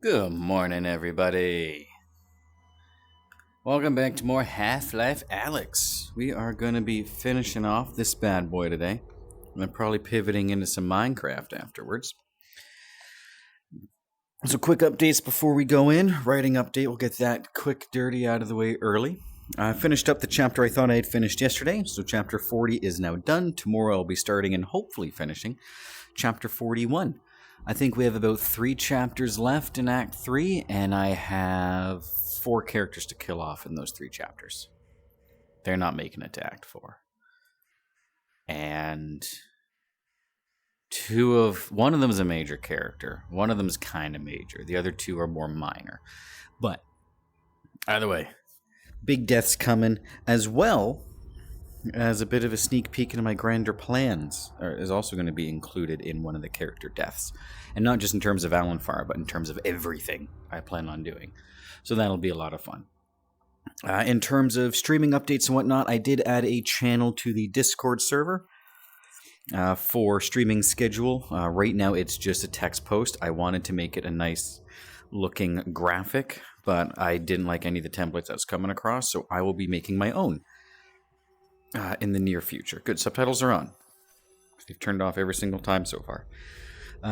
Good morning, everybody. Welcome back to more Half-Life Alyx. We are going to be finishing off this bad boy today. And probably pivoting into some Minecraft afterwards. So quick updates before we go in. Writing update, we'll get that quick dirty out of the way early. I finished up the chapter I thought I had finished yesterday. So chapter 40 is now done. Tomorrow I'll be starting and hopefully finishing chapter 41. I think we have about 3 chapters left in Act 3, and I have 4 characters to kill off in those 3 chapters. They're not making it to Act 4. And one of them is a major character. One of them is kind of major. The other 2 are more minor. But, either way, big deaths coming, as well as a bit of a sneak peek into my grander plans is also going to be included in one of the character deaths. And not just in terms of Alanfar, but in terms of everything I plan on doing. So that'll be a lot of fun. In terms of streaming updates and whatnot, I did add a channel to the Discord server for streaming schedule. Right now it's just a text post. I wanted to make it a nice looking graphic, but I didn't like any of the templates I was coming across, so I will be making my own. In the near future. Good, subtitles are on. They've turned off every single time so far.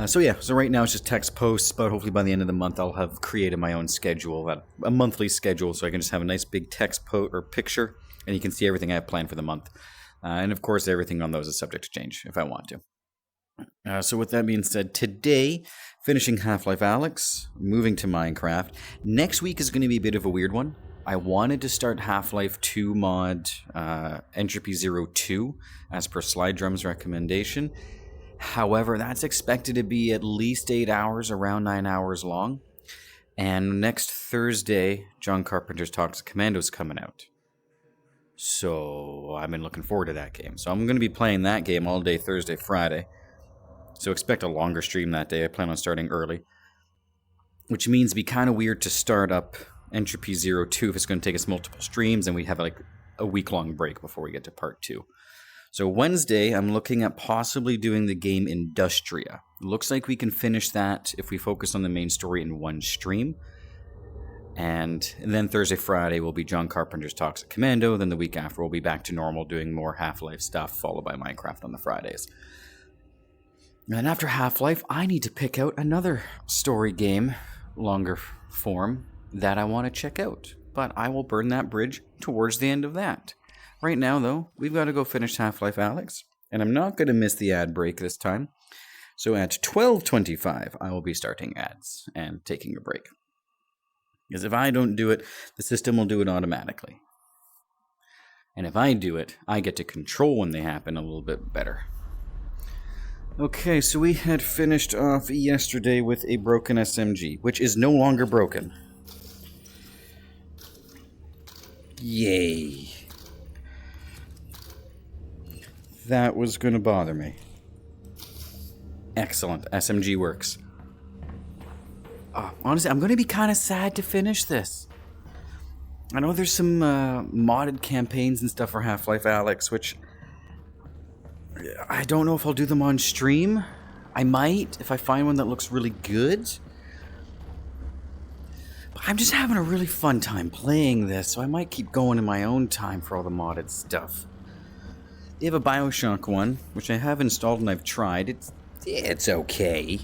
So right now it's just text posts, but hopefully by the end of the month I'll have created my own schedule, a monthly schedule, so I can just have a nice big text or picture, and you can see everything I have planned for the month. And of course everything on those is subject to change if I want to. So with that being said, today, finishing Half-Life Alyx, moving to Minecraft. Next week is going to be a bit of a weird one. I wanted to start Half-Life 2 mod Entropy 02 as per Slide Drum's recommendation. However, that's expected to be at least 8 hours, around 9 hours long. And next Thursday, John Carpenter's Toxic Commando is coming out. So I've been looking forward to that game. So I'm going to be playing that game all day Thursday, Friday. So expect a longer stream that day. I plan on starting early. Which means it'd be kind of weird to start up Entropy 02 if it's going to take us multiple streams and we have like a week-long break before we get to part 2. So Wednesday, I'm looking at possibly doing the game Industria. It looks like we can finish that if we focus on the main story in one stream. And then Thursday, Friday will be John Carpenter's Toxic Commando. Then the week after we'll be back to normal doing more Half-Life stuff, followed by Minecraft on the Fridays. And after Half-Life, I need to pick out another story game, longer form, that I want to check out, but I will burn that bridge towards the end of that. Right now, though, we've got to go finish Half-Life Alyx, and I'm not going to miss the ad break this time. So at 12:25, I will be starting ads and taking a break. Because if I don't do it, the system will do it automatically. And if I do it, I get to control when they happen a little bit better. Okay, so we had finished off yesterday with a broken SMG, which is no longer broken. Yay. That was going to bother me. Excellent. SMG works. Honestly, I'm going to be kind of sad to finish this. I know there's some modded campaigns and stuff for Half-Life Alyx, which I don't know if I'll do them on stream. I might, if I find one that looks really good. I'm just having a really fun time playing this, so I might keep going in my own time for all the modded stuff. They have a Bioshock one, which I have installed and I've tried. It's okay.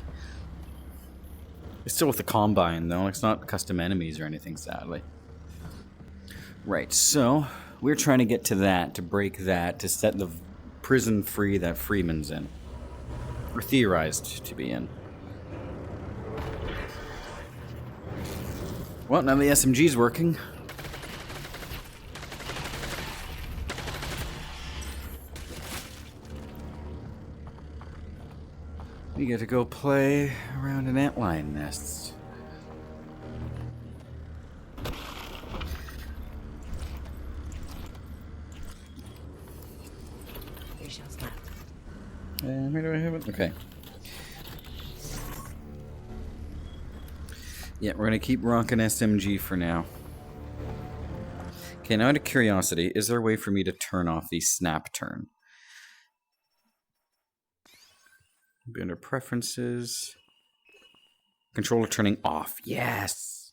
It's still with the Combine, though. It's not custom enemies or anything, sadly. Right, so we're trying to get to that, to break that, to set the prison free that Freeman's in. Or theorized to be in. Well, now the SMG's working. We get to go play around an antlion nest. And where do I have it? Okay. Yeah, we're going to keep rocking SMG for now. Okay, now out of curiosity, is there a way for me to turn off the snap turn? Go under preferences. Controller turning off. Yes!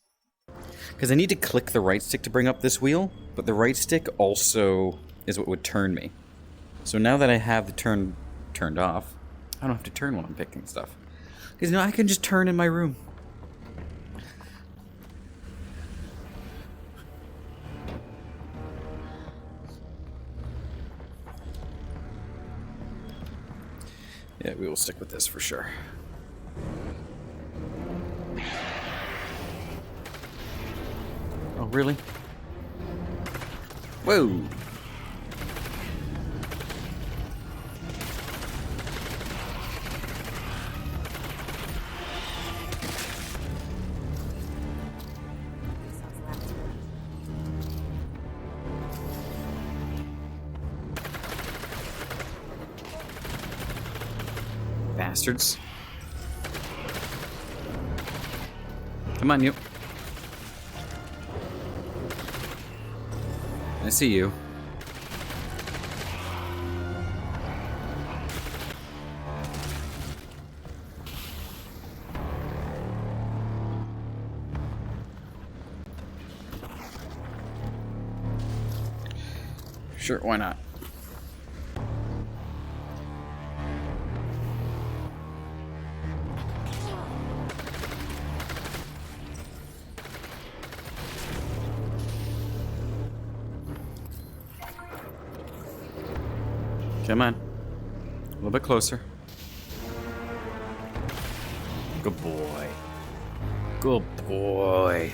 Because I need to click the right stick to bring up this wheel, but the right stick also is what would turn me. So now that I have the turn turned off, I don't have to turn when I'm picking stuff. Because now I can just turn in my room. Yeah, we will stick with this for sure. Oh, really? Whoa! Bastards. Come on, you. I see you. Sure, why not? Come on. A little bit closer. Good boy. Good boy.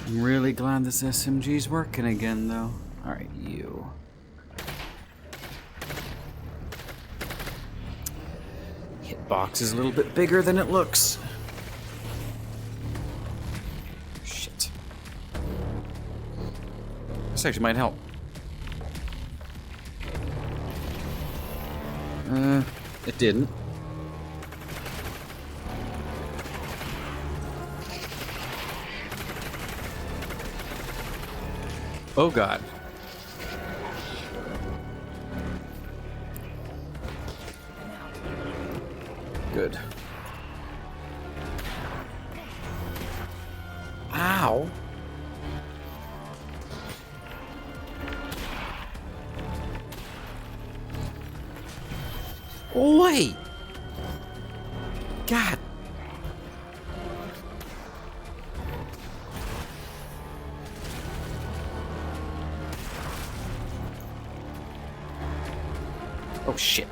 I'm really glad this SMG's working again, though. Alright, you. Hitbox is a little bit bigger than it looks. Shit. This actually might help. It didn't. Oh god. Good. Ow. Wait. God. Oh shit.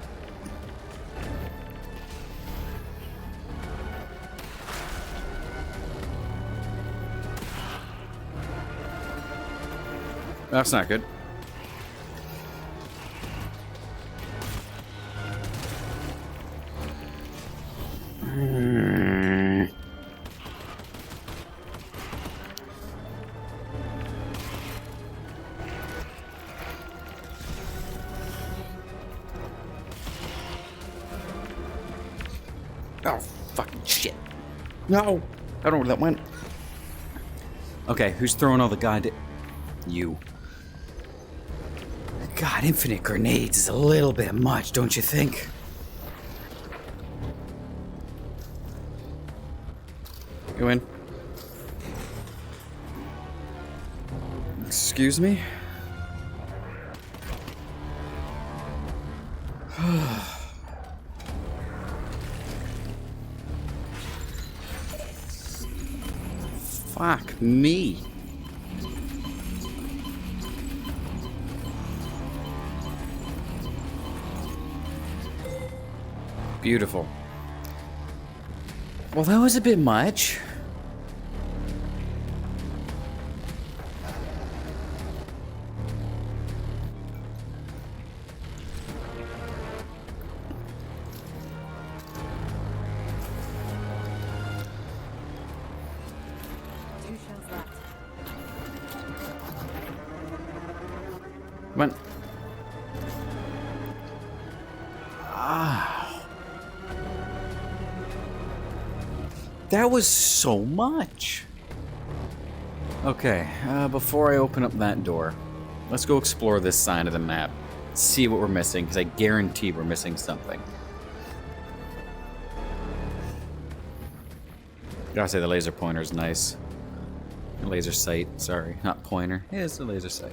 That's not good. Oh, fucking shit. No! I don't know where that went. Okay, who's throwing all the goddamn... You. God, infinite grenades is a little bit much, don't you think? Go in. Excuse me? Fuck me. Beautiful. Well, that was a bit much. Come on. That was so much. Okay, before I open up that door, let's go explore this side of the map. See what we're missing, because I guarantee we're missing something. Gotta say the laser pointer is nice. Laser sight, sorry, not pointer. Yeah, it's a laser sight.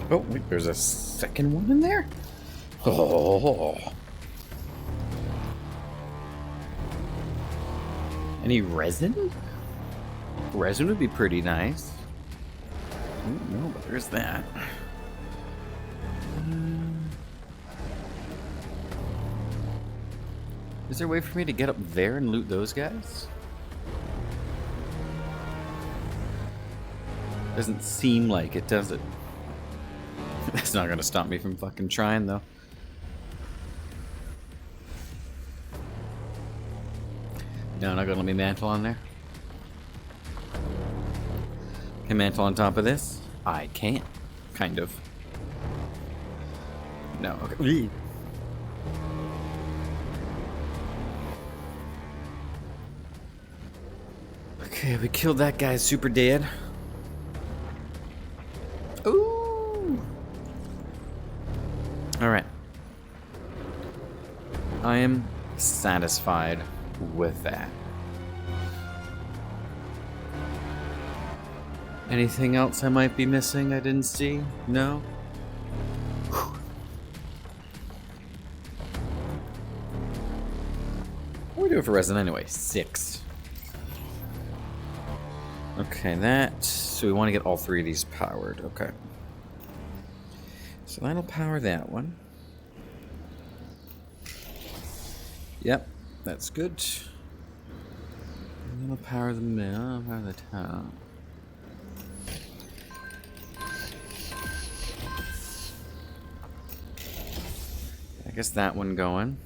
Oh, wait, there's a second one in there? Oh. Any resin? Resin would be pretty nice. Ooh, no, but there's that. Is there a way for me to get up there and loot those guys? Doesn't seem like it, does it? That's not gonna stop me from fucking trying, though. No, not gonna let me mantle on there. Can mantle on top of this? I can't. Kind of. No, okay. Okay, we killed that guy, super dead. Ooh! Alright. I am satisfied with that. Anything else I might be missing I didn't see? No? Whew. What are we doing for resin anyway? 6. Okay, that... So we want to get all 3 of these powered. Okay. So that'll power that one. Yep, that's good. And that'll power the middle, power the top. I guess that one going.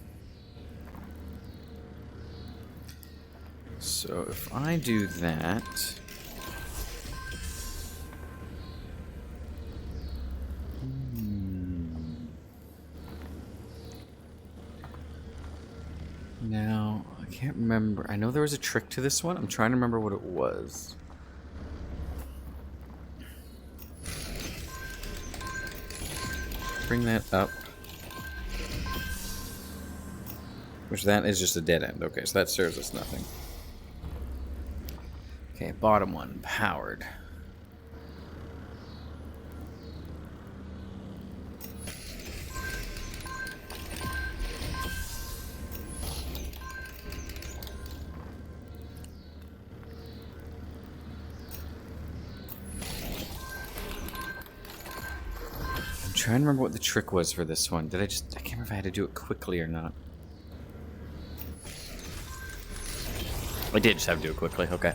So if I do that... Now, I can't remember. I know there was a trick to this one. I'm trying to remember what it was. Bring that up. Which that is just a dead end. Okay, so that serves us nothing. Okay, bottom one, powered. I'm trying to remember what the trick was for this one. I can't remember if I had to do it quickly or not. I did just have to do it quickly, okay.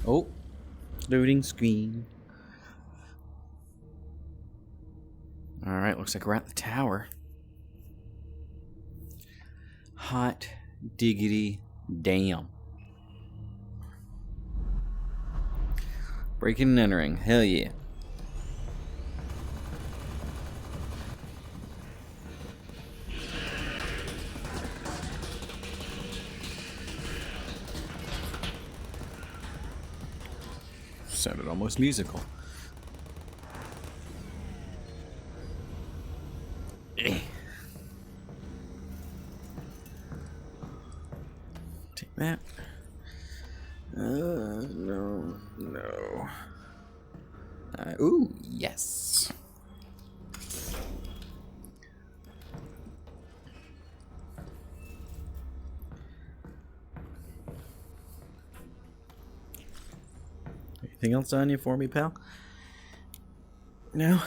Oh, loading screen. Alright, looks like we're at the tower. Hot diggity damn. Breaking and entering, hell yeah. Sounded almost musical. Take that. No. Ooh, yes. Anything else on you for me, pal? No?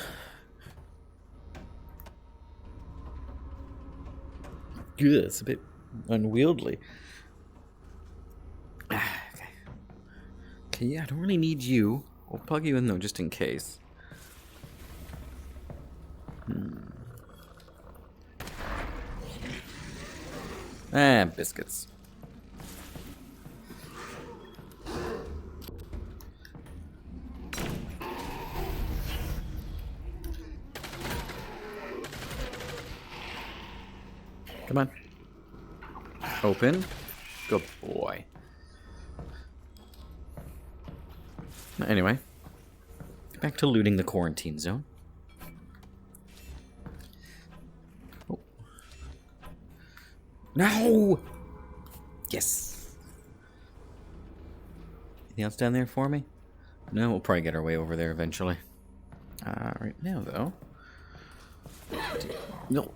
Good, it's a bit unwieldy. Okay. Okay, yeah, I don't really need you. We'll plug you in though, just in case. Biscuits. Come on. Open. Good boy. Anyway. Back to looting the quarantine zone. Oh. No! Yes! Anything else down there for me? No, we'll probably get our way over there eventually. Right now, though. No.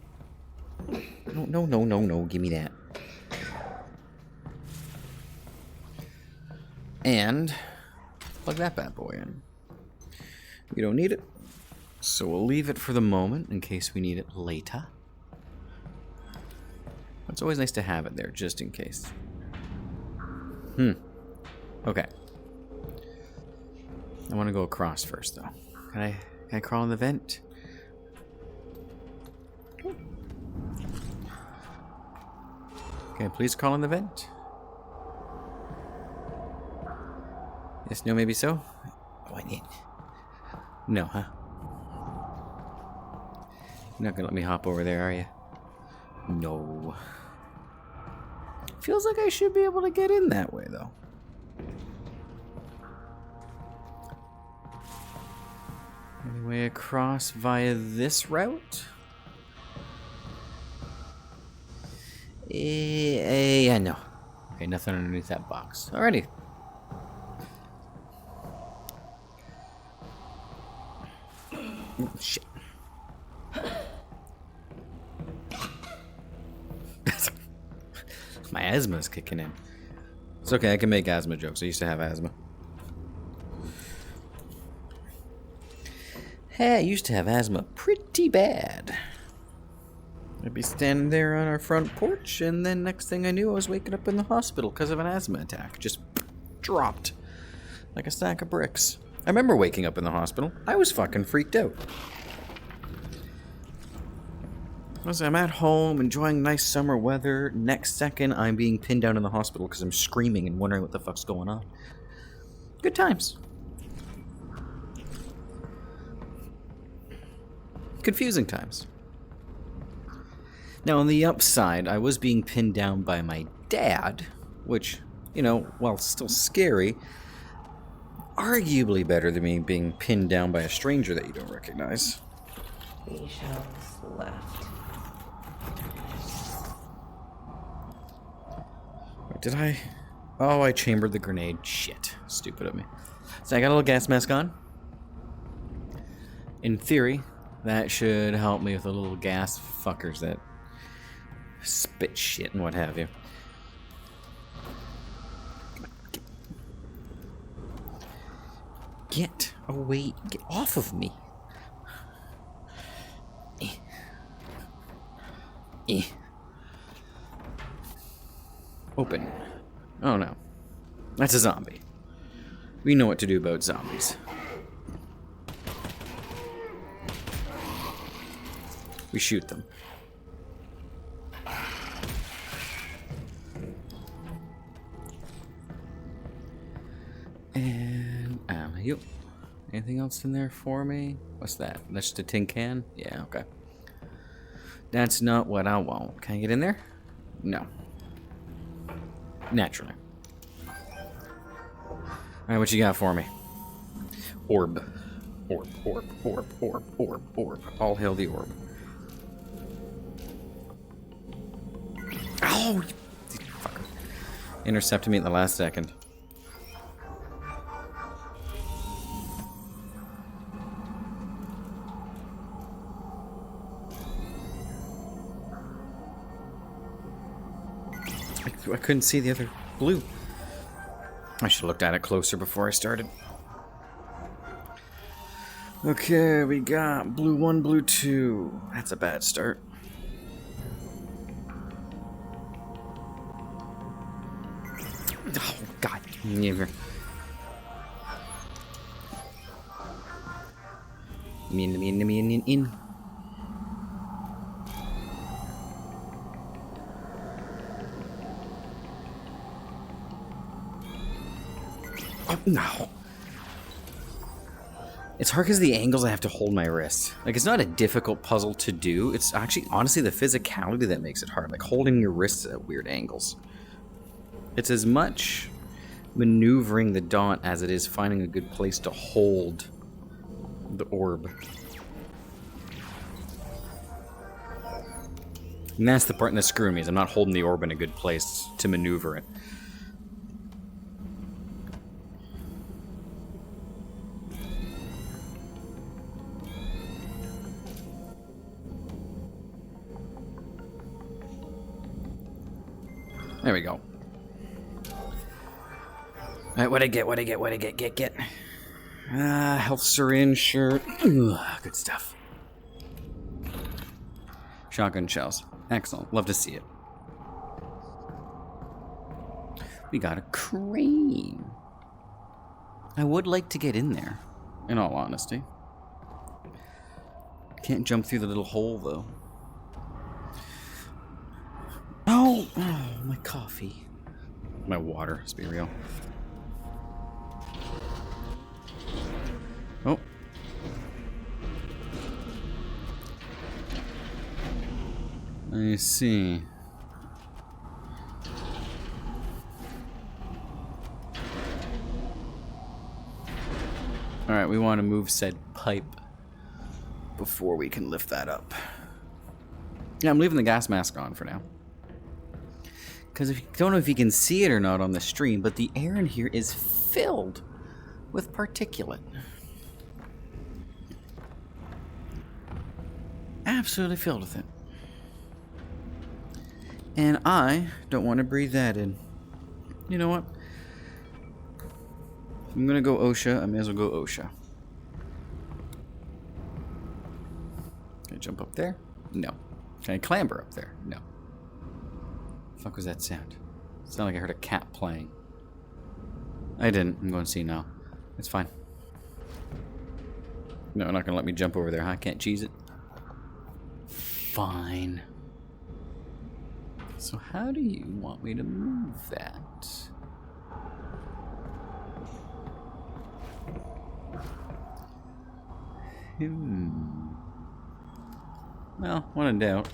No. Give me that. And plug that bad boy in. We don't need it, so we'll leave it for the moment in case we need it later. It's always nice to have it there, just in case. Okay. I want to go across first, though. Can I crawl in the vent? Okay, please crawl in the vent. Yes, no, maybe so. Oh, I need. No, huh? You're not gonna let me hop over there, are you? No. Feels like I should be able to get in that way, though. Any way across via this route? Yeah, no. Okay, nothing underneath that box. Alrighty. Oh, shit. My asthma's kicking in. It's okay, I can make asthma jokes. I used to have asthma. Hey, I used to have asthma pretty bad. I'd be standing there on our front porch, and then next thing I knew, I was waking up in the hospital because of an asthma attack. Just dropped. Like a stack of bricks. I remember waking up in the hospital. I was fucking freaked out. As I'm at home, enjoying nice summer weather. Next second, I'm being pinned down in the hospital because I'm screaming and wondering what the fuck's going on. Good times. Confusing times. Now, on the upside, I was being pinned down by my dad, which, you know, while still scary, arguably better than me being pinned down by a stranger that you don't recognize. Seashells left. Did I? Oh, I chambered the grenade. Shit. Stupid of me. So I got a little gas mask on. In theory, that should help me with the little gas fuckers that spit shit and what have you. Get away. Get off of me. Open. Oh no. That's a zombie. We know what to do about zombies. We shoot them. And you. Anything else in there for me? What's that? That's just a tin can? Yeah, okay. That's not what I want. Can I get in there? No. Naturally. Alright, what you got for me? Orb. Orb. All hail the orb. Oh, you fucker. Intercepted me at the last second. I couldn't see the other blue. I should have looked at it closer before I started. Okay, we got blue 1, blue 2. That's a bad start. Oh, God. Never. In. Oh, no. It's hard because the angles I have to hold my wrist. Like, it's not a difficult puzzle to do. It's actually, honestly, the physicality that makes it hard. Like, holding your wrists at weird angles. It's as much maneuvering the dot as it is finding a good place to hold the orb. And that's the part that's screwing me, is I'm not holding the orb in a good place to maneuver it. There we go. Alright, what'd I get? Health syringe, shirt. Ugh, good stuff. Shotgun shells. Excellent. Love to see it. We got a crane. I would like to get in there, in all honesty. Can't jump through the little hole, though. Oh, my coffee. My water, let's be real. Oh. I see. Alright, we want to move said pipe before we can lift that up. Yeah, I'm leaving the gas mask on for now. Because if you don't know if you can see it or not on the stream, but the air in here is filled with particulate. Absolutely filled with it. And I don't want to breathe that in. You know what? If I'm gonna go OSHA, I may as well go OSHA. Can I jump up there? No. Can I clamber up there? No. The fuck was that sound? It sounded like I heard a cat playing. I didn't. I'm going to see now. It's fine. No, not gonna let me jump over there, huh? Can't cheese it? Fine. So how do you want me to move that? Well, when in doubt.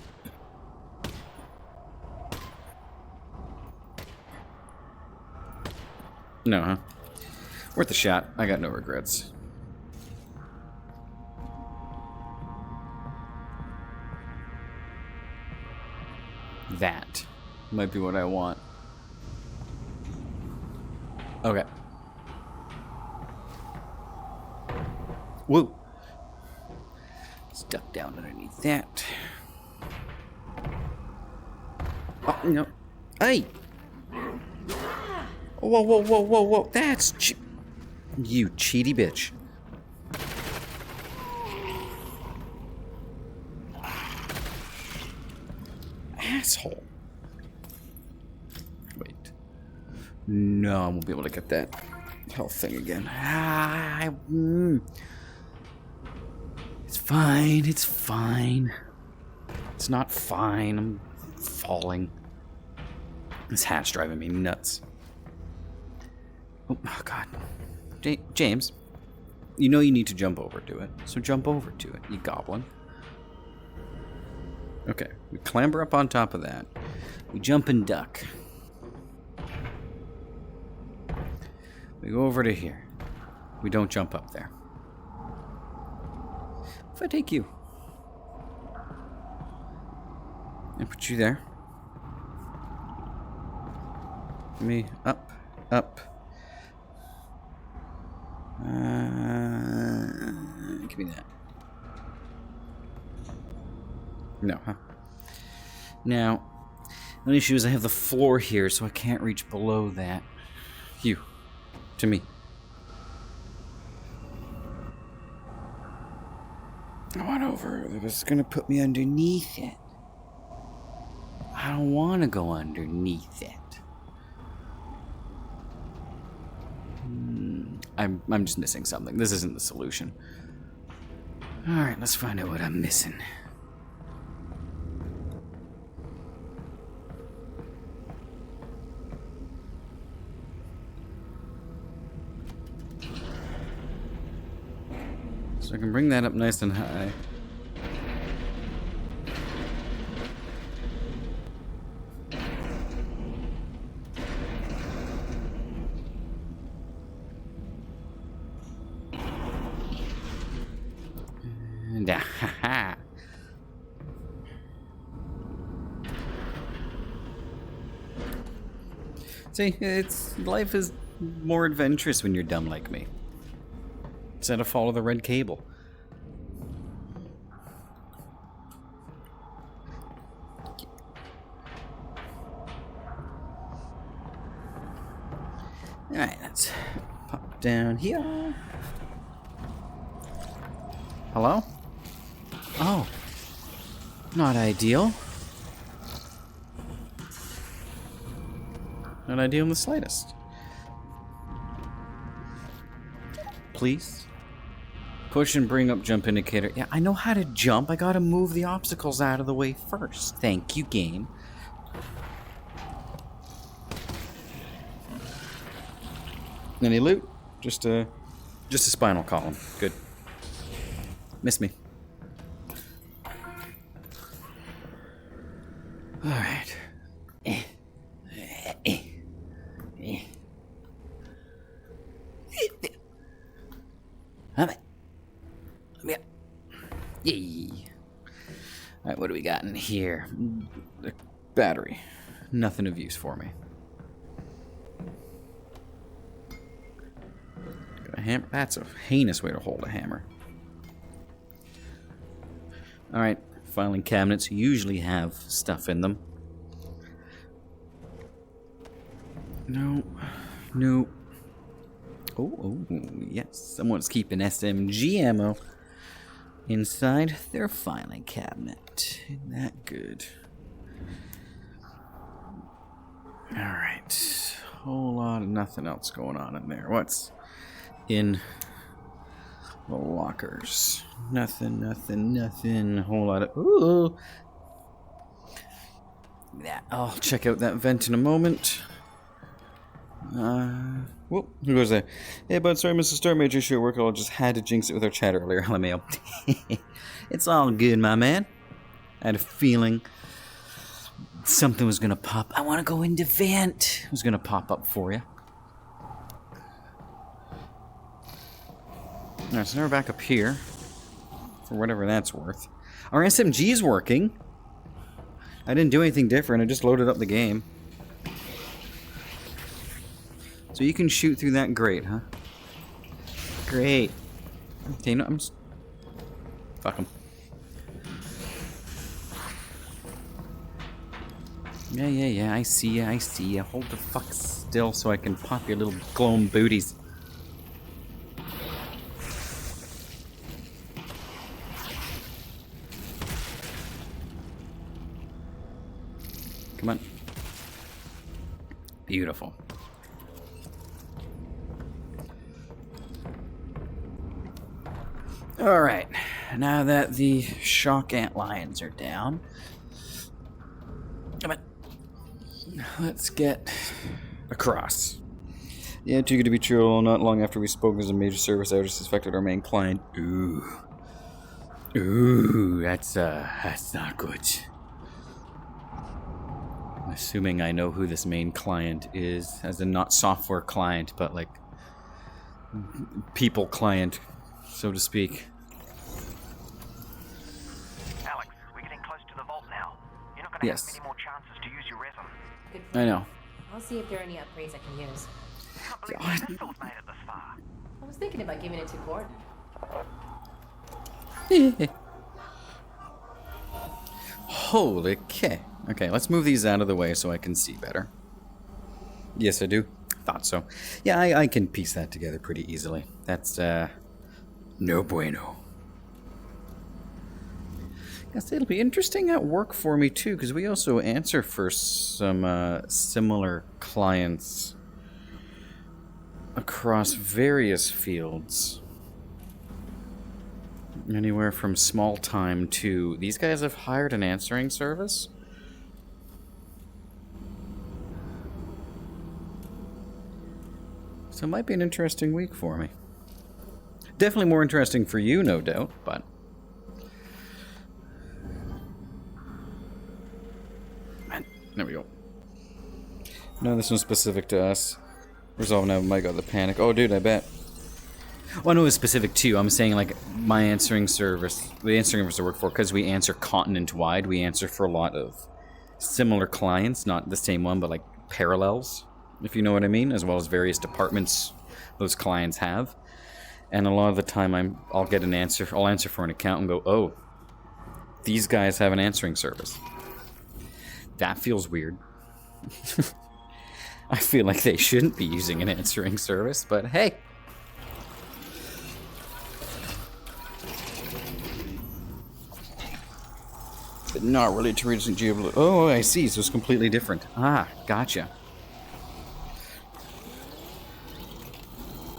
No, huh? Worth a shot. I got no regrets. That might be what I want. Okay. Whoa. Stuck down underneath that. Oh, no. Hey! Whoa, whoa, whoa, whoa, whoa. That's... You cheaty bitch. Asshole. Wait. No, I won't be able to get that health thing again. It's fine, it's fine. It's not fine, I'm falling. This hat's driving me nuts. Oh, God. James, you know you need to jump over to it, so jump over to it, you goblin. Okay, we clamber up on top of that. We jump and duck. We go over to here. We don't jump up there. If I take you and put you there. Me up, up. Give me that. No, huh? Now, the issue is I have the floor here, so I can't reach below that. You. To me. I went over. It was going to put me underneath it. I don't want to go underneath it. I'm just missing something. This isn't the solution. Alright, let's find out what I'm missing. So I can bring that up nice and high. And ha. See, life is more adventurous when you're dumb like me. Instead of follow the red cable. Alright, let's pop down here. Hello? Oh. Not ideal. Not ideal in the slightest. Please? Push and bring up jump indicator. Yeah, I know how to jump. I gotta move the obstacles out of the way first. Thank you, game. Any loot? Just a spinal column. Good. Miss me. Alright. Yay. Alright, what do we got in here? The battery. Nothing of use for me. Got a hammer. That's a heinous way to hold a hammer. Alright, filing cabinets usually have stuff in them. No. Oh, yes. Someone's keeping SMG ammo inside their filing cabinet. Isn't that good? Alright. Whole lot of nothing else going on in there. What's in the lockers? Nothing. Whole lot of... Ooh! Yeah, I'll check out that vent in a moment. Whoop, who goes there? Hey, bud, sorry, Mr. Star Major, sure work. I just had to jinx it with our chat earlier. LMAO. It's all good, my man. I had a feeling something was gonna pop. I want to go into vent. It was gonna pop up for you. Alright, so now we're back up here. For whatever that's worth. Our SMG's working. I didn't do anything different. I just loaded up the game. So you can shoot through that grate, huh? Great. Okay, no, I'm just... Fuck him. Yeah, I see ya. Hold the fuck still so I can pop your little glowing booties. Come on. Beautiful. Alright, now that the shock ant lions are down, come on, let's get across. Yeah, too good to be true. Not long after we spoke, there's a major service outage affected our main client. Ooh, that's not good. I'm assuming I know who this main client is, as in not software client, but like people client, so to speak. Alyx, we're getting close to the vault now. You're not going to have many more chances to use your resin. Good I know. I'll see if there are any upgrades I can use. Can't believe the pistol's made it this far. I was thinking about giving it to Gordon. Holy K. Okay, let's move these out of the way so I can see better. Yes, I do. Thought so. Yeah, I can piece that together pretty easily. That's, no bueno. Guess it'll be interesting at work for me, too, because we also answer for some, similar clients across various fields. Anywhere from small time to... These guys have hired an answering service? So it might be an interesting week for me. Definitely more interesting for you, no doubt, but... There we go. No, this one's specific to us. Resolve now, my god, the panic. Oh, dude, I bet. Well, no, it's specific to you. I'm saying, like, my answering service, the answering service I work for, because we answer continent-wide, we answer for a lot of similar clients, not the same one, but, like, parallels, if you know what I mean, as well as various departments those clients have. And a lot of the time, I'll get an answer, I'll answer for an account and go, oh, these guys have an answering service. That feels weird. I feel like they shouldn't be using an answering service, but hey. But not really to reach geopolitical. Oh, I see. So it's completely different. Ah, gotcha.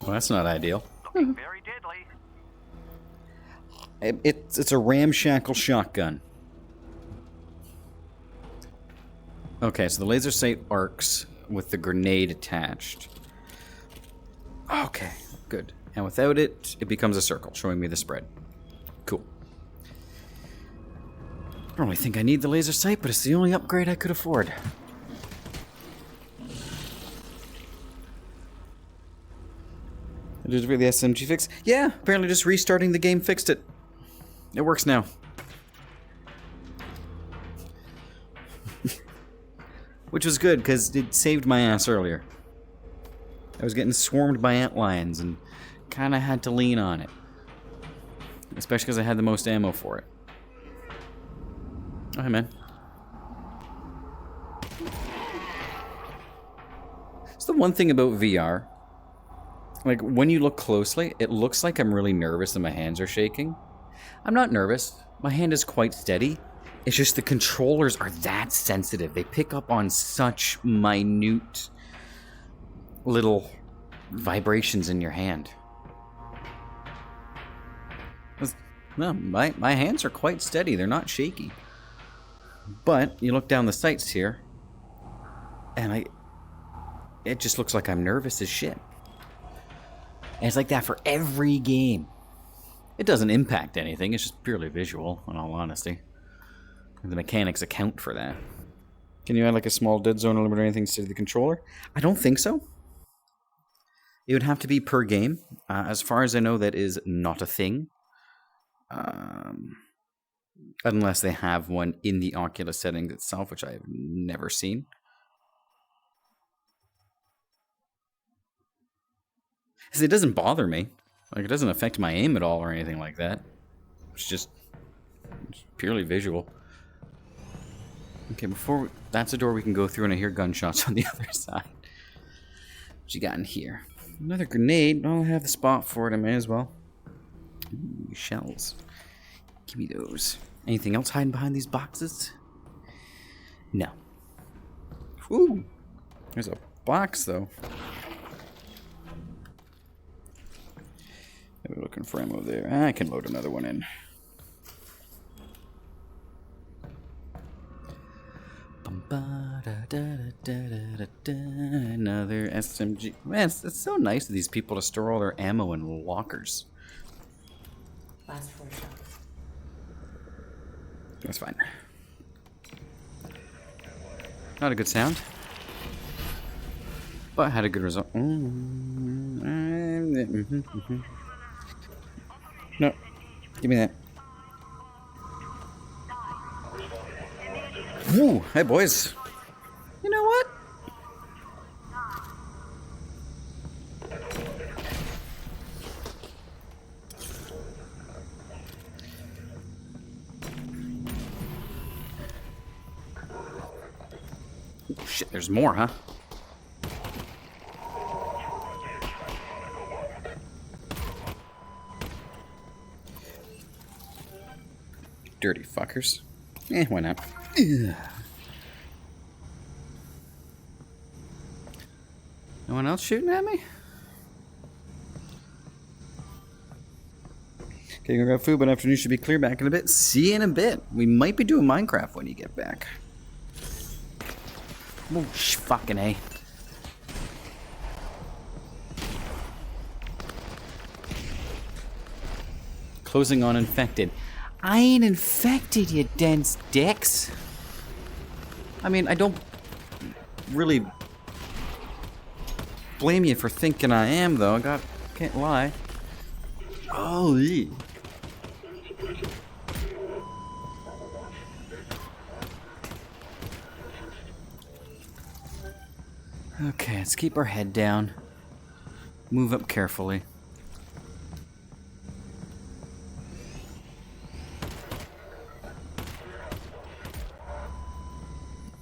Well, that's not ideal. Looking very deadly. It's a ramshackle shotgun. Okay, so the laser sight arcs with the grenade attached. Okay, good. And without it, it becomes a circle, showing me the spread. Cool. I don't really think I need the laser sight, but it's the only upgrade I could afford. Did the SMG fix? Yeah, apparently just restarting the game fixed it. It works now. Which was good, because it saved my ass earlier. I was getting swarmed by antlions and kind of had to lean on it. Especially because I had the most ammo for it. Oh, hey, man. It's the one thing about VR. Like, when you look closely, it looks like I'm really nervous and my hands are shaking. I'm not nervous. My hand is quite steady. It's just the controllers are that sensitive. They pick up on such minute little vibrations in your hand. No, my hands are quite steady. They're not shaky. But you look down the sights here, and it just looks like I'm nervous as shit. And it's like that for every game. It doesn't impact anything. It's just purely visual, in all honesty. The mechanics account for that. Can you add like a small dead zone limit or anything to the controller? I don't think so. It would have to be per game. As far as I know, that is not a thing. Unless they have one in the Oculus settings itself, which I have never seen. Because it doesn't bother me. Like, it doesn't affect my aim at all or anything like that. It's purely visual. Okay, that's a door we can go through, and I hear gunshots on the other side. What you got in here? Another grenade. I'll have the spot for it. I may as well. Ooh, shells. Give me those. Anything else hiding behind these boxes? No. Ooh. There's a box, though. We're looking for ammo there. I can load another one in. Another SMG. Man, it's so nice of these people to store all their ammo in lockers. Last 4 shots. That's fine. Not a good sound, but had a good result. No, give me that. Ooh, hey boys. You know what? Ooh, shit, there's more, huh? Dirty fuckers. Why not? Ugh. No one else shooting at me? Okay, gonna grab food, but afternoon should be clear. Back in a bit. See you in a bit. We might be doing Minecraft when you get back. Oh, fucking A. Closing on infected. I ain't infected, you dense dicks. I mean, I don't really blame you for thinking I am, though. Can't lie. Holy. Okay, let's keep our head down. Move up carefully.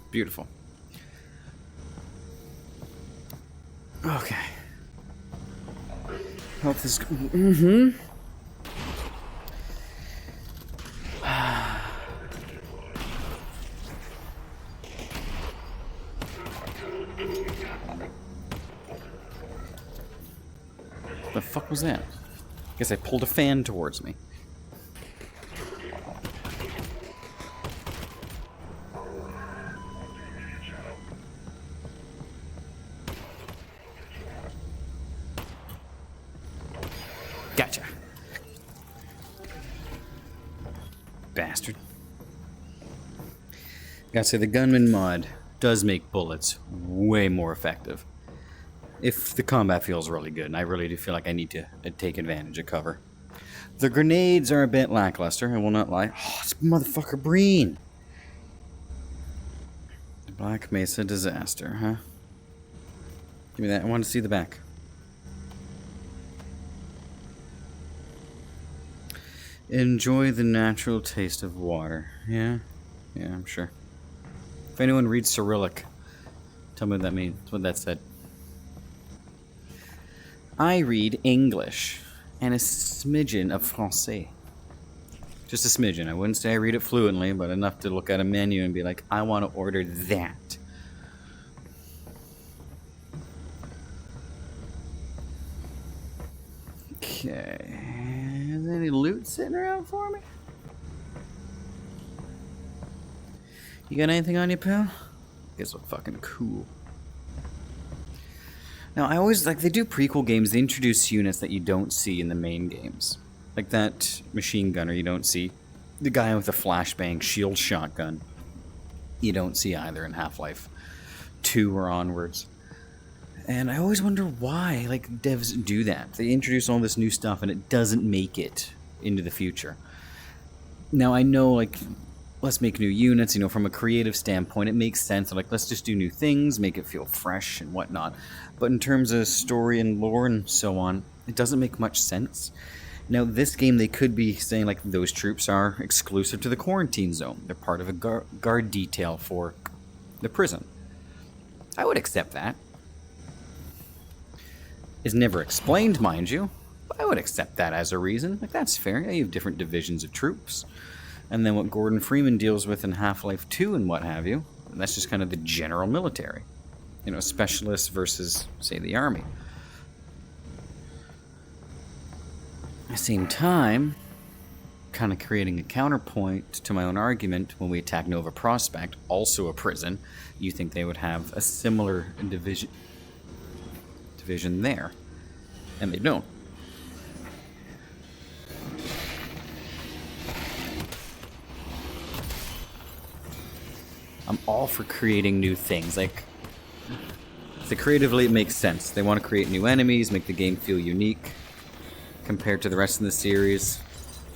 Beautiful. Okay. Health is... Mm-hmm. The fuck was that? Guess I pulled a fan towards me. Gotcha. Bastard. Gotta say, the gunman mod does make bullets way more effective. If the combat feels really good, and I really do feel like I need to take advantage of cover. The grenades are a bit lackluster, I will not lie. Oh, it's motherfucker Breen! The Black Mesa Disaster, huh? Give me that, I want to see the back. Enjoy the natural taste of water. Yeah, I'm sure. If anyone reads Cyrillic, tell me what that means, what that said. I read English and a smidgen of Francais. Just a smidgen. I wouldn't say I read it fluently, but enough to look at a menu and be like, I want to order that. Okay. Is there any loot sitting around for me? You got anything on you, pal? Guess look fucking cool. Now, I always, like, they do prequel games, they introduce units that you don't see in the main games. Like that machine gunner you don't see. The guy with the flashbang shield shotgun. You don't see either in Half-Life 2 or onwards. And I always wonder why, like, devs do that. They introduce all this new stuff and it doesn't make it into the future. Now, I know, like, let's make new units, you know, from a creative standpoint, it makes sense. Like, let's just do new things, make it feel fresh and whatnot. But in terms of story and lore and so on, it doesn't make much sense. Now, this game, they could be saying, like, those troops are exclusive to the quarantine zone. They're part of a guard detail for the prison. I would accept that. It's never explained, mind you, but I would accept that as a reason. Like, that's fair. Yeah, you have different divisions of troops. And then what Gordon Freeman deals with in Half-Life 2 and what have you, and that's just kind of the general military. You know, specialists versus, say, the army. At the same time, kind of creating a counterpoint to my own argument, when we attack Nova Prospect, also a prison, you think they would have a similar division there. And they don't. I'm all for creating new things. Like, creatively it makes sense. They want to create new enemies, make the game feel unique compared to the rest of the series,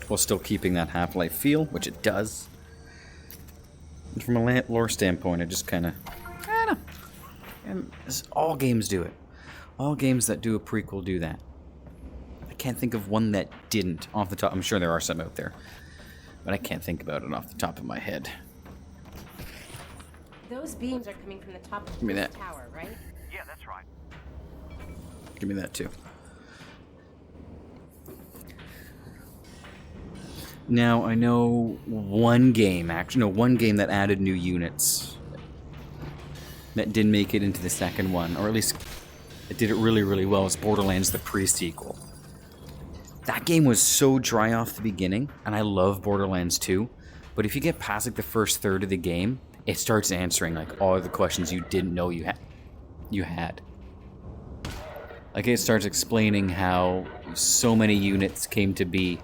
while still keeping that Half-Life feel, which it does. And from a lore standpoint, I just kind of, I don't know. And all games do it. All games that do a prequel do that. I can't think of one that didn't off the top. I'm sure there are some out there, but I can't think about it off the top of my head. Those beams are coming from the top of Give me the that. tower, right? Yeah, that's right. Give me that too. Now, I know one game that added new units that didn't make it into the second one, or at least it did it really, really well. It's Borderlands, the pre-sequel. That game was so dry off the beginning, and I love Borderlands 2, but if you get past like the first third of the game, it starts answering like all of the questions you didn't know you had. Like, it starts explaining how so many units came to be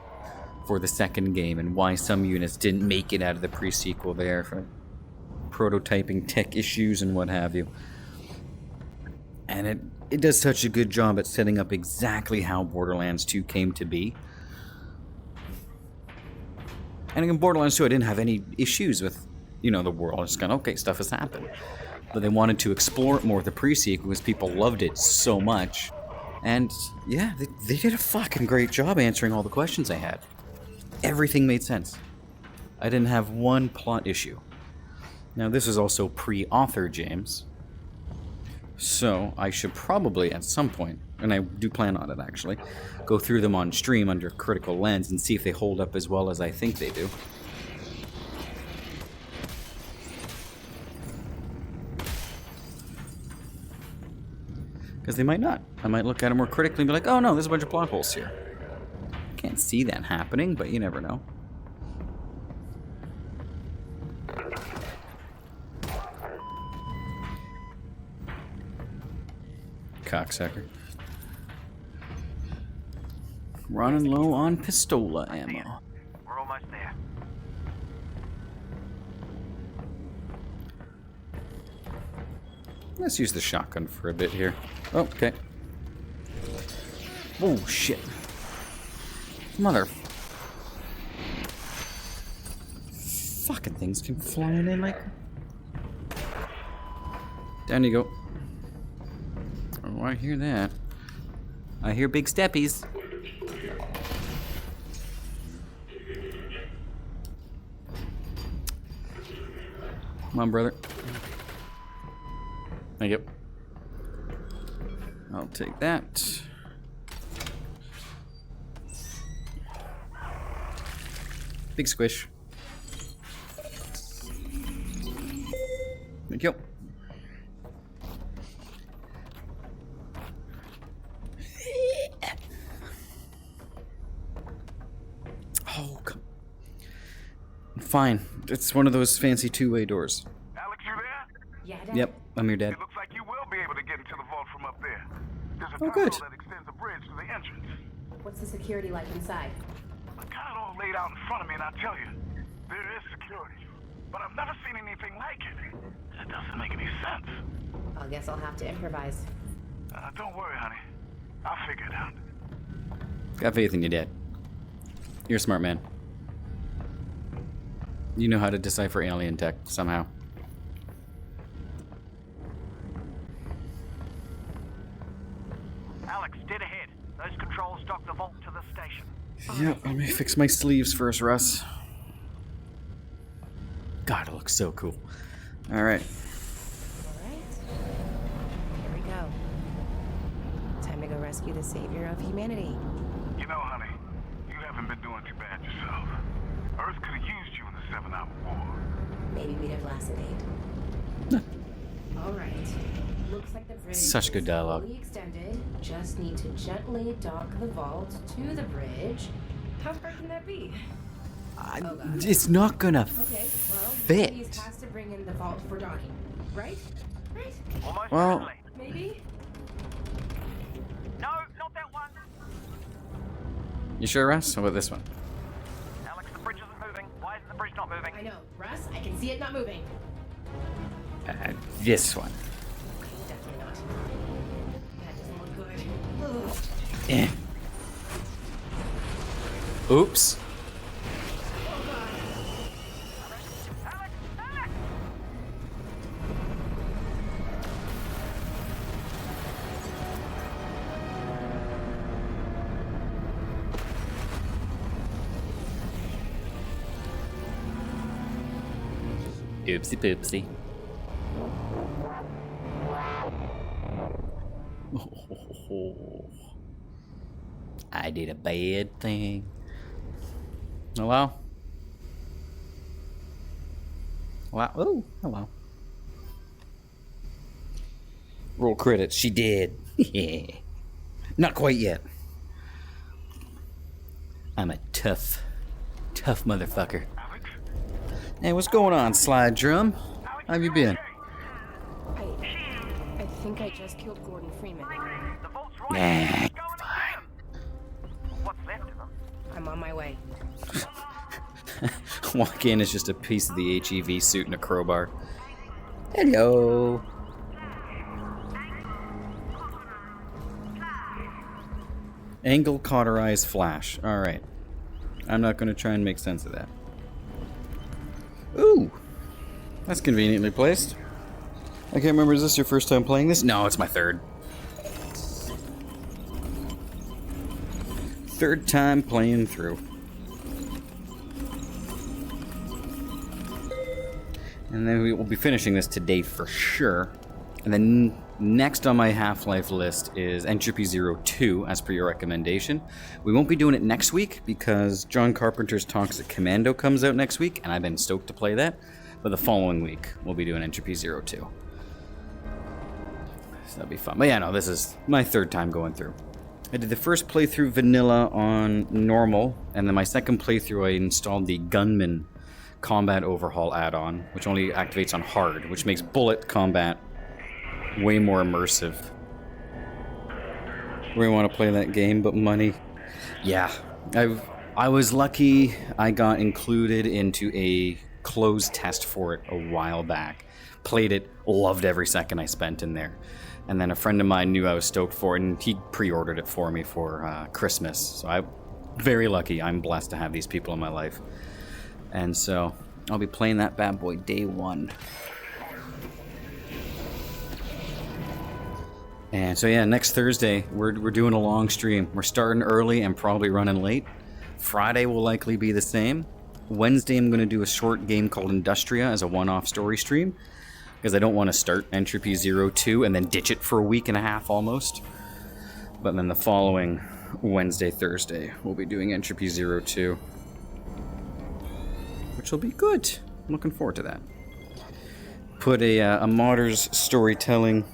for the second game and why some units didn't make it out of the pre-sequel there for prototyping tech issues and what have you. And it does such a good job at setting up exactly how Borderlands 2 came to be. And in Borderlands 2, I didn't have any issues with, you know, the world. I just kind of, okay, stuff has happened. But they wanted to explore it more with the pre-sequel because people loved it so much. And, yeah, they did a fucking great job answering all the questions I had. Everything made sense. I didn't have one plot issue. Now, this is also pre-author James. So, I should probably, at some point, and I do plan on it actually, go through them on stream under critical lens and see if they hold up as well as I think they do. Because they might not. I might look at them more critically and be like, oh no, there's a bunch of plot holes here. Can't see that happening, but you never know. Cocksucker. Running low on pistola ammo. We're almost there. Let's use the shotgun for a bit here. Oh, okay. Oh, shit. Mother... Fucking things come flying in like... Down you go. Oh, I hear that. I hear big steppies. Come on, brother. Thank you. I'll take that. Big squish. Thank you. Oh, come. Fine. It's one of those fancy two-way doors. Alyx, you there? Yeah, Dad. Yep, I'm your dad. It looks like you will be able to get into the vault from up there. There's a Oh, tunnel good. that extends a bridge to the entrance. What's the security like inside? I got it all laid out in front of me, and I tell you, there is security. But I've never seen anything like it. It doesn't make any sense. I guess I'll have to improvise. Don't worry, honey. I'll figure it out. Got faith in you, Dad. You're a smart man. You know how to decipher alien tech, somehow. Alyx, dead ahead. Those controls dock the vault to the station. Yep, let me fix my sleeves first, Russ. God, it looks so cool. Alright. Alright. Here we go. Time to go rescue the savior of humanity. You know, honey, you haven't been doing too bad yourself. Earth could have used you in the 7-Hour War. Maybe we'd have lasted 8. Alright. Looks like the bridge Such good is dialogue. fully extended. Just need to gently dock the vault to the bridge. How hard can that be? It's not gonna Okay, well, fit. He's has to bring in the vault for docking. Right? Right? Almost Well- certainly. Maybe? No, not that one. You sure, Russ? How about this one? Alyx, the bridge isn't moving. Why isn't the bridge not moving? I know. Russ, I can see it not moving. This one. Definitely not. That doesn't look good. Ugh. Eh. Oops. Alyx! Alyx! Oopsie poopsie. I did a bad thing. Hello? Wow. Oh, hello. Roll credits. She did. Not quite yet. I'm a tough motherfucker. Alyx? Hey, what's going on, Slide Drum? How have you been? I think I just killed Gordon Freeman. The vault's Nah, right. Go and get him. What's left of him? I'm on my way. Walk in, it's just a piece of the HEV suit and a crowbar. Hello. Angle cauterized flash. Alright. I'm not going to try and make sense of that. Ooh. That's conveniently placed. I can't remember, is this your first time playing this? No, it's my third. Third time playing through. And then we will be finishing this today for sure. And then next on my Half-Life list is Entropy Zero 2, as per your recommendation. We won't be doing it next week because John Carpenter's Toxic Commando comes out next week, and I've been stoked to play that. But the following week, we'll be doing Entropy Zero 2. So that'll be fun. But yeah, no, this is my third time going through. I did the first playthrough vanilla on normal, and then my second playthrough I installed the Gunman combat overhaul add-on, which only activates on hard, which makes bullet combat way more immersive. We want to play that game, but money. Yeah, I was lucky I got included into a closed test for it a while back. Played it, loved every second I spent in there. And then a friend of mine knew I was stoked for it, and he pre-ordered it for me for Christmas. So I'm very lucky. I'm blessed to have these people in my life. And so I'll be playing that bad boy day one. And so yeah, next Thursday, we're doing a long stream. We're starting early and probably running late. Friday will likely be the same. Wednesday, I'm going to do a short game called Industria as a one-off story stream, because I don't want to start Entropy Zero 2 and then ditch it for a week and a half almost. But then the following Wednesday, Thursday, we'll be doing Entropy Zero 2, which will be good. I'm looking forward to that. Put a modder's storytelling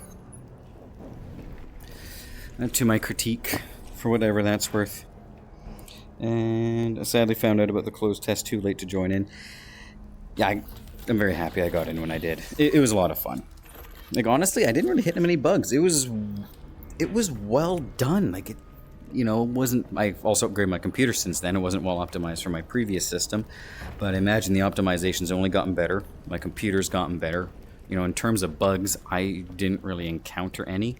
to my critique, for whatever that's worth. And I sadly found out about the closed test too late to join in. Yeah, I'm very happy I got in when I did. It was a lot of fun. Like, honestly, I didn't really hit many bugs. It was well done. Like, it, you know, wasn't... I also upgraded my computer since then. It wasn't well optimized for my previous system. But I imagine the optimization's only gotten better. My computer's gotten better. You know, in terms of bugs, I didn't really encounter any.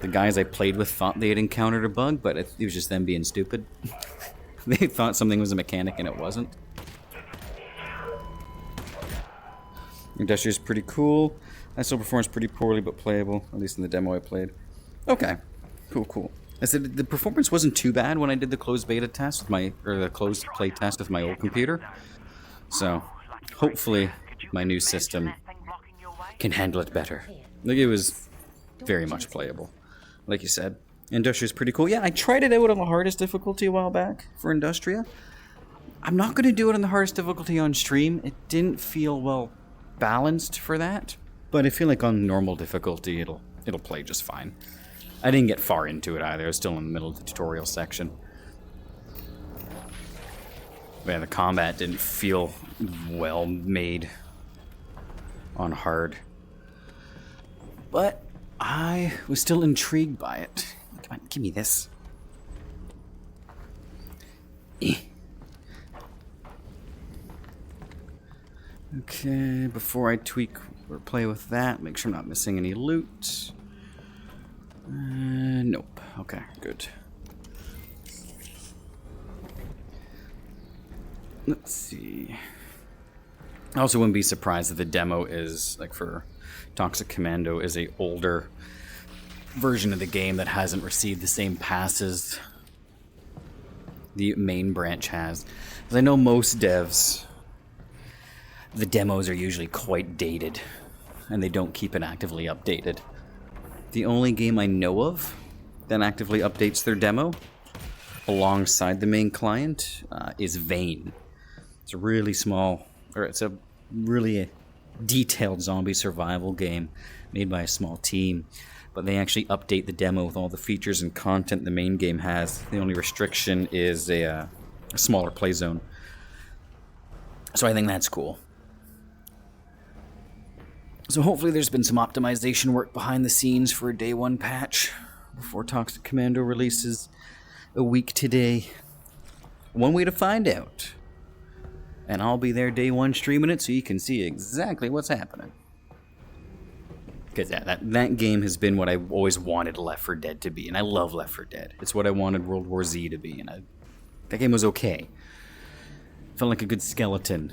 The guys I played with thought they had encountered a bug, but it was just them being stupid. They thought something was a mechanic and it wasn't. Industria's pretty cool. I still performs pretty poorly but playable, at least in the demo I played. Okay, cool. I said the performance wasn't too bad when I did the closed beta test with my, or the closed play test with my old computer. So, hopefully my new system can handle it better. Like, it was very much playable. Like you said, Industria's pretty cool. Yeah, I tried it out on the hardest difficulty a while back for Industria. I'm not going to do it on the hardest difficulty on stream. It didn't feel well balanced for that, but I feel like on normal difficulty it'll play just fine. I didn't get far into it either. I was still in the middle of the tutorial section. Man, the combat didn't feel well made on hard, but I was still intrigued by it. Come on, give me this. Okay, before I tweak or play with that, make sure I'm not missing any loot. Nope. Okay, good. Let's see. I also wouldn't be surprised if the demo is, like for Toxic Commando, is a older version of the game that hasn't received the same passes the main branch has. Because I know most devs, the demos are usually quite dated, and they don't keep it actively updated. The only game I know of that actively updates their demo alongside the main client is Vane. It's a really small, or it's a really detailed zombie survival game made by a small team, but they actually update the demo with all the features and content the main game has. The only restriction is a smaller play zone. So I think that's cool. So hopefully there's been some optimization work behind the scenes for a day one patch before Toxic Commando releases a week today. One way to find out And I'll be there day one streaming it so you can see exactly what's happening. Because that game has been what I've always wanted Left 4 Dead to be. And I love Left 4 Dead. It's what I wanted World War Z to be. And that game was okay. Felt like a good skeleton.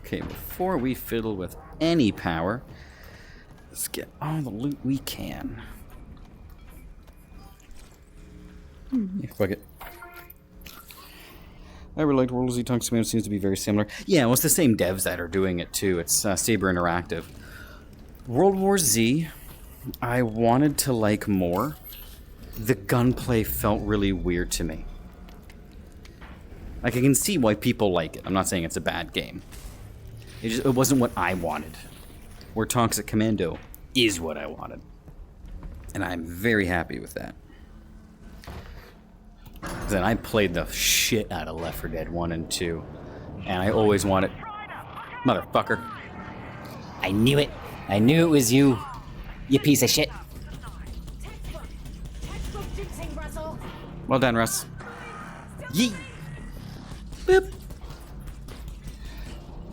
Okay, before we fiddle with any power, let's get all the loot we can. Yeah, fuck it. I really liked World War Z. Toxic Commando seems to be very similar. Yeah, well, it's the same devs that are doing it too. It's Saber Interactive. World War Z, I wanted to like more. The gunplay felt really weird to me. Like, I can see why people like it. I'm not saying it's a bad game. It wasn't what I wanted. Where Toxic Commando is what I wanted. And I'm very happy with that. Then I played the shit out of Left 4 Dead 1 and 2. And I always wanted... Motherfucker. I knew it. I knew it was you. You piece of shit. Well done, Russ. Yeet! Boop!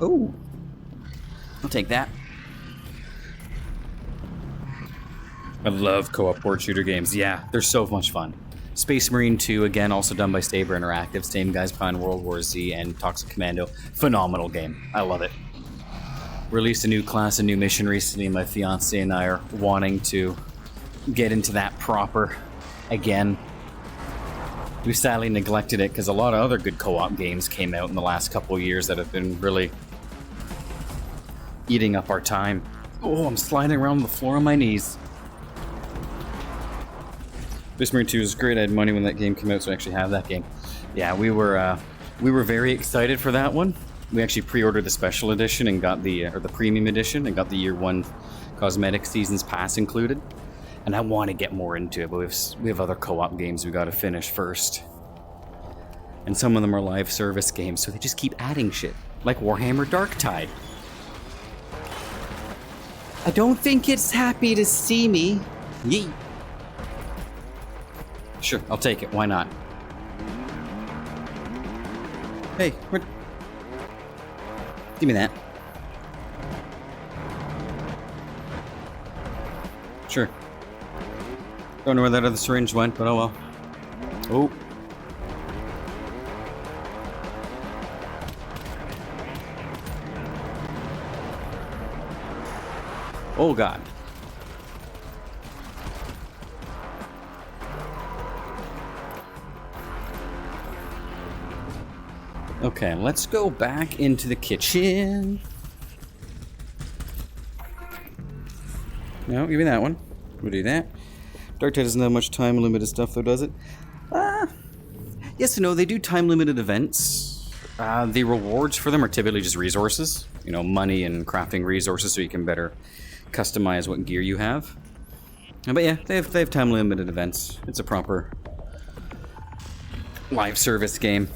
Oh. I'll take that. I love co-op board shooter games. Yeah, they're so much fun. Space Marine 2, again, also done by Saber Interactive. Same guys behind World War Z and Toxic Commando. Phenomenal game. I love it. Released a new class, a new mission recently. My fiance and I are wanting to get into that proper again. We sadly neglected it because a lot of other good co-op games came out in the last couple of years that have been really eating up our time. Oh, I'm sliding around the floor on my knees. Space Marine 2 is great. I had money when that game came out, so I actually have that game. Yeah, we were very excited for that one. We actually pre-ordered the special edition and got the premium edition and got the year 1 cosmetic seasons pass included. And I want to get more into it, but we have other co-op games we got to finish first. And some of them are live service games, so they just keep adding shit, like Warhammer Darktide. I don't think it's happy to see me. Yeet. Sure, I'll take it. Why not? Hey, what? Give me that. Sure. Don't know where that other syringe went, but oh well. Oh. Oh God. Okay, let's go back into the kitchen. No, give me that one. We'll do that. Darktide doesn't have much time-limited stuff, though, does it? Yes and no, they do time-limited events. The rewards for them are typically just resources. You know, money and crafting resources so you can better customize what gear you have. But yeah, they have time-limited events. It's a proper live service game.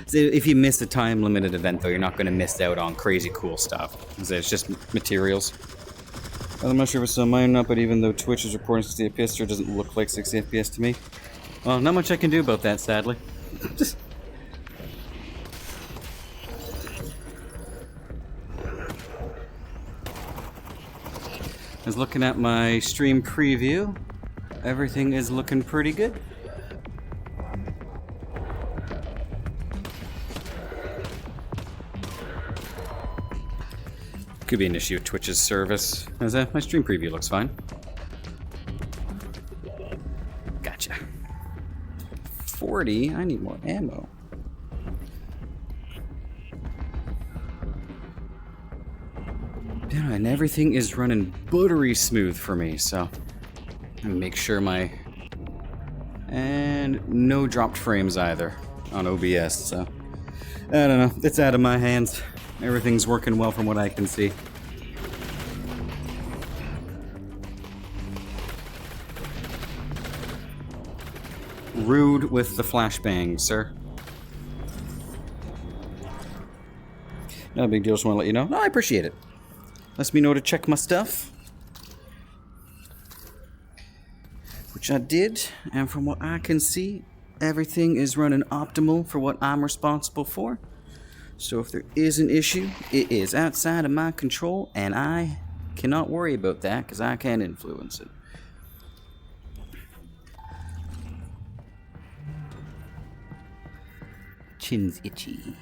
So if you miss a time-limited event, though, you're not going to miss out on crazy cool stuff. It's just materials. I'm not sure if it's on mine or not, but even though Twitch is reporting 60 FPS, it sure doesn't look like 60 FPS to me. Well, not much I can do about that, sadly. Just... I was looking at my stream preview. Everything is looking pretty good. Could be an issue with Twitch's service. My stream preview looks fine. Gotcha. 40? I need more ammo. Yeah, and everything is running buttery smooth for me, so... make sure my... And no dropped frames either on OBS, so... I don't know. It's out of my hands. Everything's working well from what I can see. Rude with the flashbang, sir. No big deal, just want to let you know. No, I appreciate it. Lets me know to check my stuff. Which I did, and from what I can see, everything is running optimal for what I'm responsible for. So if there is an issue, it is outside of my control, and I cannot worry about that because I can't influence it. Chin's itchy.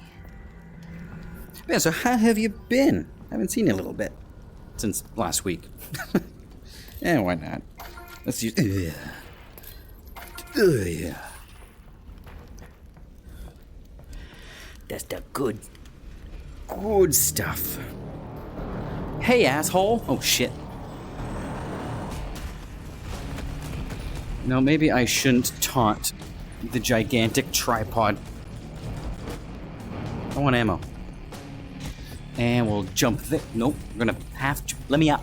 Yeah, so how have you been? I haven't seen you a little bit. Since last week. Yeah, why not? Let's use... yeah. That's the good stuff. Hey, asshole! Oh, shit. No, maybe I shouldn't taunt the gigantic tripod. I want ammo. And we'll jump there. Nope, we're gonna have to. Let me up.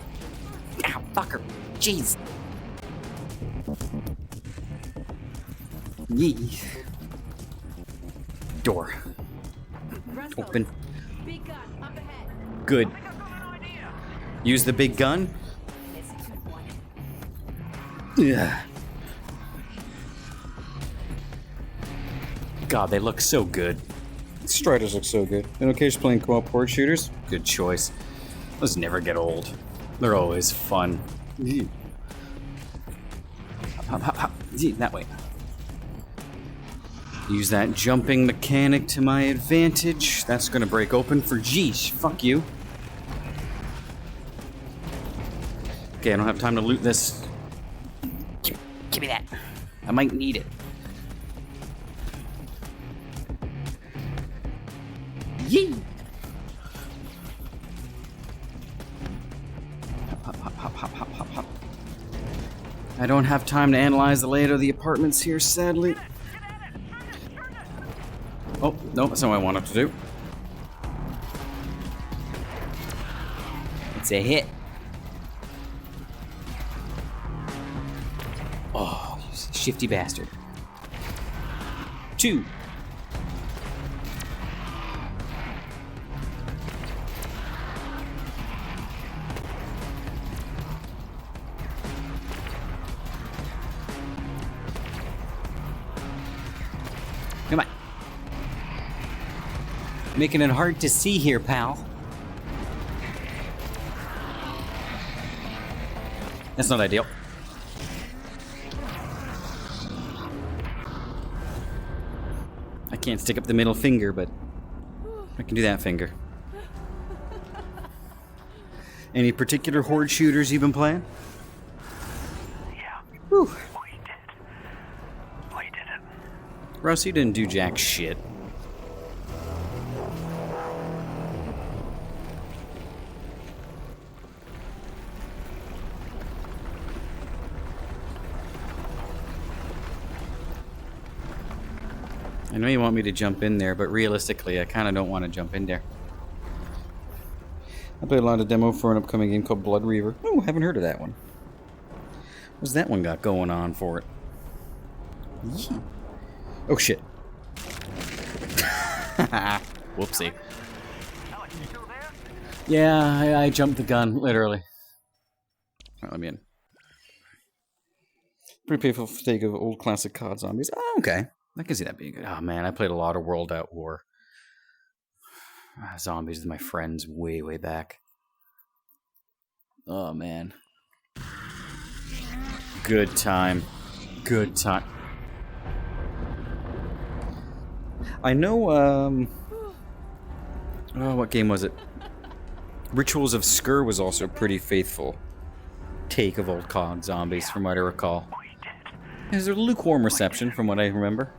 Ow, fucker. Jeez. Yee. Door. Open. Big gun up ahead. Good. Use the big gun. Yeah. God, they look so good. Striders look so good. In case playing co-op horde shooters, good choice. Those never get old. They're always fun. Hop, hop, hop. That way. Use that jumping mechanic to my advantage. That's gonna break open for Geesh. Fuck you. Okay, I don't have time to loot this. Give me that. I might need it. Yee! Hop, hop, hop, hop, hop, hop, hop. I don't have time to analyze the layout of the apartments here, sadly. Oh, no, that's not what I wanted to do. It's a hit. Oh, You shifty bastard. 2. Come on. Making it hard to see here, pal. That's not ideal. I can't stick up the middle finger, but I can do that finger. Any particular horde shooters you've been playing? Yeah. Whew. We did. We did it. Russ, you didn't do jack shit. I know you want me to jump in there, but realistically, I kind of don't want to jump in there. I played a lot of demo for an upcoming game called Blood Reaver. Oh, haven't heard of that one. What's that one got going on for it? Yee. Oh, shit. Whoopsie. Alyx, you still there? Yeah, I jumped the gun, literally. Alright, let me in. Pretty painful fatigue of old classic COD zombies. Oh, okay. I can see that being good. Oh, man, I played a lot of World at War. Zombies with my friends way, way back. Oh, man. Good time. Good time. I know, oh, what game was it? Rituals of Skur was also a pretty faithful take of old COD zombies, from what I recall. There's a lukewarm reception, from what I remember.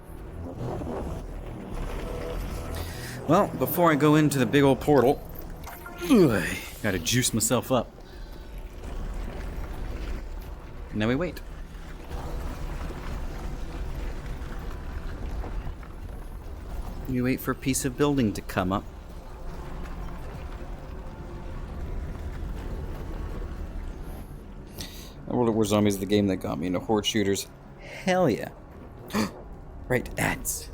Well, before I go into the big old portal, gotta juice myself up. And then we wait. We wait for a piece of building to come up. World at War Zombies is the game that got me into horde shooters. Hell yeah. Right, ads.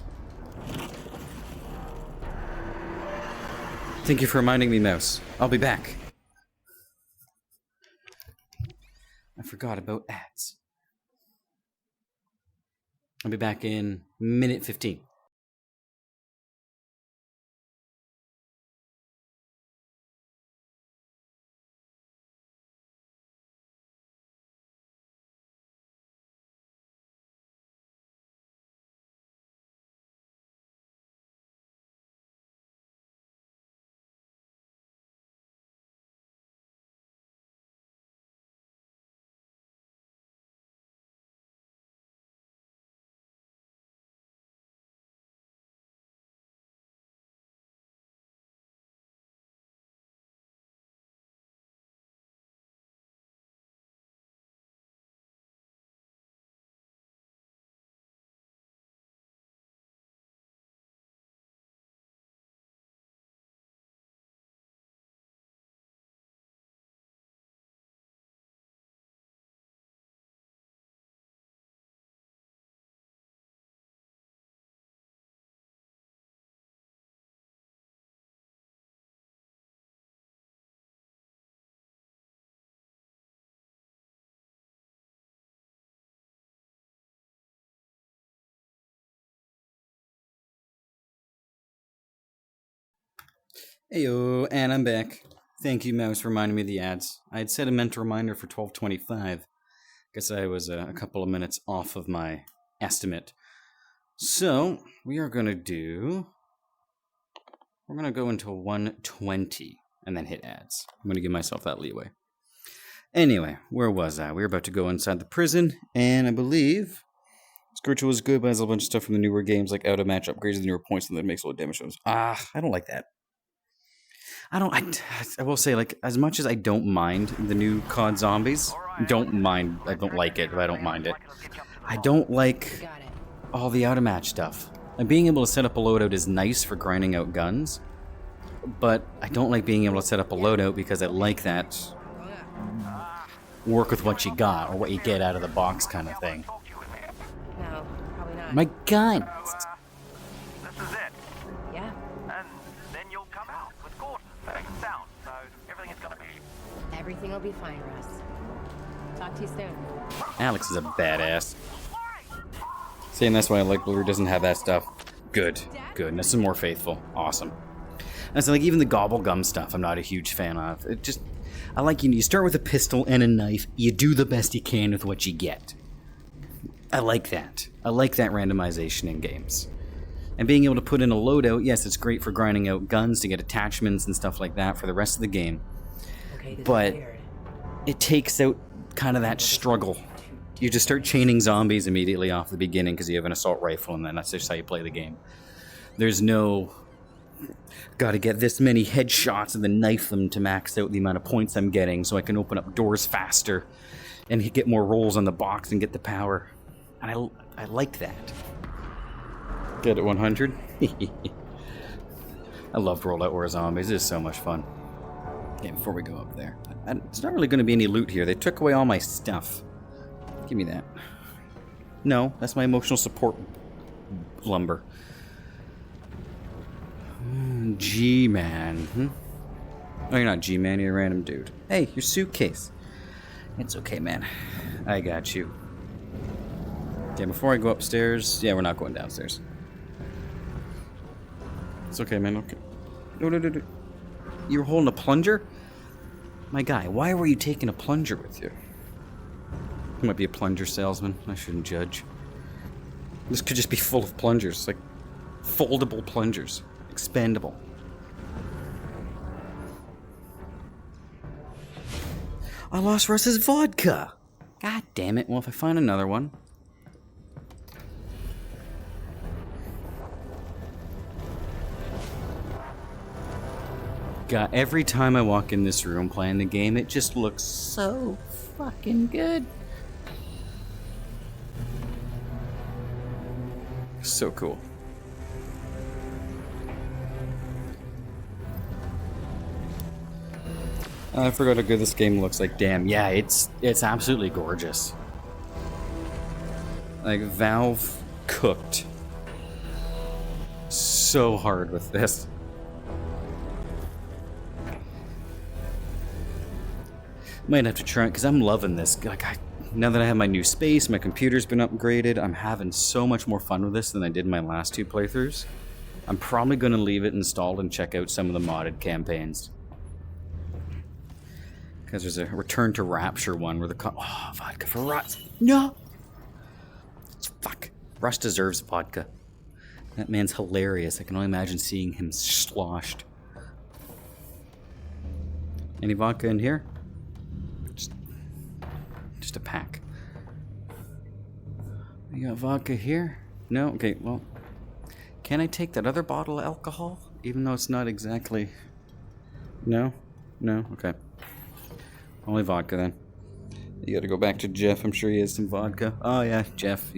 Thank you for reminding me, Mouse. I'll be back. I forgot about ads. I'll be back in minute 15. Heyo, and I'm back. Thank you, Mouse, for reminding me of the ads. I had set a mental reminder for 12:25. Guess I was a couple of minutes off of my estimate. So, we are going to do... We're going to go into 1:20 and then hit ads. I'm going to give myself that leeway. Anyway, where was I? We were about to go inside the prison, and I believe... Scourge was good, but has a bunch of stuff from the newer games, like out-of-match upgrades and newer points, and that makes a lot of damage. I don't like that. I will say, like, as much as I don't mind the new COD zombies, I don't like it, but I don't mind it. I don't like all the out-of-match stuff. And being able to set up a loadout is nice for grinding out guns, but I don't like being able to set up a loadout because I like that work with what you got, or what you get out of the box kind of thing. No, probably not. My gun! This is it. Yeah. And then you'll come out with Gordon safe and sound, so everything is gonna be... Everything will be fine, Russ. Talk to you soon. Alyx is a badass. Saying that's why I like Blue doesn't have that stuff. Good. Good. And this is more faithful. Awesome. And so, like, even the gobble gum stuff I'm not a huge fan of. It just... I like, you start with a pistol and a knife. You do the best you can with what you get. I like that. I like that randomization in games. And being able to put in a loadout, yes, it's great for grinding out guns to get attachments and stuff like that for the rest of the game. Okay, But it takes out kind of that struggle. You just start chaining zombies immediately off the beginning because you have an assault rifle, and then that's just how you play the game. There's no... Gotta get this many headshots and then knife them to max out the amount of points I'm getting so I can open up doors faster and get more rolls on the box and get the power. And I like that. Get it 100? I love Rollout War Zombies. It is so much fun. Okay, before we go up there. It's not really going to be any loot here. They took away all my stuff. Give me that. No, that's my emotional support lumber. G-Man. Hmm? Oh, you're not G-Man. You're a random dude. Hey, your suitcase. It's okay, man. I got you. Okay, before I go upstairs... Yeah, we're not going downstairs. It's okay, man. Okay. No. You were holding a plunger? My guy, why were you taking a plunger with you? You might be a plunger salesman. I shouldn't judge. This could just be full of plungers. Like, foldable plungers. Expandable. I lost Russ's vodka! God damn it. Well, if I find another one... God, every time I walk in this room playing the game, it just looks so fucking good. So cool. I forgot how good this game looks like. Damn, yeah, it's absolutely gorgeous. Like, Valve cooked so hard with this. Might have to try it, because I'm loving this. Like, now that I have my new space, my computer's been upgraded, I'm having so much more fun with this than I did in my last 2 playthroughs. I'm probably going to leave it installed and check out some of the modded campaigns. Because there's a Return to Rapture one where the oh, vodka for Russ. No! Fuck. Russ deserves vodka. That man's hilarious. I can only imagine seeing him sloshed. Any vodka in here? Just a pack. You got vodka here? No? Okay, well... Can I take that other bottle of alcohol? Even though it's not exactly... No? No? Okay. Only vodka, then. You gotta go back to Jeff. I'm sure he has some vodka. Oh, yeah, Jeff.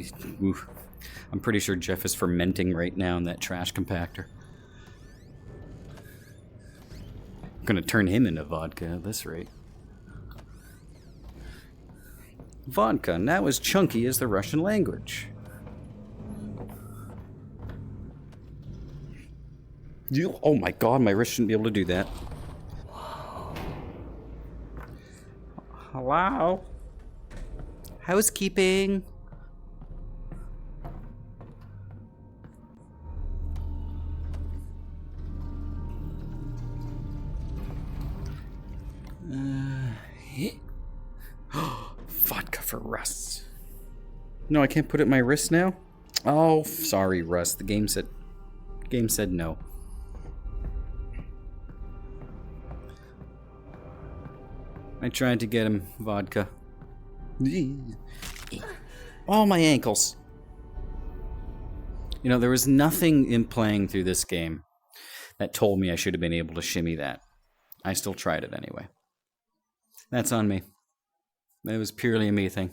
I'm pretty sure Jeff is fermenting right now in that trash compactor. I'm gonna turn him into vodka at this rate. Vodka, now as chunky as the Russian language. Oh my god, my wrist shouldn't be able to do that. Hello? Housekeeping. Vodka for Russ. No, I can't put it in my wrist now? Oh, sorry, Russ. The game said no. I tried to get him vodka. Oh, my ankles. You know, there was nothing in playing through this game that told me I should have been able to shimmy that. I still tried it anyway. That's on me. It was purely a me thing.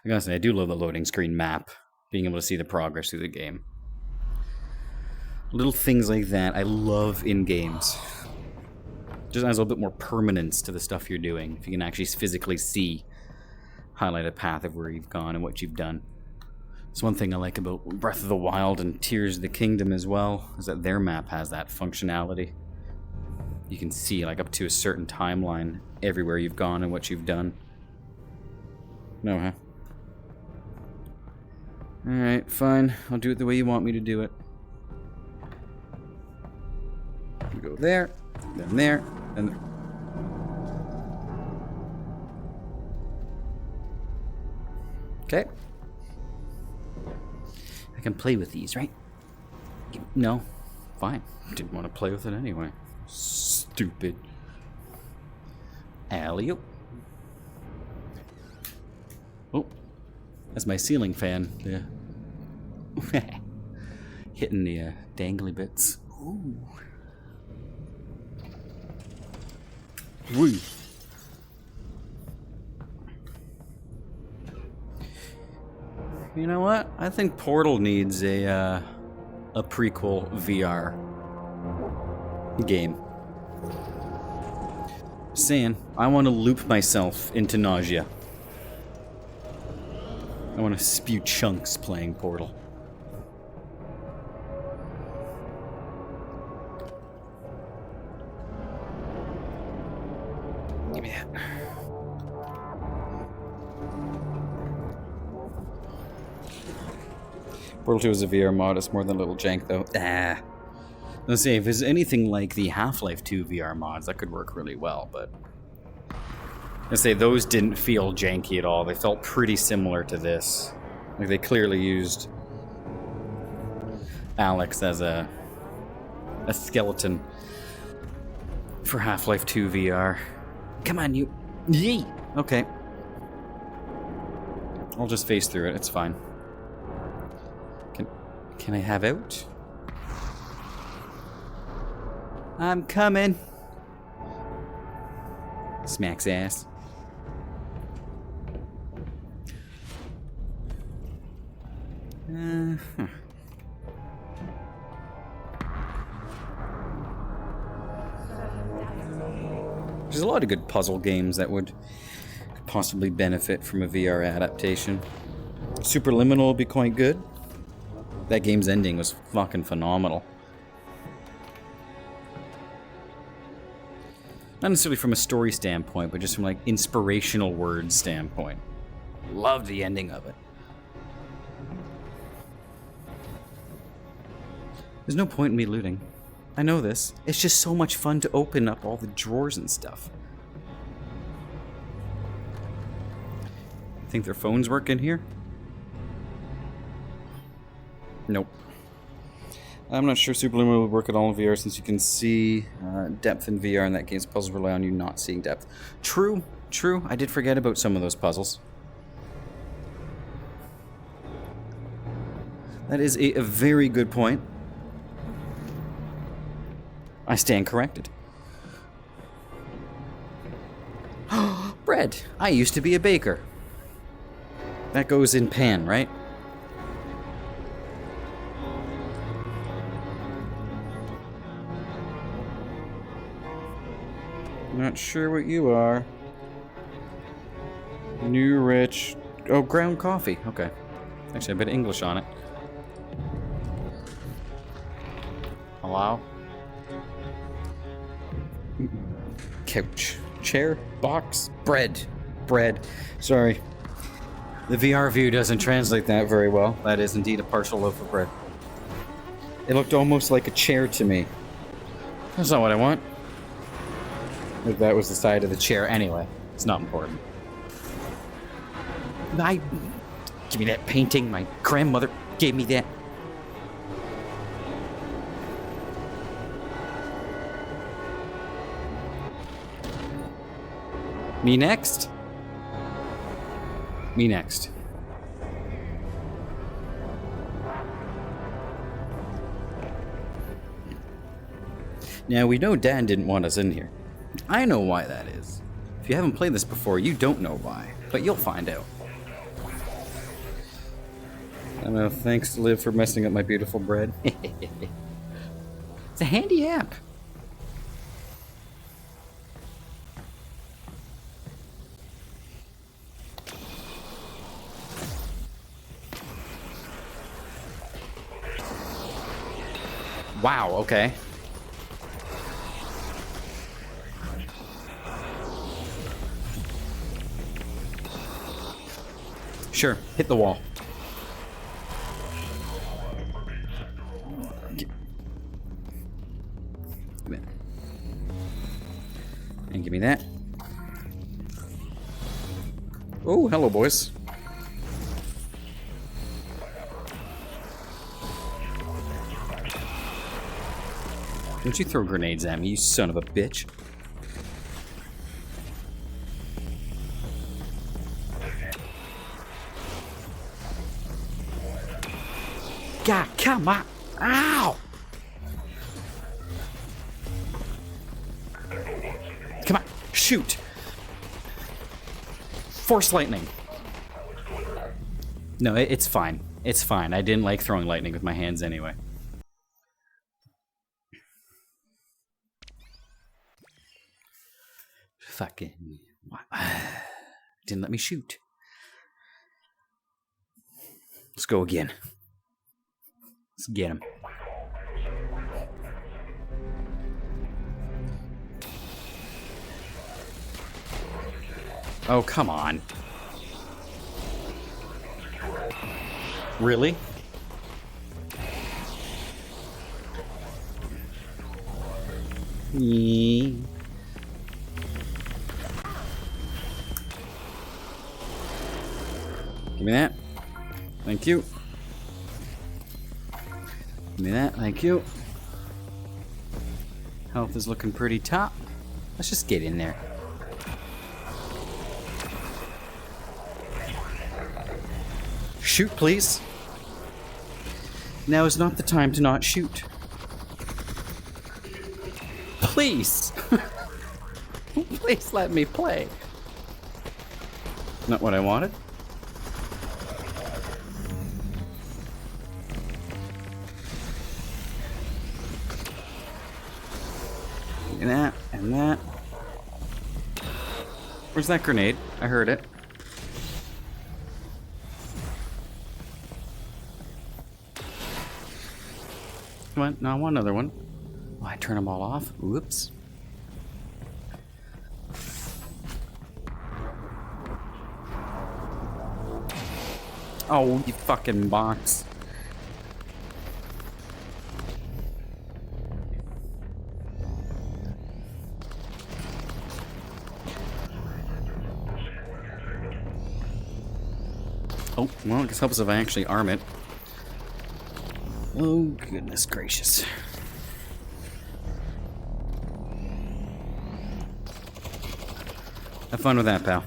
I gotta say, I do love the loading screen map. Being able to see the progress through the game. Little things like that I love in games. Just adds a little bit more permanence to the stuff you're doing. If you can actually physically see, highlight a path of where you've gone and what you've done. It's one thing I like about Breath of the Wild and Tears of the Kingdom as well, is that their map has that functionality. You can see, like, up to a certain timeline, everywhere you've gone and what you've done. No, huh? Alright, fine. I'll do it the way you want me to do it. We go there, then there, then there. Okay. I can play with these, right? No. Fine. Didn't want to play with it anyway. Stupid. Alley-oop. Oh. That's my ceiling fan. Yeah. Hitting the dangly bits. Ooh. Woo. You know what? I think Portal needs a prequel VR game. Saying, I want to loop myself into nausea. I want to spew chunks playing Portal. Give me that. Portal 2 is a VR mod. It's more than a little jank, though. Let's say, if there's anything like the Half-Life 2 VR mods, that could work really well, but... Let's say, those didn't feel janky at all. They felt pretty similar to this. Like, they clearly used Alyx as a skeleton for Half-Life 2 VR. Come on, you... Yee! Okay. I'll just face through it. It's fine. Can I have out? I'm coming. Smacks ass. There's a lot of good puzzle games that would possibly benefit from a VR adaptation. Superliminal would be quite good. That game's ending was fucking phenomenal. Not necessarily from a story standpoint, but just from like inspirational words standpoint. Love the ending of it. There's no point in me looting. I know this. It's just so much fun to open up all the drawers and stuff. Think their phones work in here? Nope. I'm not sure Superluminal will work at all in VR since you can see depth in VR and that game's puzzles rely on you not seeing depth. True, true. I did forget about some of those puzzles. That is a very good point. I stand corrected. Bread. I used to be a baker. That goes in pan, right? Not sure what you are. New rich. Oh, ground coffee. Okay. Actually, a bit of English on it. Hello? Couch. Chair. Box. Bread. Bread. Sorry. The VR view doesn't translate that very well. That is indeed a partial loaf of bread. It looked almost like a chair to me. That's not what I want. If that was the side of the chair anyway. It's not important. Give me that painting. My grandmother gave me that. Me next? Me next. Now, we know Dan didn't want us in here. I know why that is. If you haven't played this before, you don't know why, but you'll find out. I know, thanks to Liv for messing up my beautiful bread. It's a handy app. Wow, okay. Sure, hit the wall. And give me that. Oh, hello, boys. Don't you throw grenades at me, you son of a bitch. God, come on. Ow! Come on, shoot. Force lightning. No, it's fine. It's fine. I didn't like throwing lightning with my hands anyway. Fucking... Didn't let me shoot. Let's go again. Let's get him. Oh, come on. Really? Give me that. Thank you. Give me that. Thank you. Health is looking pretty top. Let's just get in there. Shoot, please. Now is not the time to not shoot. Please. Please let me play. Not what I wanted. And that, and that. Where's that grenade? I heard it. Come on, now I want another one. Oh, I turn them all off? Whoops. Oh, you fucking box. Oh, well, it just helps if I actually arm it. Oh, goodness gracious. Have fun with that, pal.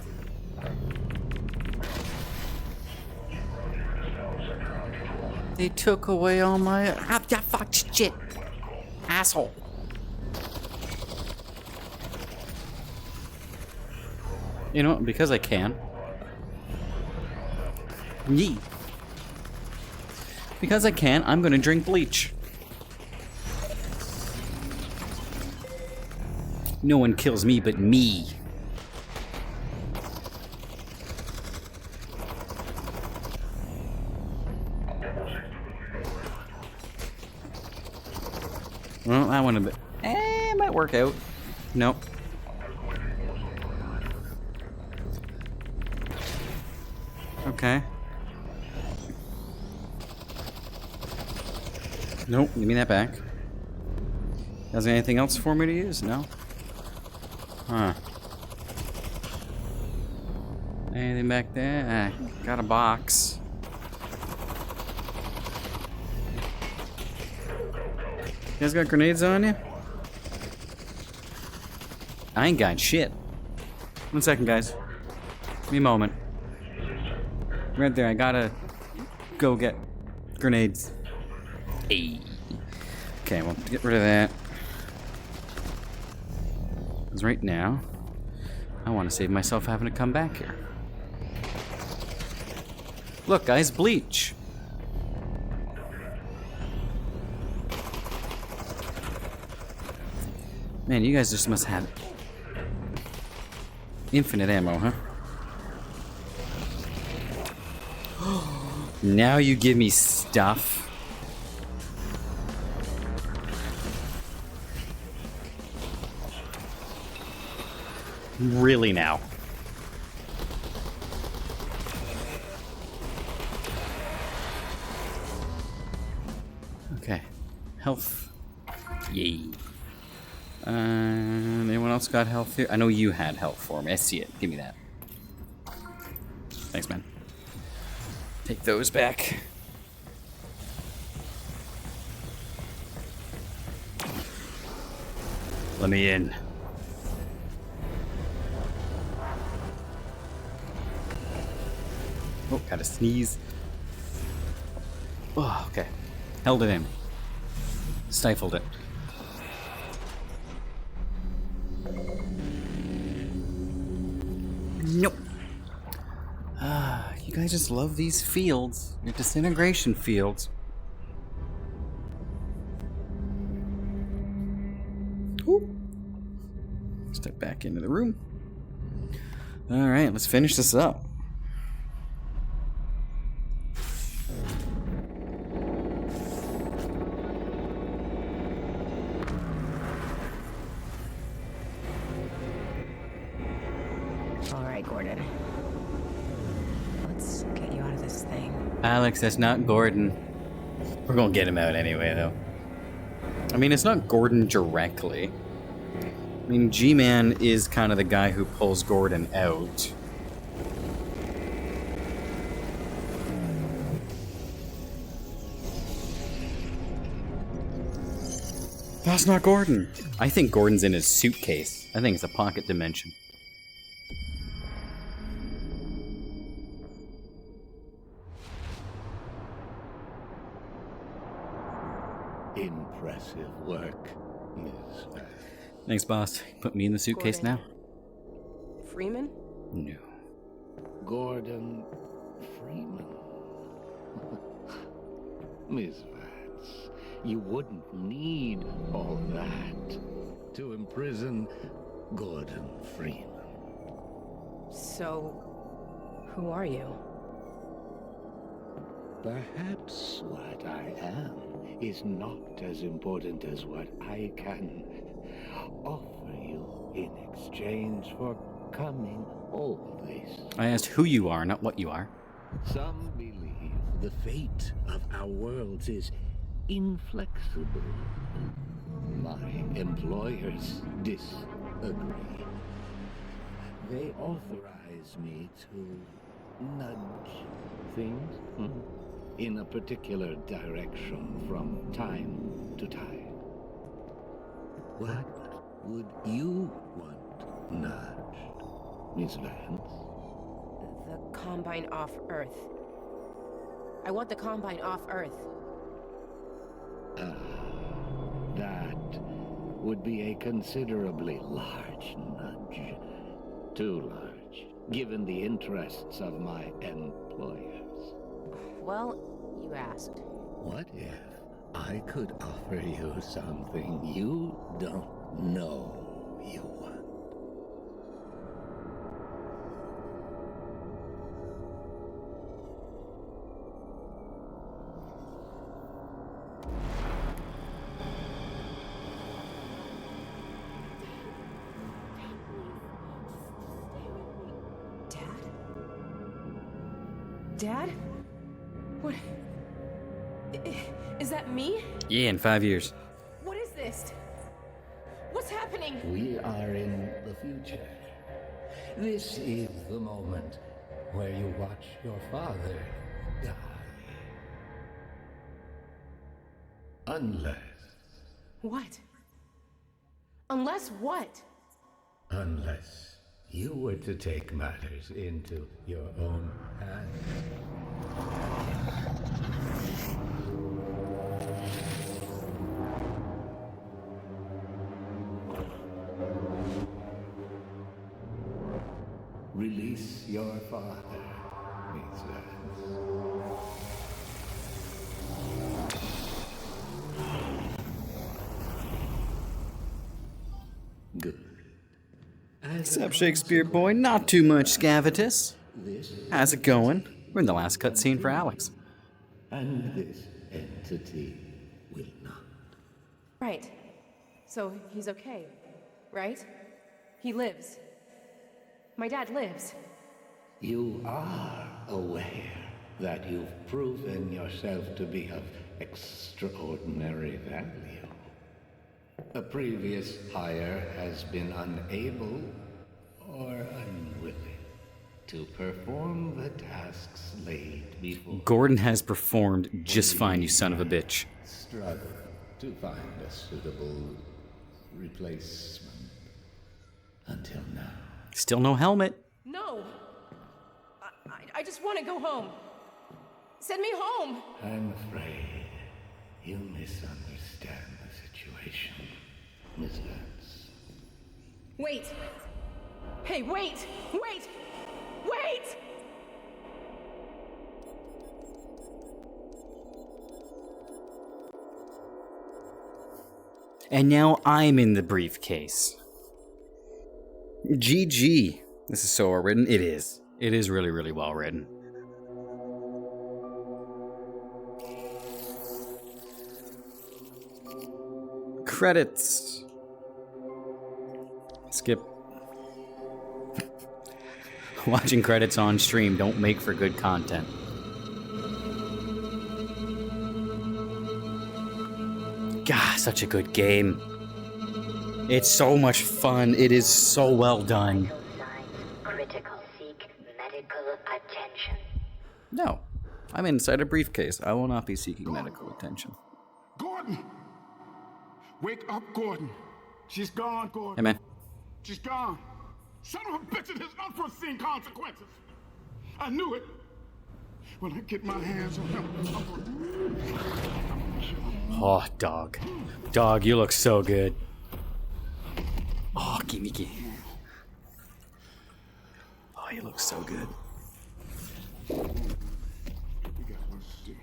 They took away all my... Ah, fuck, shit. Asshole. You know what? Because I can. Yee. Because I can, I'm gonna drink bleach. No one kills me but me. Well, that one a bit. Might work out. Nope. Okay. Nope, give me that back. Has anything else for me to use? No? Huh. Anything back there? Ah, got a box. You guys got grenades on you? I ain't got shit. 1 second, guys. Give me a moment. Right there, I gotta go get grenades. Hey. Okay, well, get rid of that. Because right now, I want to save myself having to come back here. Look, guys, bleach. Man, you guys just must have infinite ammo, huh? Now you give me stuff. Really now? Okay. Health. Yay. Anyone else got health here? I know you had health for me. I see it. Give me that. Thanks, man. Take those back. Let me in. Oh, gotta sneeze. Oh, okay. Held it in. Stifled it. Nope. You guys just love these fields. Your disintegration fields. Ooh. Step back into the room. Alright, let's finish this up. Alright, Gordon. Let's get you out of this thing. Alyx, that's not Gordon. We're gonna get him out anyway, though. I mean, it's not Gordon directly. I mean, G-Man is kind of the guy who pulls Gordon out. That's not Gordon. I think Gordon's in his suitcase. I think it's a pocket dimension. Impressive work, Miss. Thanks, boss. Put me in the suitcase Gordon. now? Freeman? No. Gordon Freeman. Miss Vance, you wouldn't need all that to imprison Gordon Freeman. So, who are you? Perhaps what I am is not as important as what I can offer you in exchange for coming all this. I asked who you are, not what you are. Some believe the fate of our worlds is inflexible. My employers disagree. They authorize me to nudge things in a particular direction from time to time. What would you want nudged, Miss Vance? The Combine off Earth. I want the Combine off Earth. That would be a considerably large nudge. Too large, given the interests of my employers. Well, you asked. What if I could offer you something you don't know you want? Dad? What? Is that me? Yeah, in 5 years. What is this? What's happening? We are in the future. This is the moment where you watch your father die. Unless What? Unless what? you were to take matters into your own hands. Release your father, Miss Vance. Good. What's up, Shakespeare boy? Not too much, Scavitus. How's it going? We're in the last cutscene for Alyx. And this entity will not. Right. So he's okay, right? He lives. My dad lives. You are aware that you've proven yourself to be of extraordinary value. A previous hire has been unable or unwilling to perform the tasks laid before. Gordon has performed just fine, you son of a bitch. Struggle to find a suitable replacement until now. Still no helmet. No! I just want to go home. Send me home! I'm afraid you misunderstand the situation, Miss Vance. Wait! Hey, wait! Wait! Wait! And now I'm in the briefcase. GG. This is so well written. It is. It is really, really well written. Credits. Skip. Watching credits on stream don't make for good content. God, such a good game. It's so much fun. It is so well done. Critical seek medical attention. No, I'm inside a briefcase. I will not be seeking medical attention. Gordon! Wake up, Gordon. She's gone, Hey, Gordon. man. She's gone. Son of a bitch, it has unforeseen consequences. I knew it. When I get my hands on him, I'm gonna kill him. Oh, dog. Dog, you look so good. Oh, gimme. Oh, you look so good. We got work to do.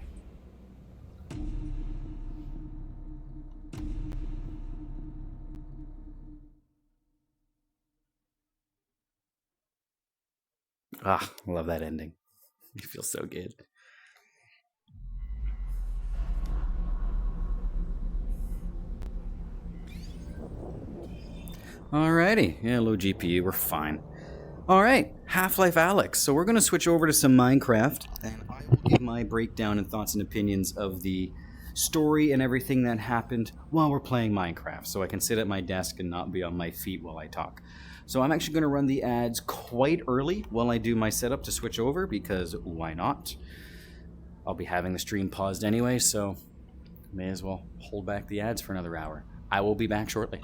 Ah, I love that ending. It feels so good. Alrighty. Yeah, low GPU, we're fine. All right, Half-Life Alyx. So we're going to switch over to some Minecraft, and I will give my breakdown and thoughts and opinions of the story and everything that happened while we're playing Minecraft, so I can sit at my desk and not be on my feet while I talk. So I'm actually going to run the ads quite early while I do my setup to switch over, because why not? I'll be having the stream paused anyway, so may as well hold back the ads for another hour. I will be back shortly.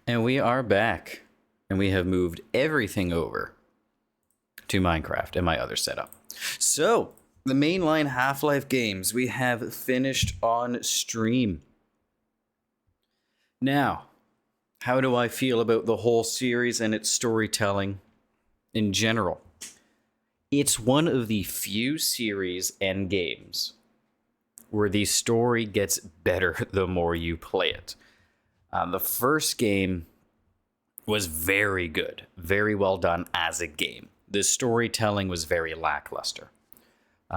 And we are back, and we have moved everything over to Minecraft and my other setup. So, the mainline Half-Life games we have finished on stream. Now, how do I feel about the whole series and its storytelling in general? It's one of the few series and games where the story gets better the more you play it. The first game was very good, very well done as a game. The storytelling was very lackluster.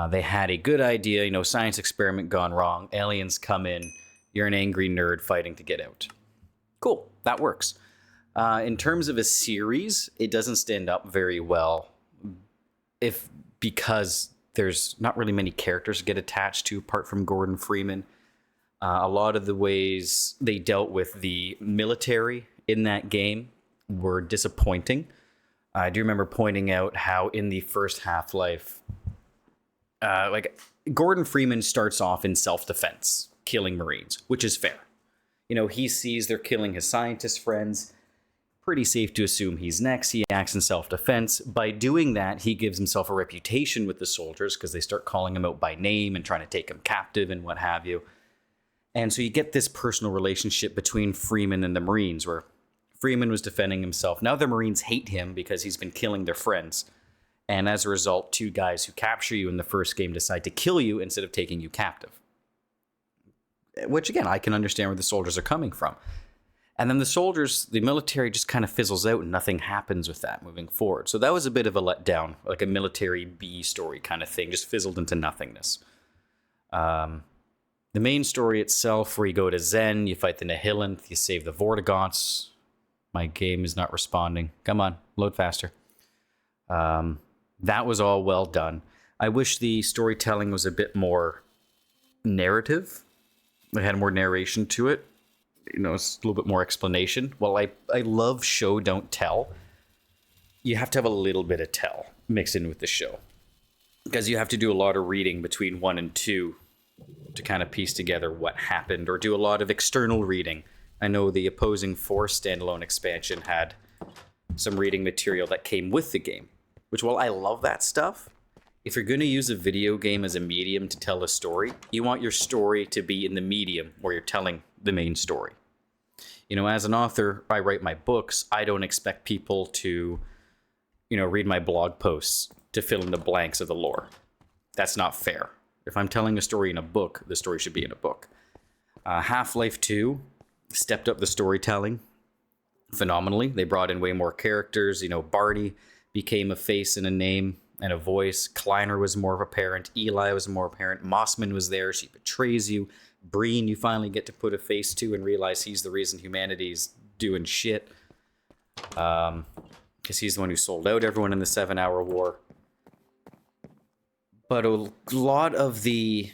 They had a good idea, science experiment gone wrong, aliens come in, you're an angry nerd fighting to get out. Cool, that works. In terms of a series, it doesn't stand up very well, because there's not really many characters to get attached to apart from Gordon Freeman. A lot of the ways they dealt with the military in that game were disappointing. I do remember pointing out how in the first Half-Life, Gordon Freeman starts off in self-defense, killing Marines, which is fair. He sees they're killing his scientist friends. pretty safe to assume he's next. He acts in self-defense. By doing that, he gives himself a reputation with the soldiers because they start calling him out by name and trying to take him captive and what have you. And so you get this personal relationship between Freeman and the Marines, where Freeman was defending himself. Now the Marines hate him because he's been killing their friends. And as a result, two guys who capture you in the first game decide to kill you instead of taking you captive. Which, again, I can understand where the soldiers are coming from. And then the military just kind of fizzles out and nothing happens with that moving forward. So that was a bit of a letdown, like a military B story kind of thing, just fizzled into nothingness. The main story itself, where you go to Zen, you fight the Nihilith, you save the Vortigaunts. My game is not responding. Come on, load faster. That was all well done. I wish the storytelling was a bit more narrative. It had more narration to it. It's a little bit more explanation. Well, I love show, don't tell. You have to have a little bit of tell mixed in with the show. Because you have to do a lot of reading between 1 and 2 to kind of piece together what happened, or do a lot of external reading. I know the Opposing Force standalone expansion had some reading material that came with the game. Which, while I love that stuff, if you're going to use a video game as a medium to tell a story, you want your story to be in the medium where you're telling the main story. As an author, I write my books. I don't expect people to, read my blog posts to fill in the blanks of the lore. That's not fair. If I'm telling a story in a book, the story should be in a book. Half-Life 2 stepped up the storytelling phenomenally. They brought in way more characters. Barney became a face and a name and a voice. Kleiner was more apparent. Eli was more apparent. Mossman was there. She betrays you. Breen, you finally get to put a face to and realize he's the reason humanity's doing shit. Because he's the one who sold out everyone in the 7-Hour War. But a lot of the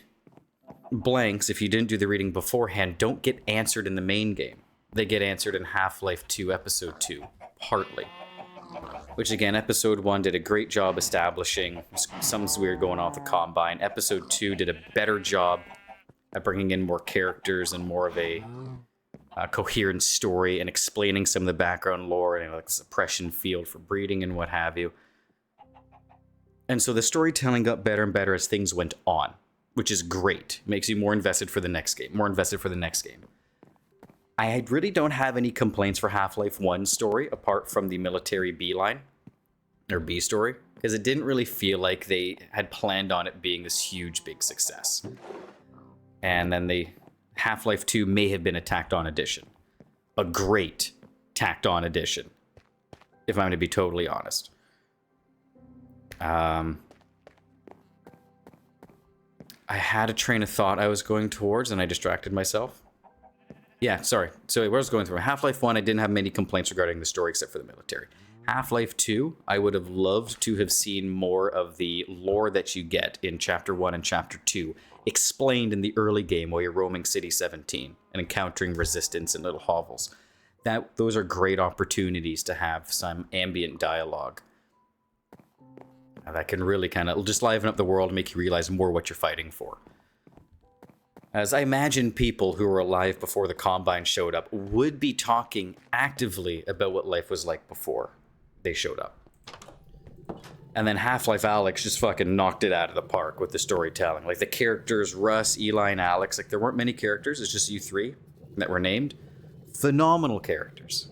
blanks, if you didn't do the reading beforehand, don't get answered in the main game. They get answered in Half-Life 2 Episode 2, partly. Which, again, Episode 1 did a great job establishing something's weird going on with the Combine. Episode 2 did a better job at bringing in more characters and more of a coherent story and explaining some of the background lore and like suppression field for breeding and what have you. And so the storytelling got better and better as things went on, which is great. It makes you more invested for the next game, I really don't have any complaints for Half-Life 1's story, apart from the military B line, or B story, because it didn't really feel like they had planned on it being this huge, big success. And then the Half-Life 2 may have been a tacked-on addition. A great tacked-on addition, if I'm going to be totally honest. I had a train of thought I was going towards, and I distracted myself. Yeah, sorry. So where I was going through Half-Life 1, I didn't have many complaints regarding the story except for the military. Half-Life 2, I would have loved to have seen more of the lore that you get in Chapter 1 and Chapter 2 explained in the early game while you're roaming City 17 and encountering resistance and little hovels. Those are great opportunities to have some ambient dialogue. That can really kind of just liven up the world and make you realize more what you're fighting for. As I imagine people who were alive before the Combine showed up would be talking actively about what life was like before they showed up. And then Half-Life Alyx just fucking knocked it out of the park with the storytelling. Like the characters, Russ, Eli, and Alyx, like there weren't many characters, it's just you three that were named. Phenomenal characters.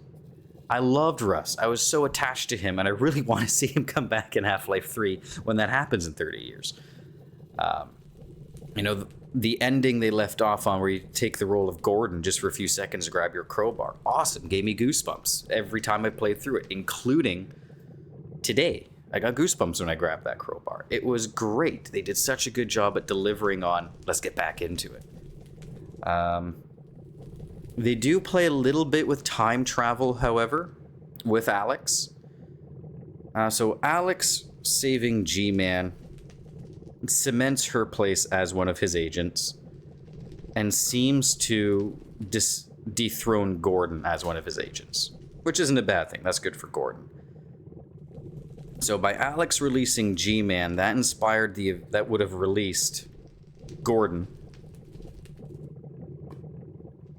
I loved Russ. I was so attached to him, and I really want to see him come back in Half-Life 3 when that happens in 30 years. The ending they left off on where you take the role of Gordon just for a few seconds to grab your crowbar. Awesome. Gave me goosebumps every time I played through it, including today. I got goosebumps when I grabbed that crowbar. It was great. They did such a good job at delivering on, let's get back into it. They do play a little bit with time travel, however, with Alyx. So Alyx saving G-Man cements her place as one of his agents and seems to dethrone Gordon as one of his agents, which isn't a bad thing. That's good for Gordon. So by Alyx releasing G-Man, that inspired that would have released Gordon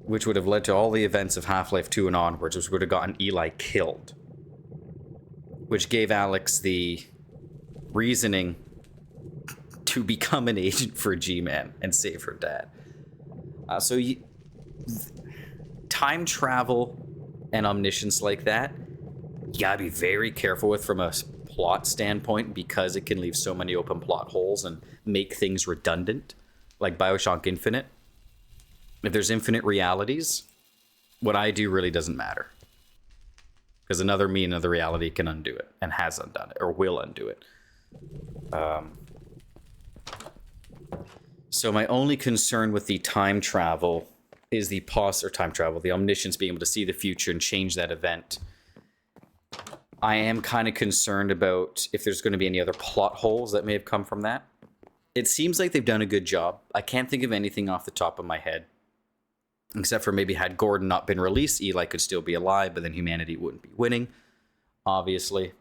which would have led to all the events of Half-Life 2 and onwards, which would have gotten Eli killed. Which gave Alyx the reasoning to become an agent for G-Man and save her dad. Time travel and omniscience like that, you gotta be very careful with from a plot standpoint because it can leave so many open plot holes and make things redundant, like Bioshock Infinite. If there's infinite realities, what I do really doesn't matter. Because another reality can undo it, and has undone it, or will undo it. So my only concern with the time travel is the the omniscience, being able to see the future and change that event. I am kind of concerned about if there's going to be any other plot holes that may have come from that. It seems like they've done a good job. I can't think of anything off the top of my head. Except for maybe had Gordon not been released, Eli could still be alive, but then humanity wouldn't be winning, obviously.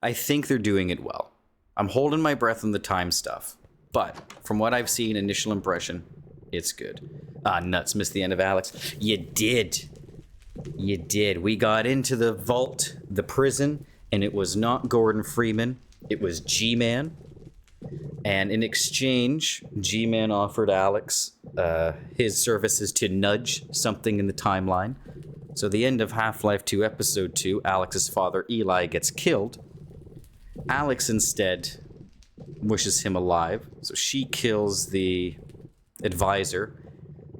I think they're doing it well. I'm holding my breath on the time stuff, but from what I've seen, initial impression, it's good. Nuts, missed the end of Alyx. You did. You did. We got into the vault, the prison, and it was not Gordon Freeman. It was G-Man. And in exchange, G-Man offered Alyx his services to nudge something in the timeline. So the end of Half-Life 2 Episode 2, Alyx's father, Eli, gets killed. Alyx instead wishes him alive. So she kills the advisor.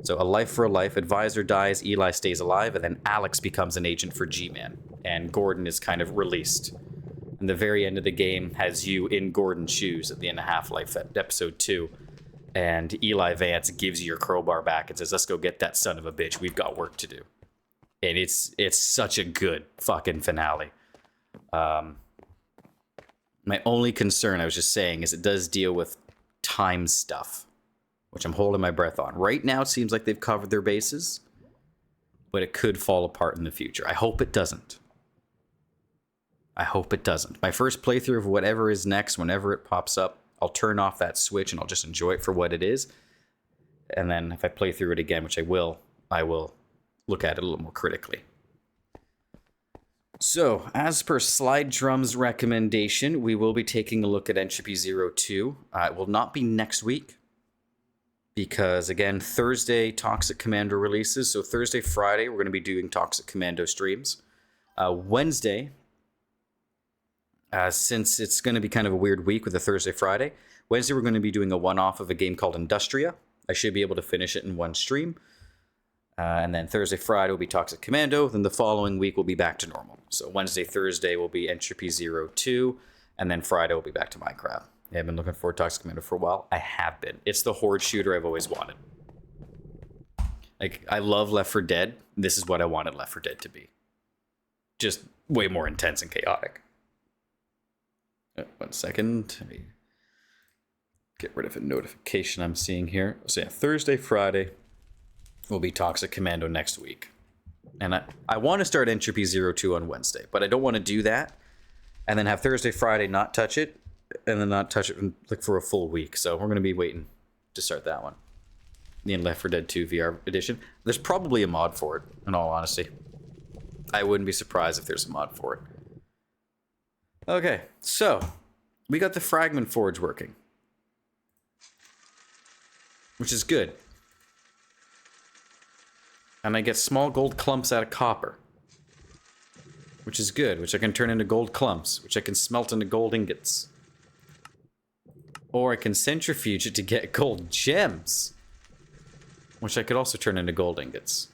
So a life for a life. Advisor dies, Eli stays alive, and then Alyx becomes an agent for G-Man. And Gordon is kind of released. And the very end of the game has you in Gordon's shoes at the end of Half-Life Episode 2. And Eli Vance gives you your crowbar back and says, let's go get that son of a bitch. We've got work to do. And it's such a good fucking finale. My only concern, I was just saying, is it does deal with time stuff, which I'm holding my breath on. Right now, it seems like they've covered their bases, but it could fall apart in the future. I hope it doesn't. I hope it doesn't. My first playthrough of whatever is next, whenever it pops up, I'll turn off that switch and I'll just enjoy it for what it is. And then if I play through it again, which I will look at it a little more critically. So, as per Slide Drum's recommendation, we will be taking a look at Entropy 02. It will not be next week. Because, again, Thursday, Toxic Commando releases. So Thursday, Friday, we're going to be doing Toxic Commando streams. Wednesday, since it's going to be kind of a weird week with a Thursday, Friday, Wednesday we're going to be doing a one-off of a game called Industria. I should be able to finish it in one stream. And then Thursday, Friday will be Toxic Commando. Then the following week will be back to normal. So Wednesday, Thursday will be Entropy 02. And then Friday will be back to Minecraft. I've been looking forward to Toxic Commando for a while. I have been. It's the horde shooter I've always wanted. Like, I love Left 4 Dead. This is what I wanted Left 4 Dead to be. Just way more intense and chaotic. 1 second. Let me get rid of a notification I'm seeing here. So yeah, Thursday, Friday will be Toxic Commando next week. And I want to start Entropy 02 on Wednesday, but I don't want to do that and then have Thursday, Friday not touch it, and then not touch it like for a full week. So we're going to be waiting to start that one. The Left 4 Dead 2 VR edition. There's probably a mod for it, in all honesty. I wouldn't be surprised if there's a mod for it. Okay, so we got the Fragment Forge working, which is good. And I get small gold clumps out of copper, which is good, which I can turn into gold clumps, which I can smelt into gold ingots. Or I can centrifuge it to get gold gems, which I could also turn into gold ingots.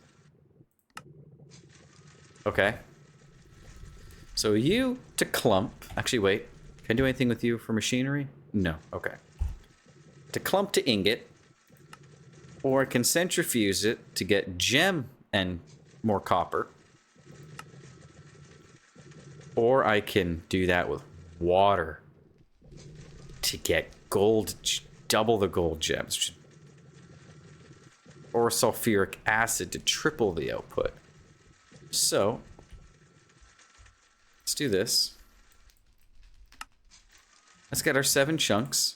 Okay. So you to clump. Actually, wait. Can I do anything with you for machinery? No. Okay. To clump to ingot. Or I can centrifuge it to get gem and more copper. Or I can do that with water to get gold, double the gold gems. Or sulfuric acid to triple the output. So, let's do this. Let's get our 7 chunks.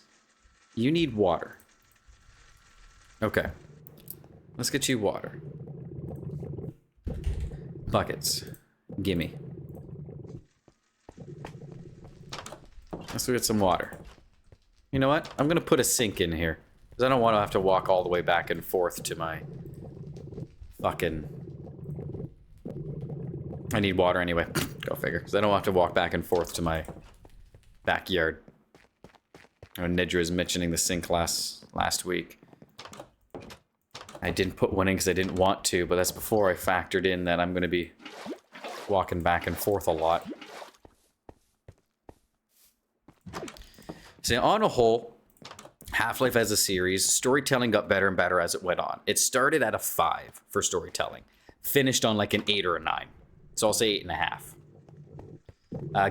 You need water. Okay. Let's get you water. Buckets. Gimme. Let's go get some water. You know what? I'm gonna put a sink in here. Because I don't want to have to walk all the way back and forth to my fucking... I need water anyway. Go figure. Because I don't have to walk back and forth to my backyard. Nidra was mentioning the sink last week. I didn't put one in because I didn't want to, but that's before I factored in that I'm going to be walking back and forth a lot. So on a whole, Half-Life as a series, storytelling got better and better as it went on. It started at a 5 for storytelling. Finished on like an 8 or a 9. So I'll say 8.5.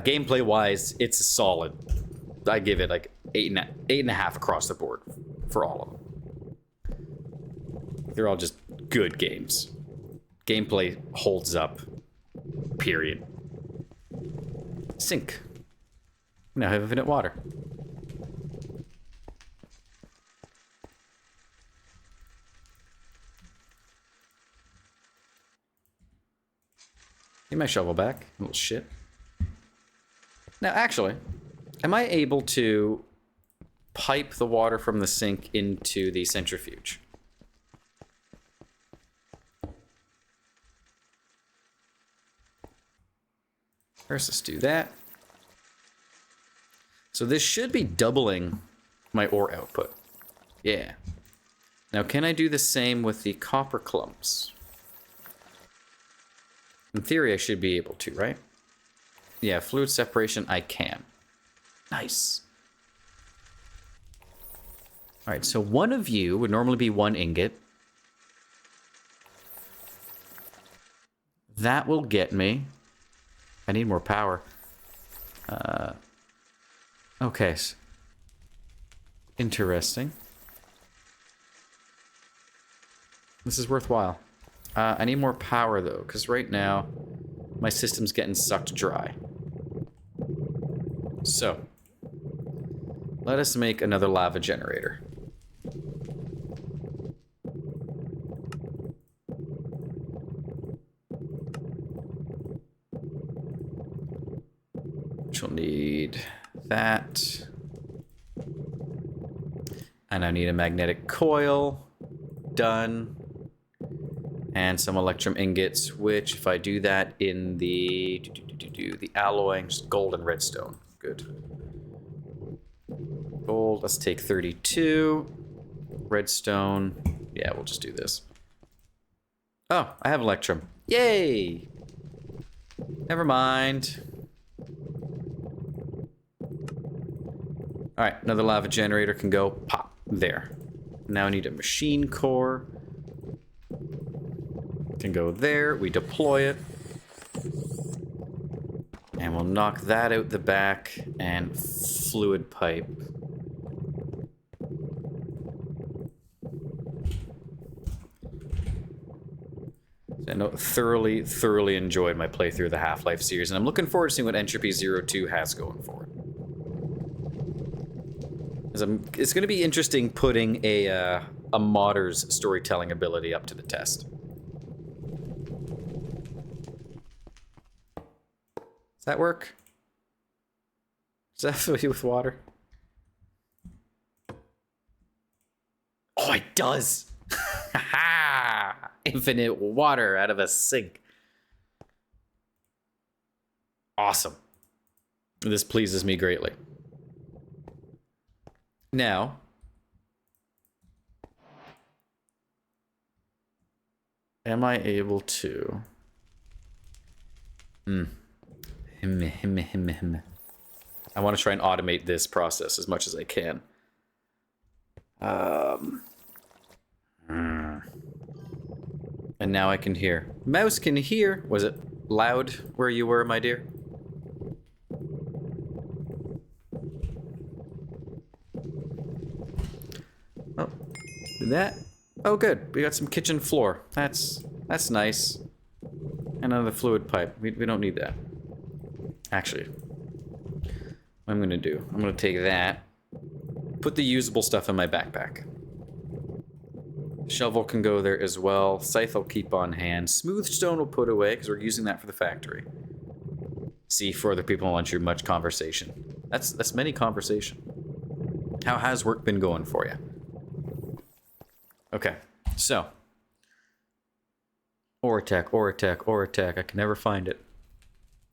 Gameplay-wise, it's solid. I give it like 8.5 across the board for all of them. They're all just good games. Gameplay holds up. Period. Sink. Now have infinite water. Give my shovel back, little shit. Now, actually, am I able to pipe the water from the sink into the centrifuge? First, let's do that. So this should be doubling my ore output. Yeah. Now, can I do the same with the copper clumps? In theory, I should be able to, right? Yeah, fluid separation, I can. Nice. All right, so one of you would normally be 1 ingot. That will get me... I need more power. Okay. Interesting. This is worthwhile. I need more power, though, because right now, my system's getting sucked dry. So, let us make another lava generator. Which will need that. And I need a magnetic coil. Done. And some electrum ingots, which if I do that in the alloying, just gold and redstone. Good. Gold, let's take 32. Redstone, yeah, we'll just do this. Oh, I have electrum. Yay! Never mind. Alright, another lava generator can go pop there. Now I need a machine core. Can go there, we deploy it. And we'll knock that out the back and fluid pipe. I know thoroughly enjoyed my playthrough of the Half-Life series, and I'm looking forward to seeing what Entropy 02 has going for it. It's going to be interesting putting a modder's storytelling ability up to the test. Does that work? Does that fill you with water? Oh, it does! Haha! Infinite water out of a sink. Awesome. This pleases me greatly. Now, am I able to... I want to try and automate this process as much as I can. And now I can hear. Mouse can hear. Was it loud where you were, my dear? Oh, did that? Oh, good. We got some kitchen floor. That's nice. And another fluid pipe. We don't need that. Actually, what I'm gonna do, I'm gonna take that, put the usable stuff in my backpack. Shovel can go there as well. Scythe will keep on hand. Smooth stone will put away because we're using that for the factory. See, for other people want you much conversation. That's many conversation. How has work been going for you? Okay, so. Oratech, Oratech, Oratech. I can never find it.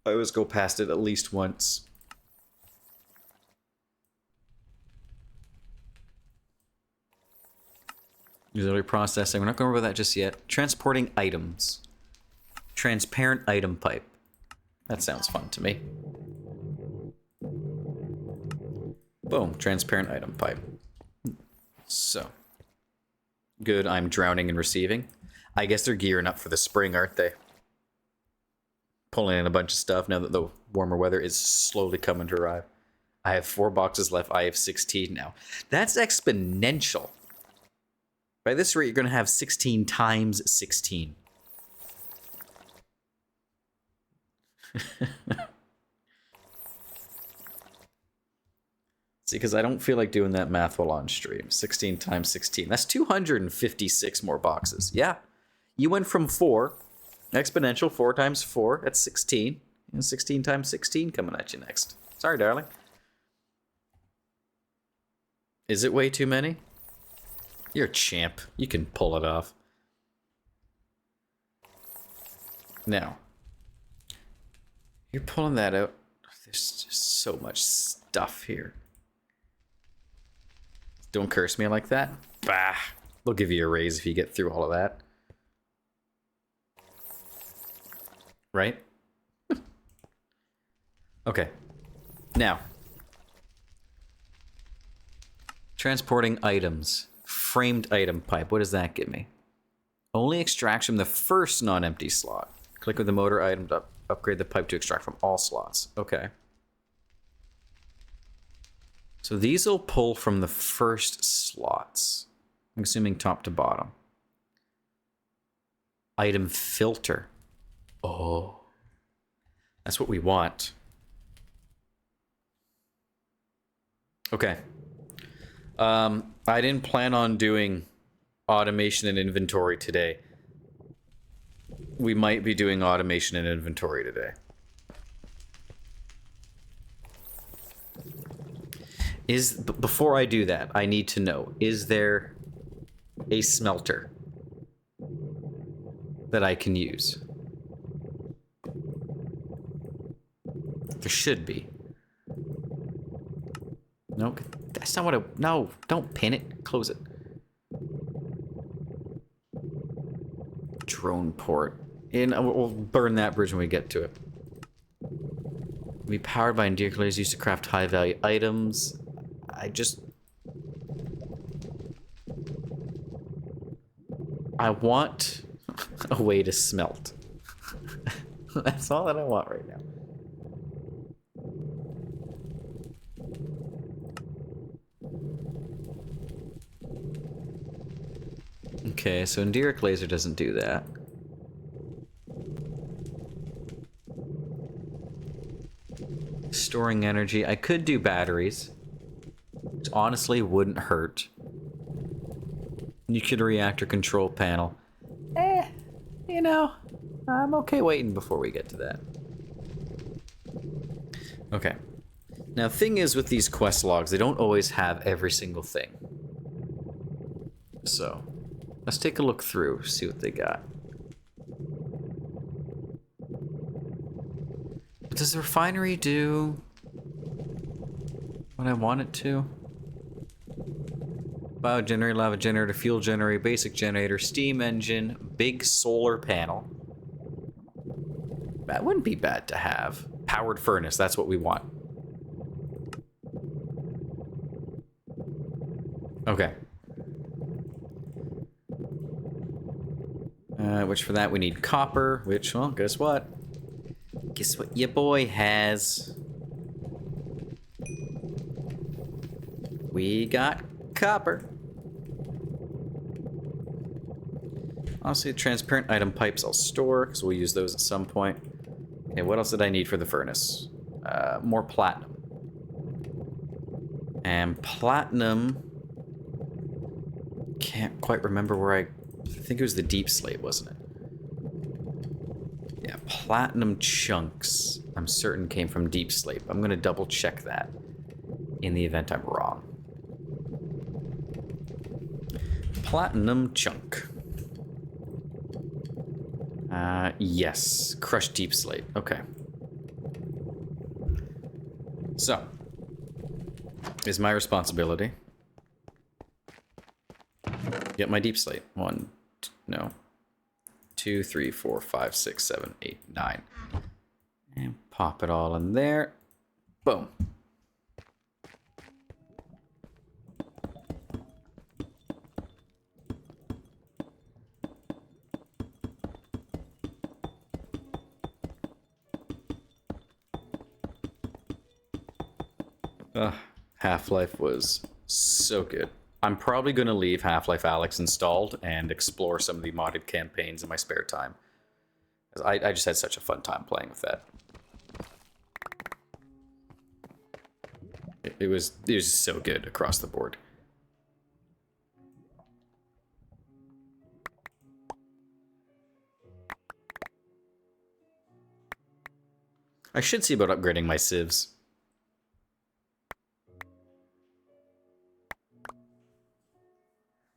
I always go past it at least once. Auxiliary processing. We're not going over that just yet. Transporting items. Transparent item pipe. That sounds fun to me. Boom. Transparent item pipe. So. Good. I'm drowning and receiving. I guess they're gearing up for the spring, aren't they? Pulling in a bunch of stuff now that the warmer weather is slowly coming to arrive. I have 4 boxes left. I have 16 now. That's exponential. By this rate, you're going to have 16 times 16. See, because I don't feel like doing that math while on stream. 16 times 16. That's 256 more boxes. Yeah. You went from 4, exponential, 4 times 4, that's 16. And 16 times 16 coming at you next. Sorry, darling. Is it way too many? You're a champ. You can pull it off. Now, you're pulling that out. There's just so much stuff here. Don't curse me like that. Bah. They'll give you a raise if you get through all of that. Right? Okay. Now. Transporting items. Framed item pipe. What does that give me? Only extracts from the first non-empty slot. Click with the motor item to upgrade the pipe to extract from all slots. Okay. So these will pull from the first slots. I'm assuming top to bottom. Item filter. Oh. That's what we want. Okay. I didn't plan on doing automation and inventory today. We might be doing automation and inventory today. Before I do that, I need to know, is there a smelter that I can use? There should be. No, that's not what I... No, don't pin it. Close it. Drone port. We'll burn that bridge when we get to it. Be powered by endear clays used to craft high-value items. I want a way to smelt. That's all that I want right now. Okay, so Enderic Laser doesn't do that. Storing energy. I could do batteries. Which honestly wouldn't hurt. Nuclear reactor control panel. You know, I'm okay waiting before we get to that. Okay. Now, thing is with these quest logs, they don't always have every single thing. So, let's take a look through, see what they got. Does the refinery do what I want it to? Biogenerator, lava generator, fuel generator, basic generator, steam engine, big solar panel. That wouldn't be bad to have. Powered furnace, that's what we want. Okay. Which for that we need copper, which, well, guess what? Guess what your boy has? We got copper. Honestly, transparent item pipes I'll store, because we'll use those at some point. Okay, what else did I need for the furnace? More platinum. And platinum can't quite remember where I think it was the deep slate, wasn't it? Yeah, platinum chunks, I'm certain came from deep slate. I'm gonna double check that in the event I'm wrong. Platinum chunk. Yes, crushed deep slate. Okay. So, it's my responsibility. Get my deep slate. 2, 3, 4, 5, 6, 7, 8, 9. And pop it all in there. Boom. Half-Life was so good. I'm probably going to leave Half-Life Alyx installed and explore some of the modded campaigns in my spare time. I just had such a fun time playing with that. It was so good across the board. I should see about upgrading my civs.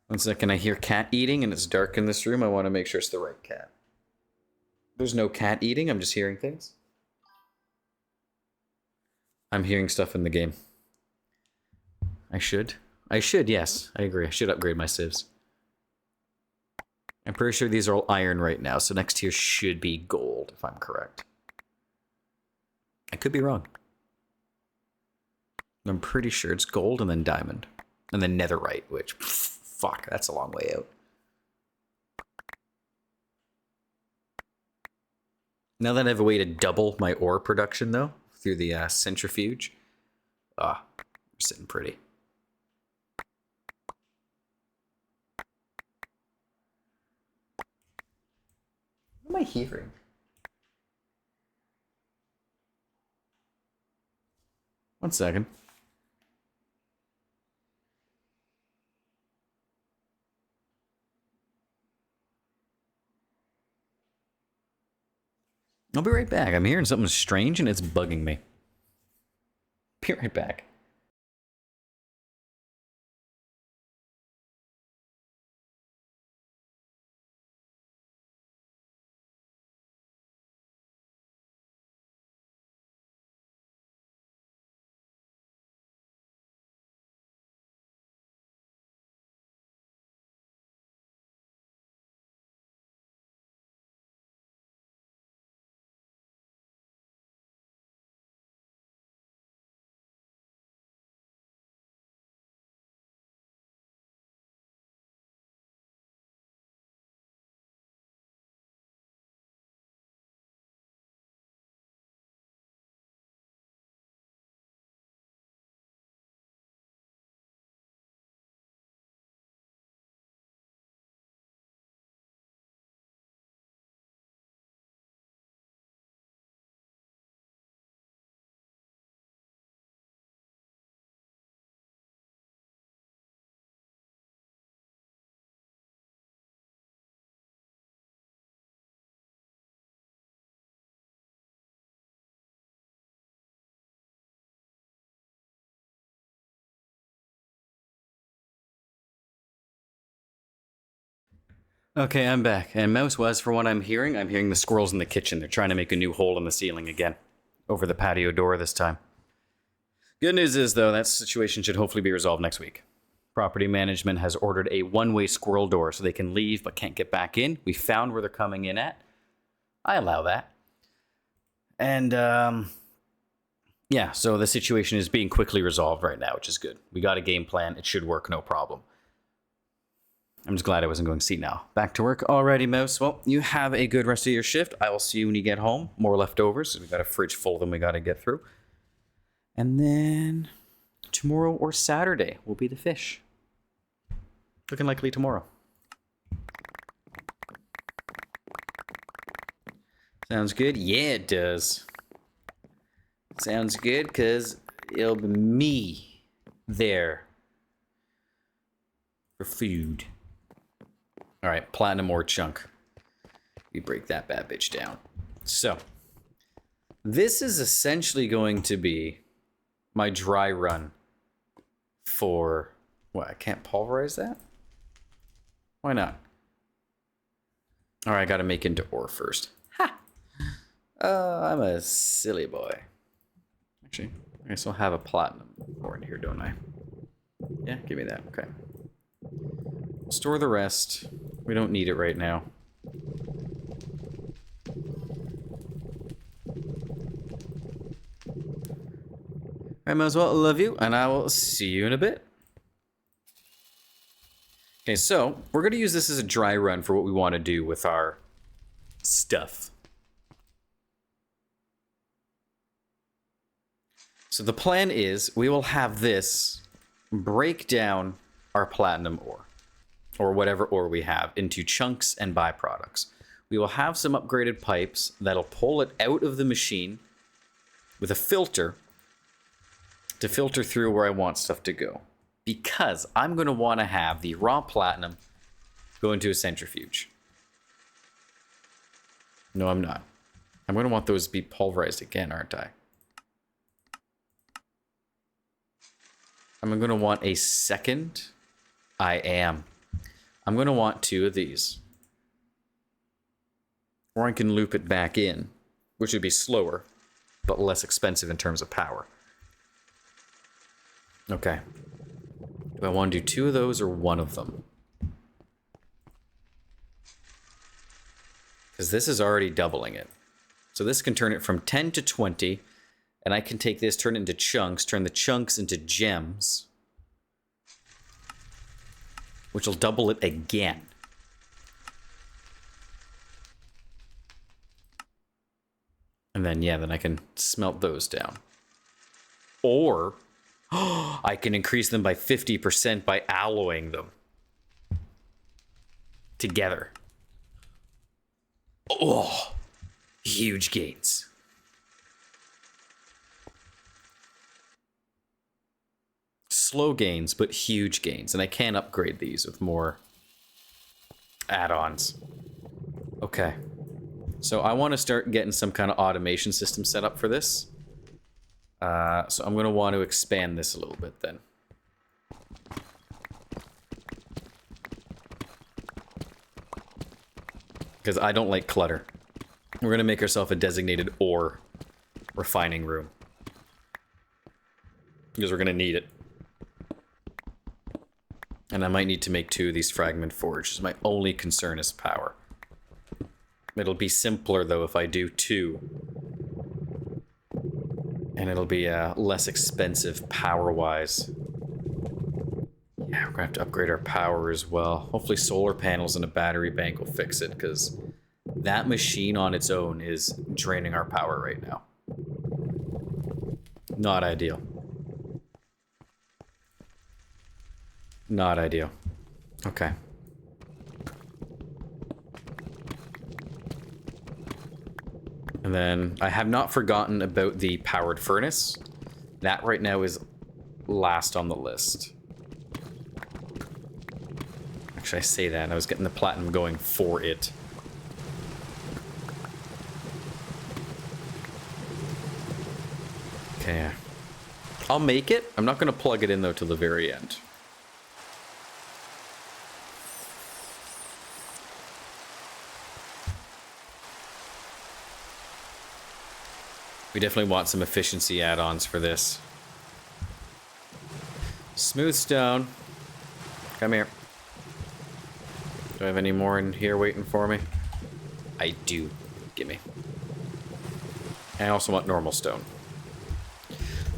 One second, I hear cat eating and it's dark in this room. I want to make sure it's the right cat. There's no cat eating, I'm just hearing things. I'm hearing stuff in the game. I should, yes. I agree. I should upgrade my civs. I'm pretty sure these are all iron right now, so next tier should be gold, if I'm correct. I could be wrong. I'm pretty sure it's gold and then diamond. And then netherite, which, fuck, that's a long way out. Now that I have a way to double my ore production, though, through the centrifuge, we're sitting pretty. What am I hearing? One second. I'll be right back. I'm hearing something strange and it's bugging me. Be right back. Okay, I'm back. And Mouse was, for what I'm hearing the squirrels in the kitchen. They're trying to make a new hole in the ceiling again. Over the patio door this time. Good news is, though, that situation should hopefully be resolved next week. Property management has ordered a one-way squirrel door so they can leave but can't get back in. We found where they're coming in at. I allow that. And, yeah, so the situation is being quickly resolved right now, which is good. We got a game plan. It should work, no problem. I'm just glad I wasn't going to see now. Back to work. Alrighty, Mouse. Well, you have a good rest of your shift. I will see you when you get home. More leftovers. We've got a fridge full of them we got to get through. And then tomorrow or Saturday will be the fish. Looking likely tomorrow. Sounds good? Yeah, it does. Sounds good, because it'll be me there for food. All right, platinum ore chunk. We break that bad bitch down. So, this is essentially going to be my dry run for... What, I can't pulverize that? Why not? All right, I got to make into ore first. Ha! I'm a silly boy. Actually, I guess I'll have a platinum ore in here, don't I? Yeah, give me that. Okay. Store the rest. We don't need it right now. I might as well love you, and I will see you in a bit. Okay, so we're going to use this as a dry run for what we want to do with our stuff. So the plan is we will have this break down our platinum ore, or whatever ore we have, into chunks and byproducts. We will have some upgraded pipes that'll pull it out of the machine with a filter to filter through where I want stuff to go. Because I'm going to want to have the raw platinum go into a centrifuge. No, I'm not. I'm going to want those to be pulverized again, aren't I? I'm going to want a second. I am. I'm going to want 2 of these. Or I can loop it back in, which would be slower, but less expensive in terms of power. Okay. Do I want to do 2 of those or 1 of them? Because this is already doubling it. So this can turn it from 10 to 20, and I can take this, turn it into chunks, turn the chunks into gems, which will double it again. And then, yeah, then I can smelt those down. Or I can increase them by 50% by alloying them together. Oh, huge gains. Slow gains, but huge gains. And I can upgrade these with more add-ons. Okay. So I want to start getting some kind of automation system set up for this. So I'm going to want to expand this a little bit then. Because I don't like clutter. We're going to make ourselves a designated ore refining room. Because we're going to need it. And I might need to make 2 of these fragment forges. My only concern is power. It'll be simpler, though, if I do 2. And it'll be less expensive power-wise. Yeah, we're going to have to upgrade our power as well. Hopefully solar panels and a battery bank will fix it, because that machine on its own is draining our power right now. Not ideal. Not ideal. Okay. And then I have not forgotten about the powered furnace. That right now is last on the list. Actually, I say that. I was getting the platinum going for it. Okay. I'll make it. I'm not going to plug it in, though, till the very end. We definitely want some efficiency add-ons for this. Smooth stone. Come here. Do I have any more in here waiting for me? I do. Gimme. I also want normal stone.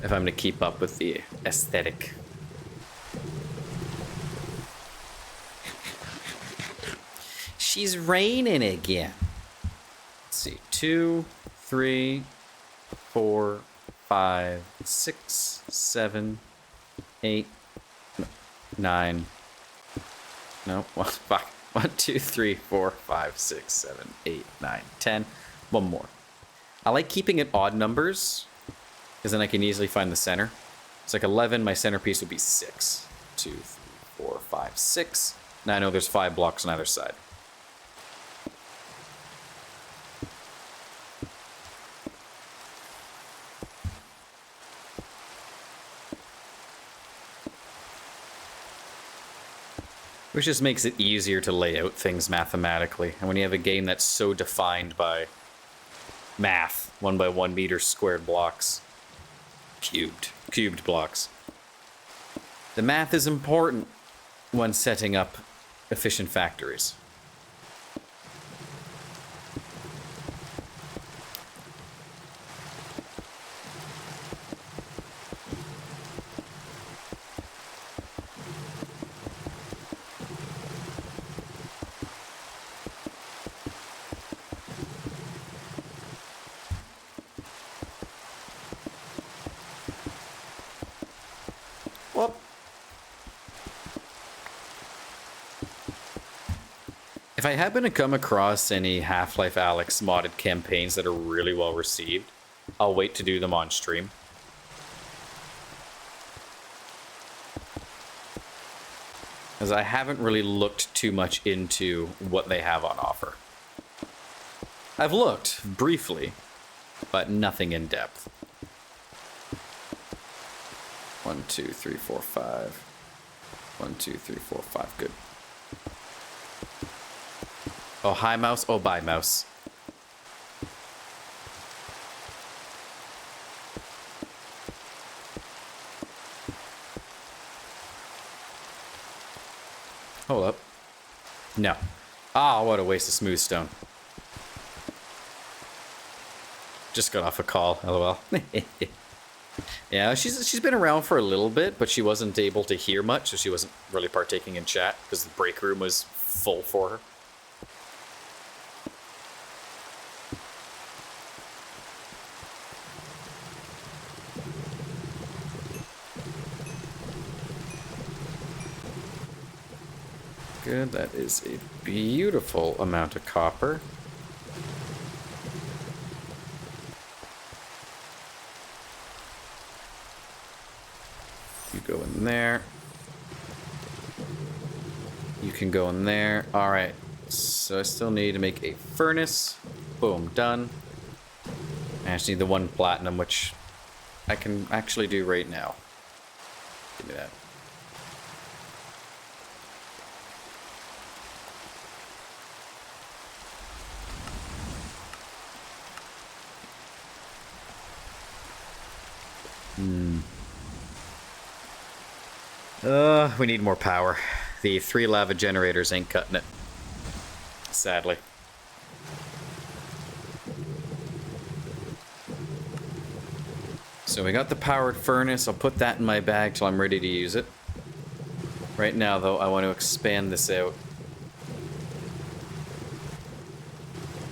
If I'm going to keep up with the aesthetic. She's raining again. Let's see. 2, 3, 4, 5, 6, 7, 8, 9. No, 1, 2, 3, 4, 5, 6, 7, 8, 9, 10. One more. I like keeping it odd numbers, because then I can easily find the center. It's like 11, my centerpiece would be 6. 2, 3, 4, 5, 6. Now I know there's 5 blocks on either side. Which just makes it easier to lay out things mathematically. And when you have a game that's so defined by math, 1 by 1 meter squared blocks, cubed blocks. The math is important when setting up efficient factories. Well, if I happen to come across any Half-Life Alyx modded campaigns that are really well received, I'll wait to do them on stream. As I haven't really looked too much into what they have on offer. I've looked briefly, but nothing in depth. 1, 2, 3, 4, 5. 1, 2, 3, 4, 5. Good. Oh, hi, mouse. Oh, bye, mouse. Hold up. No. Ah, what a waste of smooth stone. Just got off a call, lol. Yeah, she's been around for a little bit, but she wasn't able to hear much, so she wasn't really partaking in chat because the break room was full for her. Good, that is a beautiful amount of copper. You go in there. You can go in there. Alright, so I still need to make a furnace. Boom, done. I just need the 1 platinum, which I can actually do right now. Give me that. We need more power. The 3 lava generators ain't cutting it. Sadly. So we got the powered furnace. I'll put that in my bag till I'm ready to use it. Right now, though, I want to expand this out.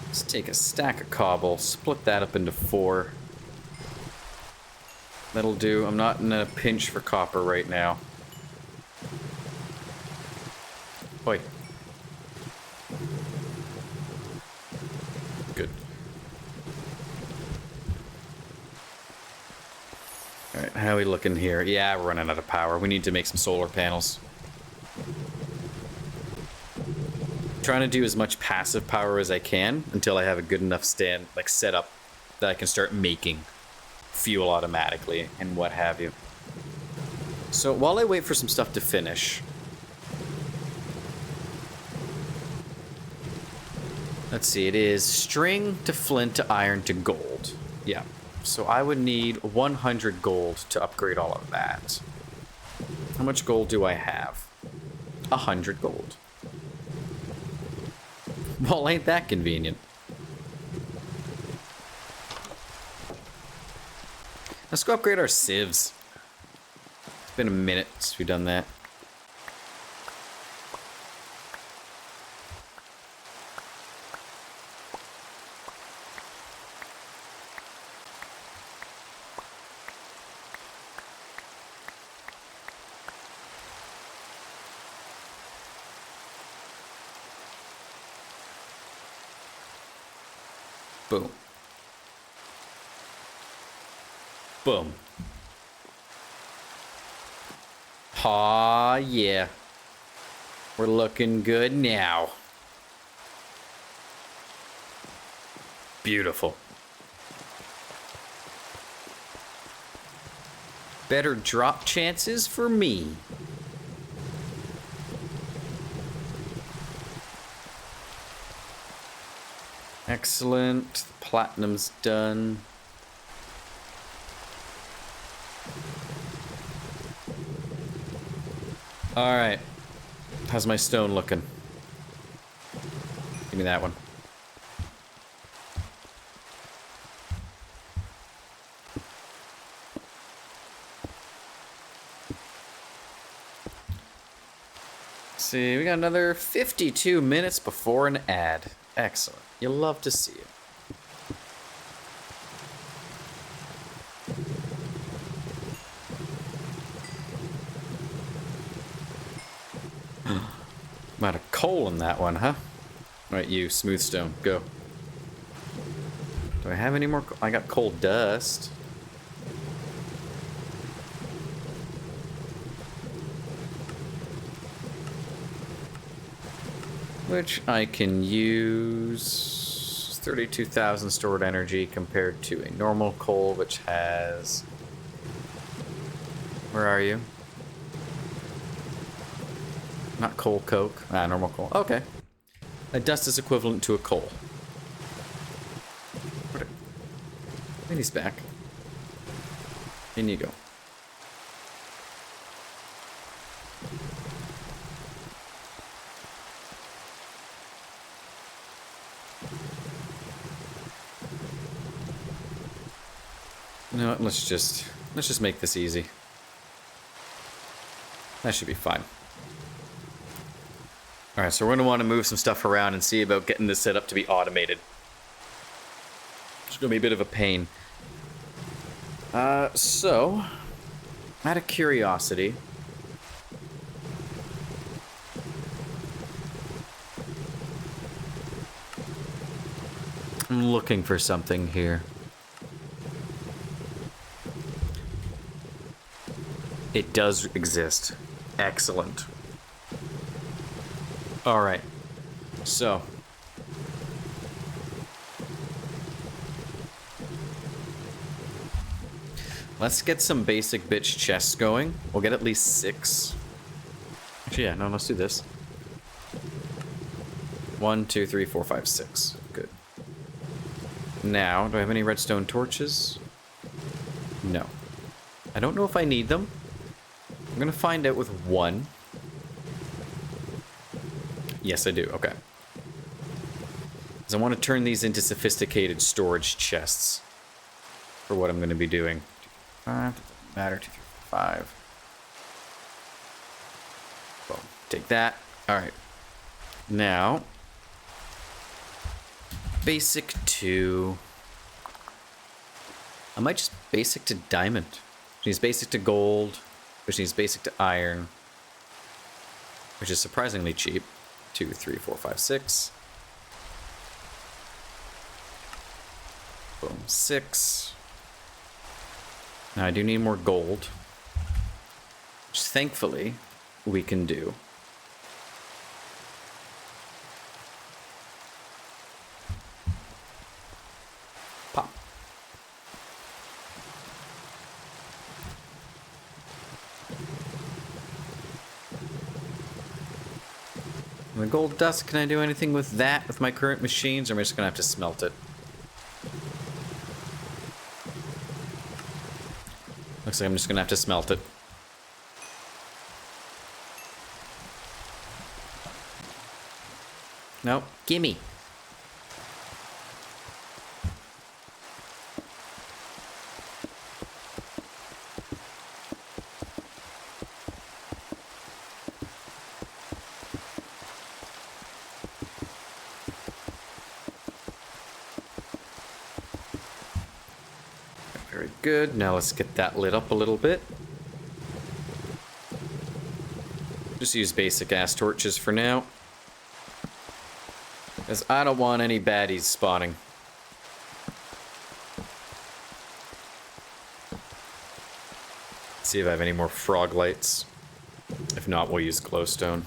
Let's take a stack of cobble, split that up into 4. That'll do. I'm not in a pinch for copper right now. Oi. Good. Alright, how are we looking here? Yeah, we're running out of power. We need to make some solar panels. Trying to do as much passive power as I can until I have a good enough setup that I can start making fuel automatically and what have you. So while I wait for some stuff to finish, let's see, it is string to flint to iron to gold. Yeah, so I would need 100 gold to upgrade all of that. How much gold do I have? 100 gold. Well, ain't that convenient? Let's go upgrade our sieves. It's been a minute since we've done that. Boom. Boom. Aw, yeah. We're looking good now. Beautiful. Better drop chances for me. Excellent. Platinum's done. All right. How's my stone looking? Give me that one. See, we got another 52 minutes before an ad. Excellent. You'll love to see it. Amount of coal in that one, huh? Alright, you, smooth stone, go. Do I have any more? I got coal dust. Which I can use 32,000 stored energy compared to a normal coal, which has... Where are you? Not coal coke. Ah, normal coal. Okay. A dust is equivalent to a coal. And he's back. In you go. No, let's just make this easy. That should be fine. Alright, so we're going to want to move some stuff around and see about getting this set up to be automated. It's going to be a bit of a pain. So, out of curiosity, I'm looking for something here. It does exist. Excellent. Alright. So. Let's get some basic bitch chests going. We'll get at least 6. Actually, yeah, no, let's do this. 1, 2, 3, 4, 5, 6. Good. Now, do I have any redstone torches? No. I don't know if I need them. I'm gonna find out with 1. Yes, I do. Okay. Because I want to turn these into sophisticated storage chests for what I'm going to be doing. 5, doesn't matter. 2, 3, 4, 5. Boom. Take that. All right. Now, basic to... I might just basic to diamond. Which needs basic to gold. Which needs basic to iron. Which is surprisingly cheap. 2, 3, 4, 5, 6. Boom, 6. Now I do need more gold. Which thankfully we can do. Pop. The gold dust, can I do anything with that with my current machines, or am I just gonna have to smelt it? Looks like I'm just gonna have to smelt it. Nope. Gimme. Very good. Now let's get that lit up a little bit. Just use basic ass torches for now. Because I don't want any baddies spawning. See if I have any more frog lights. If not, we'll use glowstone.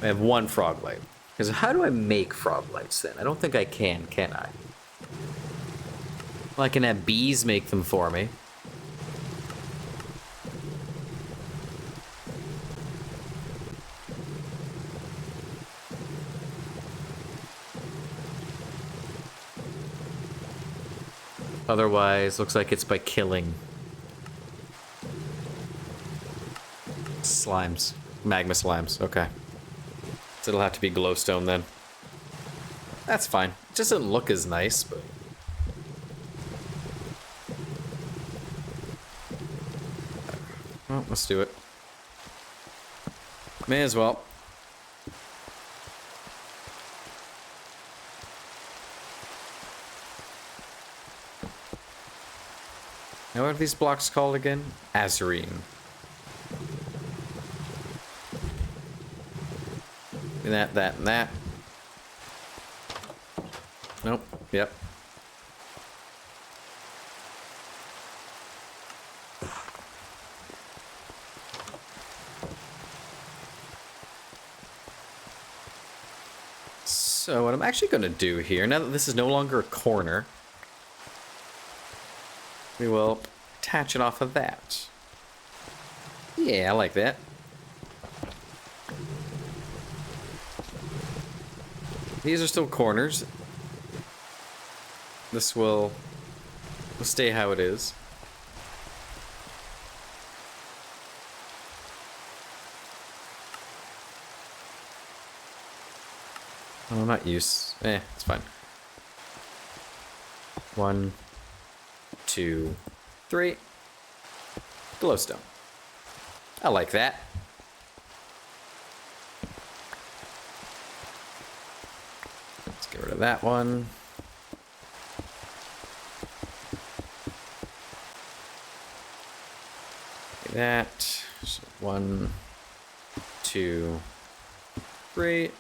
I have one frog light. Because how do I make frog lights then? I don't think I can I? Well, I can have bees make them for me. Otherwise, looks like it's by killing slimes. Magma slimes, okay. So it'll have to be glowstone then. That's fine. It just doesn't look as nice, but... Well, let's do it. May as well. Now what are these blocks called again? Azurine. That, and that. Nope. Yep. So what I'm actually going to do here, now that this is no longer a corner, we will attach it off of that. Yeah, I like that. These are still corners. This will stay how it is. Oh, not use. It's fine. 1, 2, 3. Glowstone. I like that. Let's get rid of that one. Like that. So 1, 2, 3.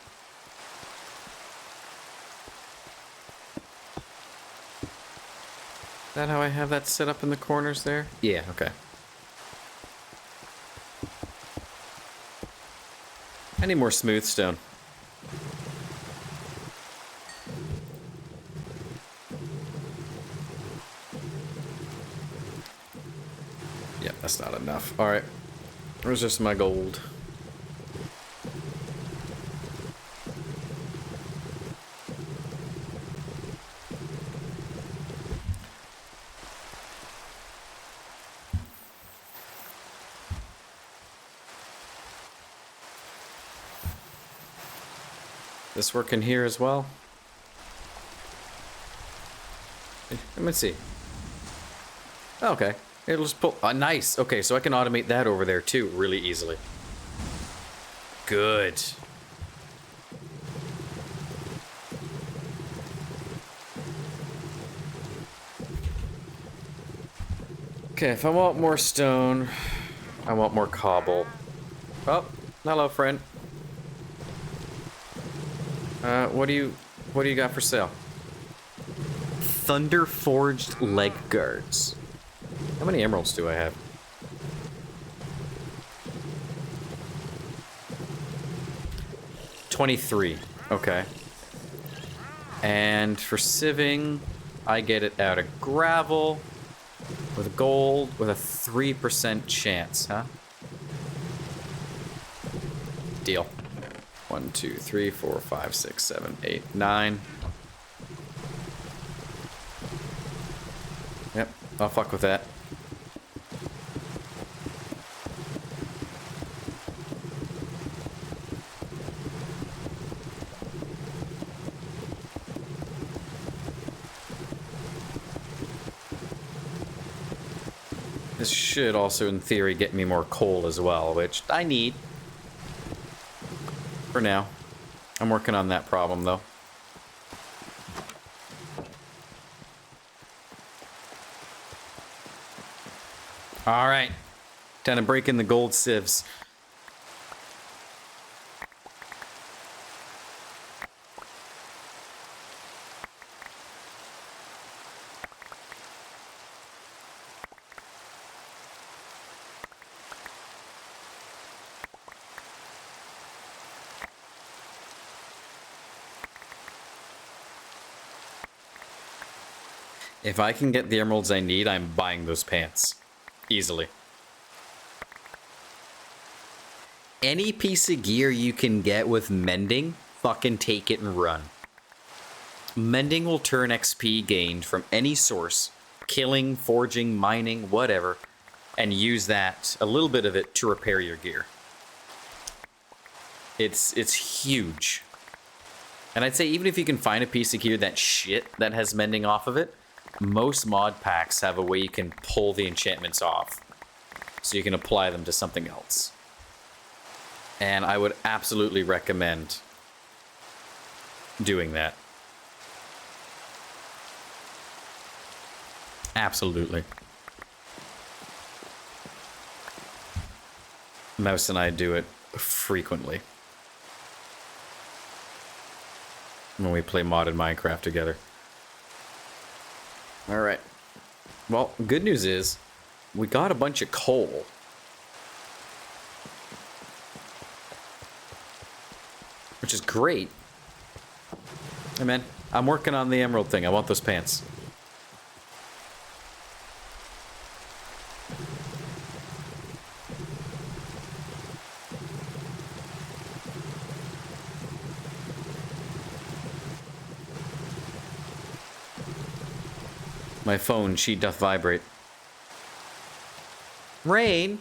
Is that how I have that set up in the corners there? Yeah, okay. I need more smooth stone. Yeah, that's not enough. Alright. Where's just my gold? This work in here as well? Let me see. Okay. It'll just pull. Nice. Okay, so I can automate that over there too really easily. Good. Okay, if I want more stone, I want more cobble. Oh, hello, friend. What do you got for sale? Thunder forged leg guards. How many emeralds do I have? $23. Okay. And for sieving, I get it out of gravel with gold with a 3% chance, huh? Deal. 1, 2, 3, 4, 5, 6, 7, 8, 9. Yep, I'll fuck with that. This should also, in theory, get me more coal as well, which I need. For now. I'm working on that problem, though. Alright. Time to break in the gold sieves. If I can get the emeralds I need, I'm buying those pants. Easily. Any piece of gear you can get with mending, fucking take it and run. Mending will turn XP gained from any source, killing, forging, mining, whatever, and use that, a little bit of it, to repair your gear. It's huge. And I'd say even if you can find a piece of gear that's shit that has mending off of it, most mod packs have a way you can pull the enchantments off, so you can apply them to something else. And I would absolutely recommend doing that. Absolutely. Mouse and I do it frequently when we play modded Minecraft together. Alright. Well, good news is, we got a bunch of coal. Which is great. Hey man, I'm working on the emerald thing. I want those pants. My phone, she doth vibrate. Rain?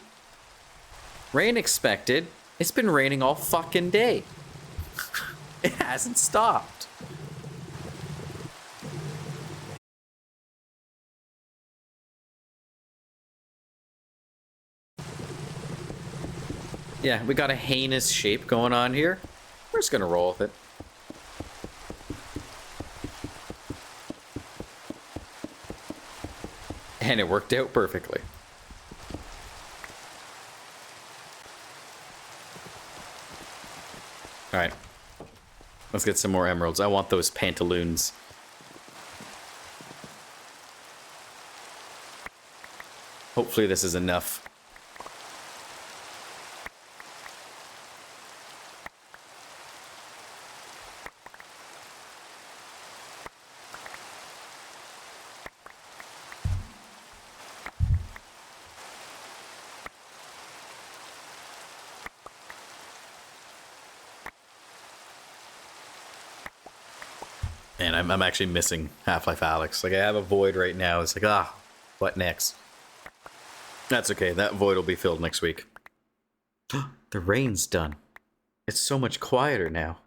Rain expected. It's been raining all fucking day. It hasn't stopped. Yeah, we got a heinous shape going on here. We're just gonna roll with it. And it worked out perfectly. Alright. Let's get some more emeralds. I want those pantaloons. Hopefully this is enough. And I'm actually missing Half-Life Alyx. Like, I have a void right now. It's like, what next? That's okay. That void will be filled next week. The rain's done. It's so much quieter now.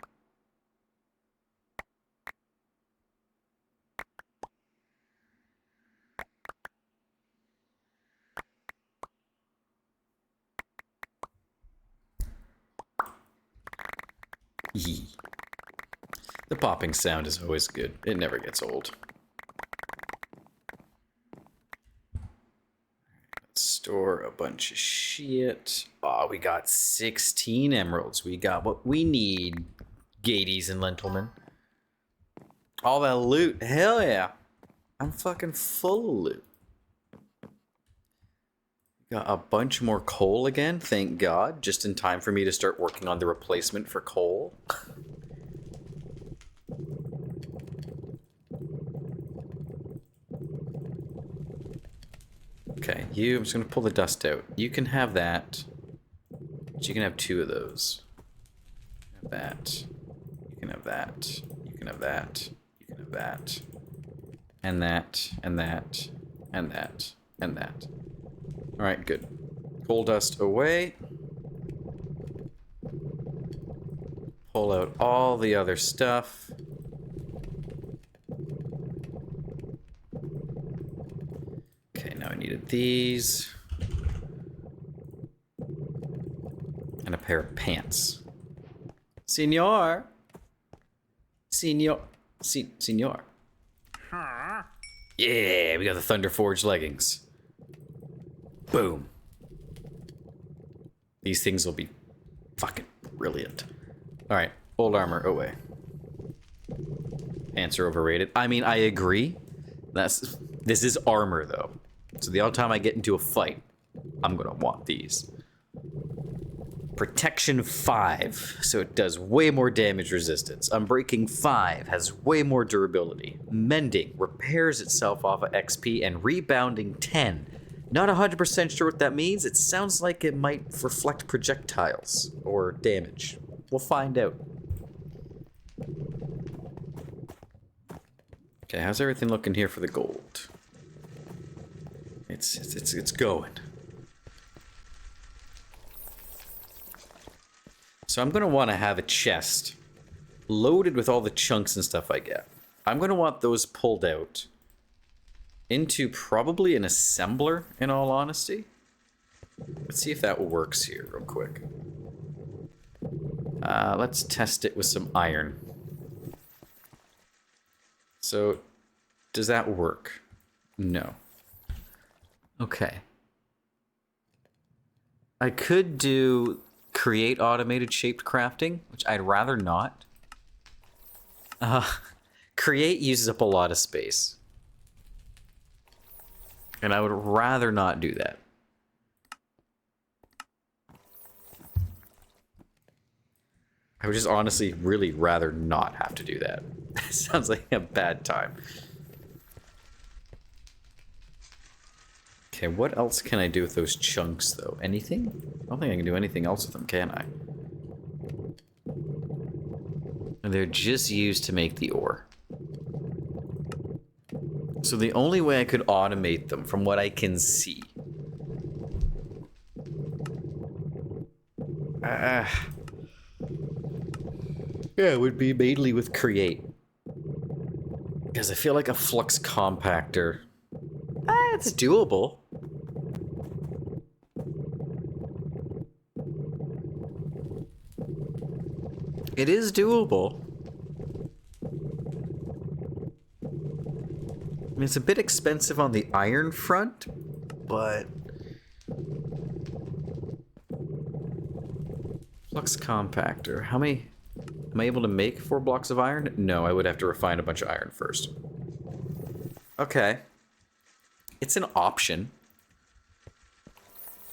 Yee. The popping sound is always good. It never gets old. Let's store a bunch of shit. Oh, we got 16 emeralds. We got what we need, Gadies and Lentilmen. All that loot. Hell yeah. I'm fucking full of loot. Got a bunch more coal again, thank God. Just in time for me to start working on the replacement for coal. Okay, I'm just gonna pull the dust out. You can have that. But you can have 2 of those. You can have that. You can have that. You can have that. You can have that. And that. And that. And that. And that. Alright, good. Coal dust away. Pull out all the other stuff. Okay, now I needed these. And a pair of pants. Senor! Senor. Senor. Yeah, we got the Thunder Forge leggings. Boom. These things will be fucking brilliant. Alright, old armor away. Pants are overrated. I mean, I agree. This is armor, though. So the odd time I get into a fight, I'm gonna want these. Protection 5, so it does way more damage resistance. Unbreaking 5 has way more durability. Mending repairs itself off of XP, and Rebounding 10. Not 100% sure what that means. It sounds like it might reflect projectiles or damage. We'll find out. Okay, how's everything looking here for the gold? It's going. So I'm going to want to have a chest loaded with all the chunks and stuff I get. I'm going to want those pulled out into probably an assembler, in all honesty. Let's see if that works here real quick. Let's test it with some iron. So, does that work? No. Okay. I could do create automated shaped crafting, which I'd rather not. Create uses up a lot of space. And I would rather not do that. I would just honestly really rather not have to do that. Sounds like a bad time. Okay, what else can I do with those chunks, though? Anything? I don't think I can do anything else with them, can I? They're just used to make the ore. So the only way I could automate them, from what I can see... yeah, it would be mainly with create. Because I feel like a flux compactor... it's doable. It is doable. I mean, it's a bit expensive on the iron front, but... Flux compactor. How many... Am I able to make 4 blocks of iron? No, I would have to refine a bunch of iron first. Okay. It's an option.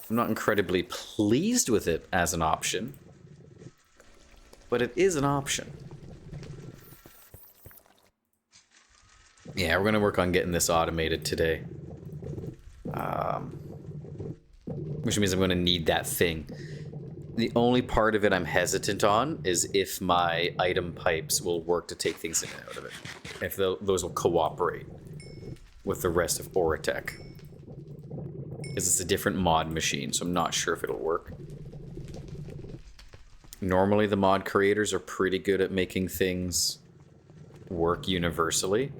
I'm not incredibly pleased with it as an option, but it is an option. Yeah, we're going to work on getting this automated today. Which means I'm going to need that thing. The only part of it I'm hesitant on is if my item pipes will work to take things in and out of it. If those will cooperate with the rest of Oratech. Because it's a different mod machine, so I'm not sure if it'll work. Normally the mod creators are pretty good at making things work universally,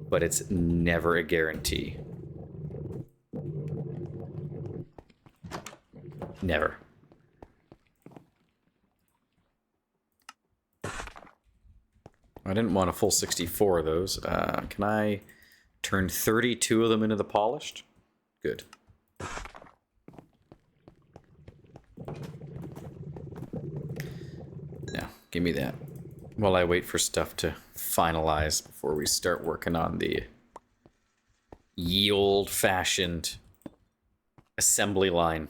but it's never a guarantee. Never. I didn't want a full 64 of those. Can I turn 32 of them into the polished? Good. Now, give me that. While I wait for stuff to finalize before we start working on the ye old-fashioned assembly line.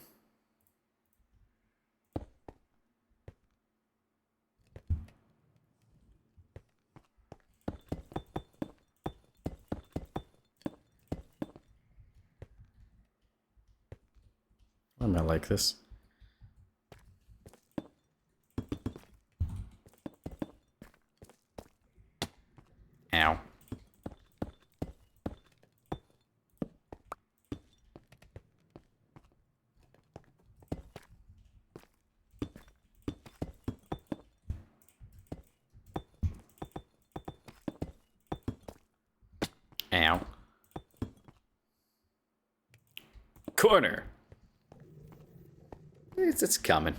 I might like this. Ow. Ow. Corner. It's coming.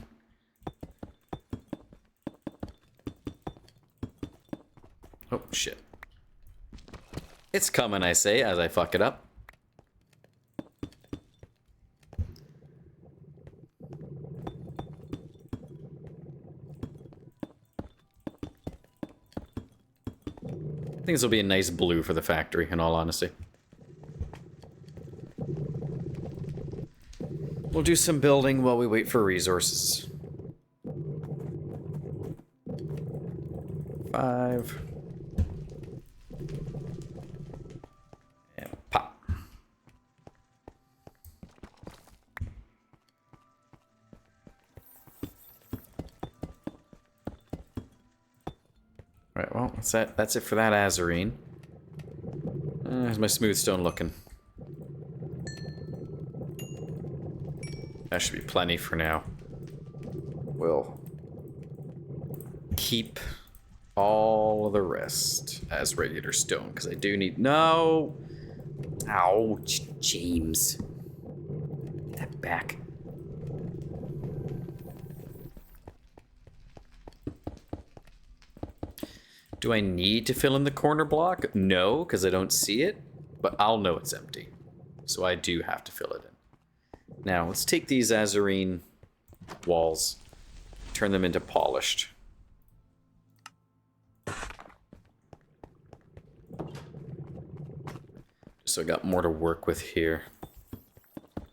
Oh, shit. It's coming, I say, as I fuck it up. I think this will be a nice blue for the factory, in all honesty. We'll do some building while we wait for resources. 5. And pop. Right, well, that's it for that Azarine. How's my smooth stone looking? That should be plenty for now. We'll keep all of the rest as radiator stone, because I do need... No! Ouch, James. Get that back. Do I need to fill in the corner block? No, because I don't see it, but I'll know it's empty. So I do have to fill it in. Now, let's take these Azarine walls, turn them into polished. So I got more to work with here.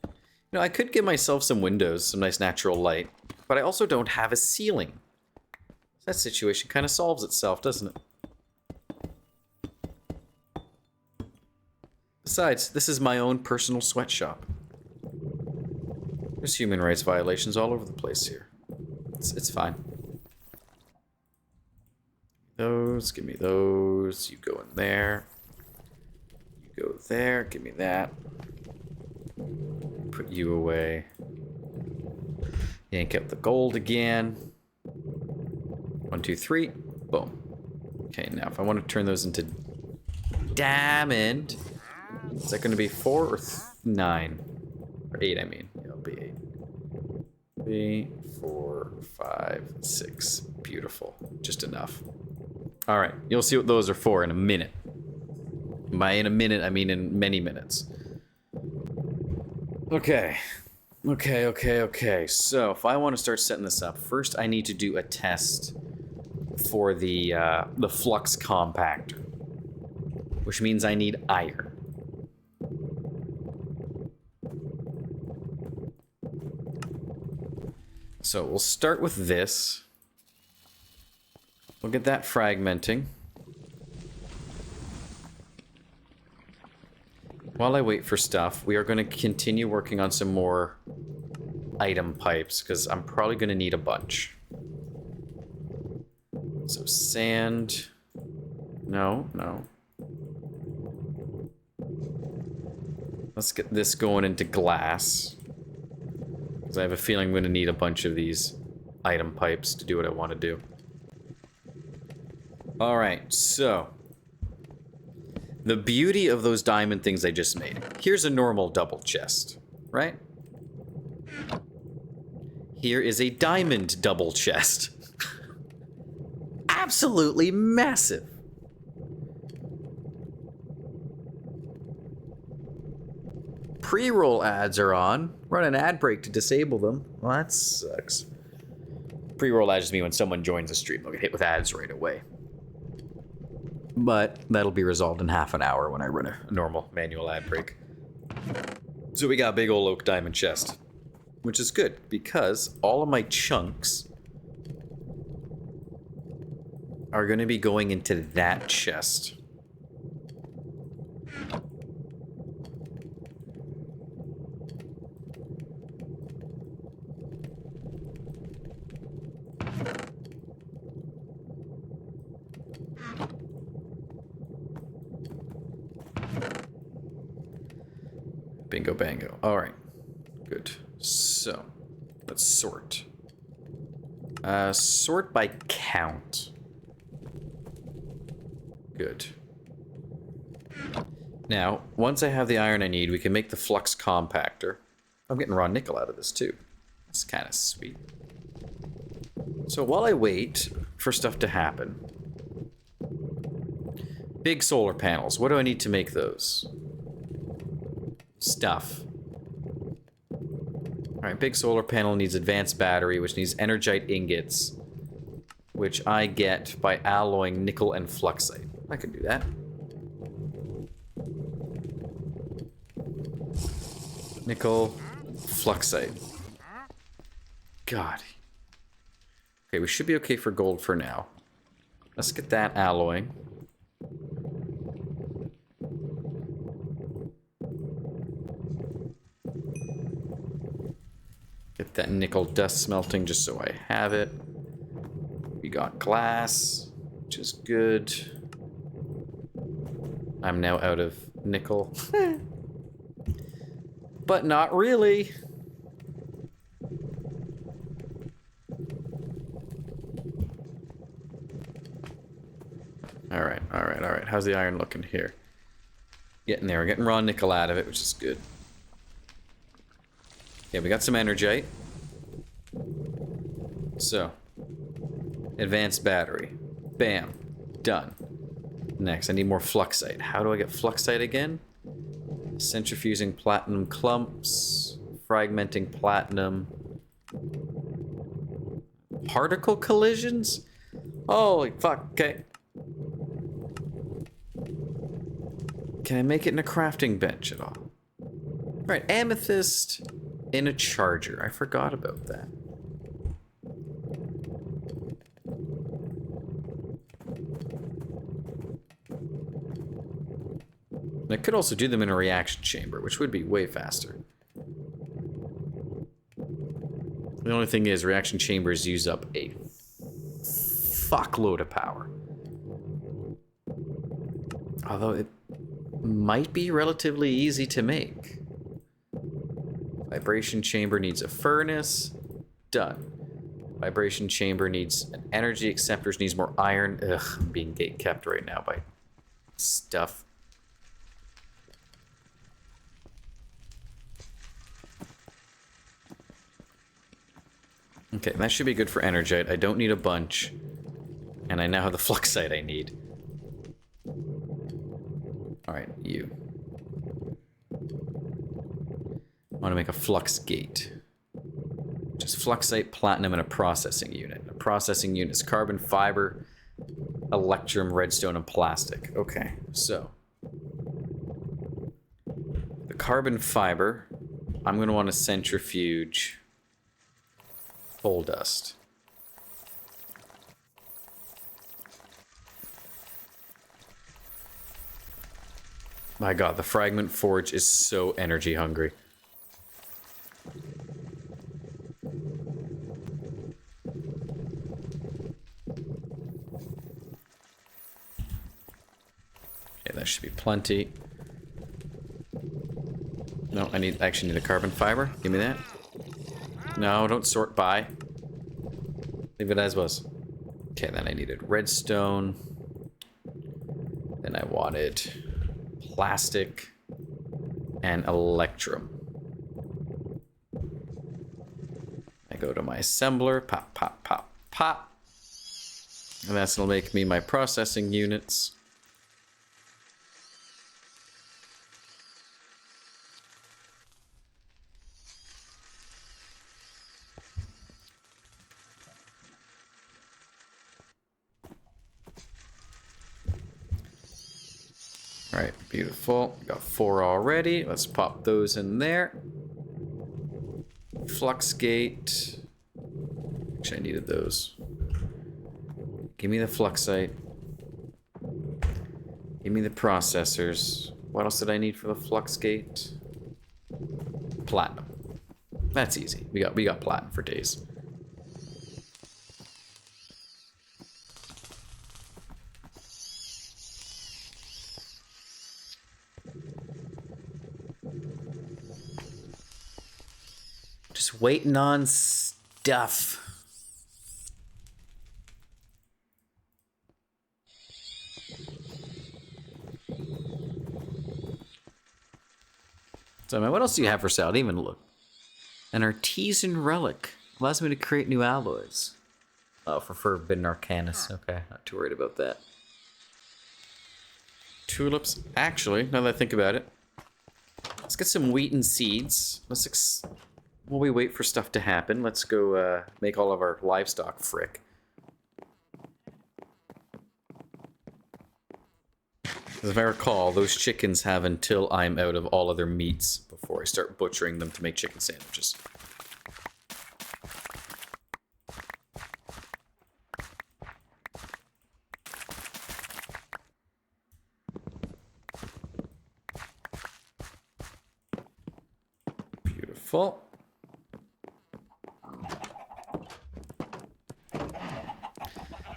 You know, I could give myself some windows, some nice natural light, but I also don't have a ceiling. That situation kind of solves itself, doesn't it? Besides, this is my own personal sweatshop. There's human rights violations all over the place here. It's fine. Those, give me those. You go in there. You go there, give me that. Put you away. Yank up the gold again. 1, 2, 3. Boom. Okay, now if I want to turn those into diamond, is that going to be 4 or 9? Or 8, I mean. It'll be 8. 3, 4, 5, 6. Beautiful. Just enough. Alright, you'll see what those are for in a minute. By in a minute, I mean in many minutes. Okay. Okay. So, if I want to start setting this up, first I need to do a test for the flux compactor, which means I need iron. So we'll start with this. We'll get that fragmenting. While I wait for stuff, we are going to continue working on some more item pipes, because I'm probably going to need a bunch. So sand... No. Let's get this going into glass. Because I have a feeling I'm going to need a bunch of these item pipes to do what I want to do. Alright, so... the beauty of those diamond things I just made. Here's a normal double chest, right? Here is a diamond double chest. Absolutely massive. Pre-roll ads are on. Run an ad break to disable them. Well, that sucks. Pre-roll ads just mean when someone joins the stream, they'll get hit with ads right away. But that'll be resolved in half an hour when I run a normal manual ad break. So we got a big old oak diamond chest, which is good because all of my chunks are going to be going into that chest. Bingo bango. Alright. Good. So, let's sort. Sort by count. Good. Now, once I have the iron I need, we can make the flux compactor. I'm getting raw nickel out of this too. That's kind of sweet. So while I wait for stuff to happen, big solar panels. What do I need to make those? Stuff. Alright, big solar panel needs advanced battery, which needs energite ingots, which I get by alloying nickel and fluxite. I can do that. Nickel, fluxite. God. Okay, we should be okay for gold for now. Let's get that alloy. Get that nickel dust smelting just so I have it. We got glass, which is good. I'm now out of nickel. But not really. Alright, alright, alright. How's the iron looking here? Getting there. We're getting raw nickel out of it, which is good. Yeah, we got some energite. So, advanced battery. Bam. Done. Next, I need more fluxite. How do I get fluxite again? Centrifusing platinum clumps. Fragmenting platinum. Particle collisions? Holy fuck, okay. Can I make it in a crafting bench at all? Alright, amethyst in a charger. I forgot about that. I could also do them in a reaction chamber, which would be way faster. The only thing is, reaction chambers use up a fuckload of power. Although it might be relatively easy to make. Vibration chamber needs a furnace. Done. Vibration chamber needs an energy acceptors, needs more iron. Ugh, I'm being gate kept right now by stuff. Okay, that should be good for energite. I don't need a bunch. And I now have the fluxite I need. Alright, you. I want to make a flux gate. Just fluxite, platinum, and a processing unit. A processing unit is carbon, fiber, electrum, redstone, and plastic. Okay, so. The carbon fiber, I'm going to want to centrifuge coal dust. My god, the fragment forge is so energy hungry. Okay, that should be plenty. No, I actually need a carbon fiber. Give me that. No, don't sort by. Leave it as was. Okay, then I needed redstone. Then I wanted plastic and electrum. I go to my assembler, pop, pop, pop, pop. And that's gonna make me my processing units. Alright, beautiful. Got 4 already. Let's pop those in there. Flux gate. Actually, I needed those. Give me the fluxite. Give me the processors. What else did I need for the flux gate? Platinum. That's easy. We got platinum for days. Just waiting on stuff. So, man, what else do you have for sale? I didn't even look. An artisan relic. Allows me to create new alloys. Oh, for Forbidden Arcanus. Okay, not too worried about that. Tulips. Actually, now that I think about it, let's get some wheat and seeds. While we wait for stuff to happen, let's go make all of our livestock frick. As if I recall, those chickens have until I'm out of all other meats before I start butchering them to make chicken sandwiches. Full.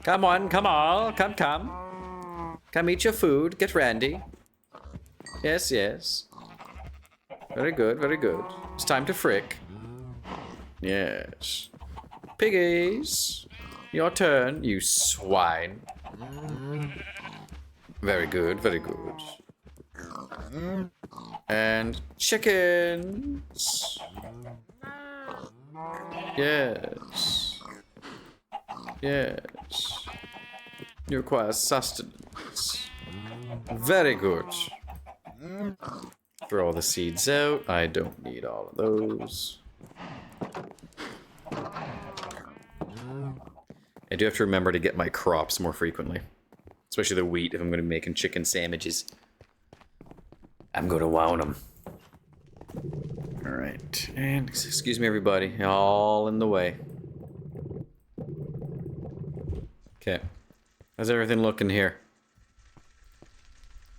Come on, come on, come. Come eat your food, get randy. Yes, yes. Very good, very good. It's time to frick. Yes. Piggies, your turn, you swine. Very good, very good. And chickens. Yes. Yes. You require sustenance. Very good. Throw all the seeds out. I don't need all of those. I do have to remember to get my crops more frequently. Especially the wheat if I'm going to be making chicken sandwiches. I'm going to wow them. Alright. And excuse me, everybody. All in the way. Okay. How's everything looking here?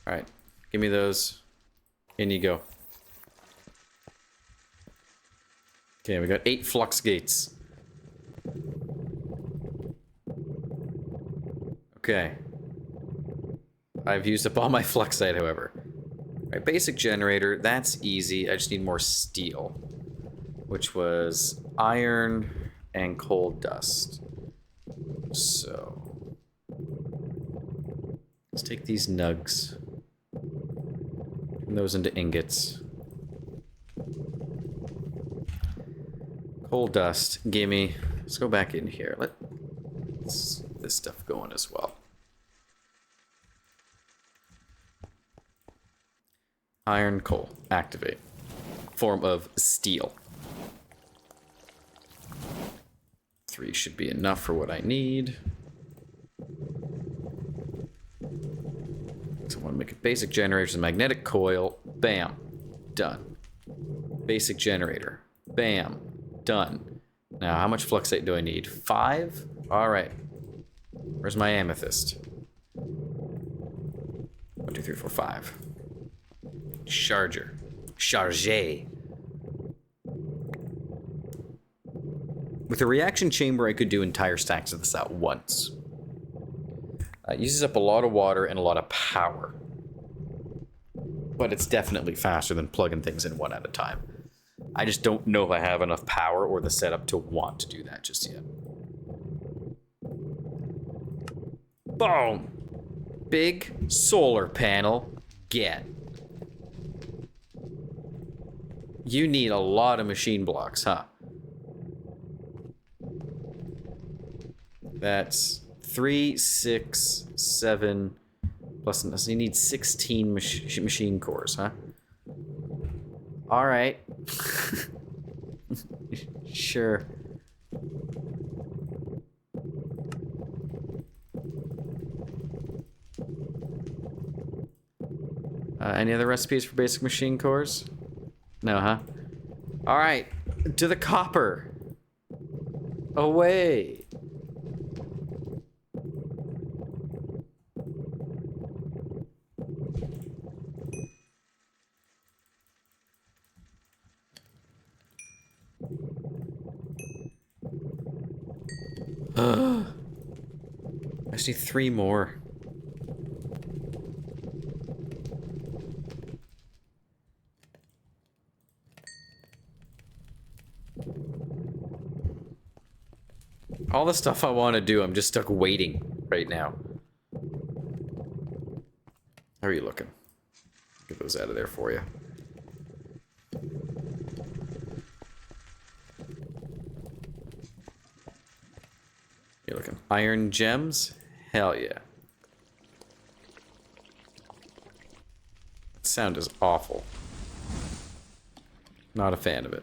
Alright. Give me those. In you go. Okay, we got 8 flux gates. Okay. I've used up all my fluxite, however. Alright, basic generator, that's easy. I just need more steel. Which was iron and coal dust. So... let's take these nugs. Turn those into ingots. Coal dust, gimme. Let's go back in here. Let's get this stuff going as well. Iron, coal, activate. Form of steel. 3 should be enough for what I need. So I want to make a basic generator, a magnetic coil. Bam. Done. Basic generator. Bam. Done. Now, how much fluxite do I need? 5? Alright. Where's my amethyst? 1, 2, 3, 4, 5. Charger. Chargé. With a reaction chamber, I could do entire stacks of this at once. It uses up a lot of water and a lot of power. But it's definitely faster than plugging things in one at a time. I just don't know if I have enough power or the setup to want to do that just yet. Boom! Big solar panel. Get. You need a lot of machine blocks, huh? That's 3, 6, 7, plus, so you need 16 machine cores, huh? Alright. Sure. Any other recipes for basic machine cores? No, huh? Alright. To the copper. Away. I just need 3 more. All the stuff I want to do, I'm just stuck waiting right now. How are you looking? Get those out of there for you. You're looking. Iron gems? Hell yeah. That sound is awful. Not a fan of it.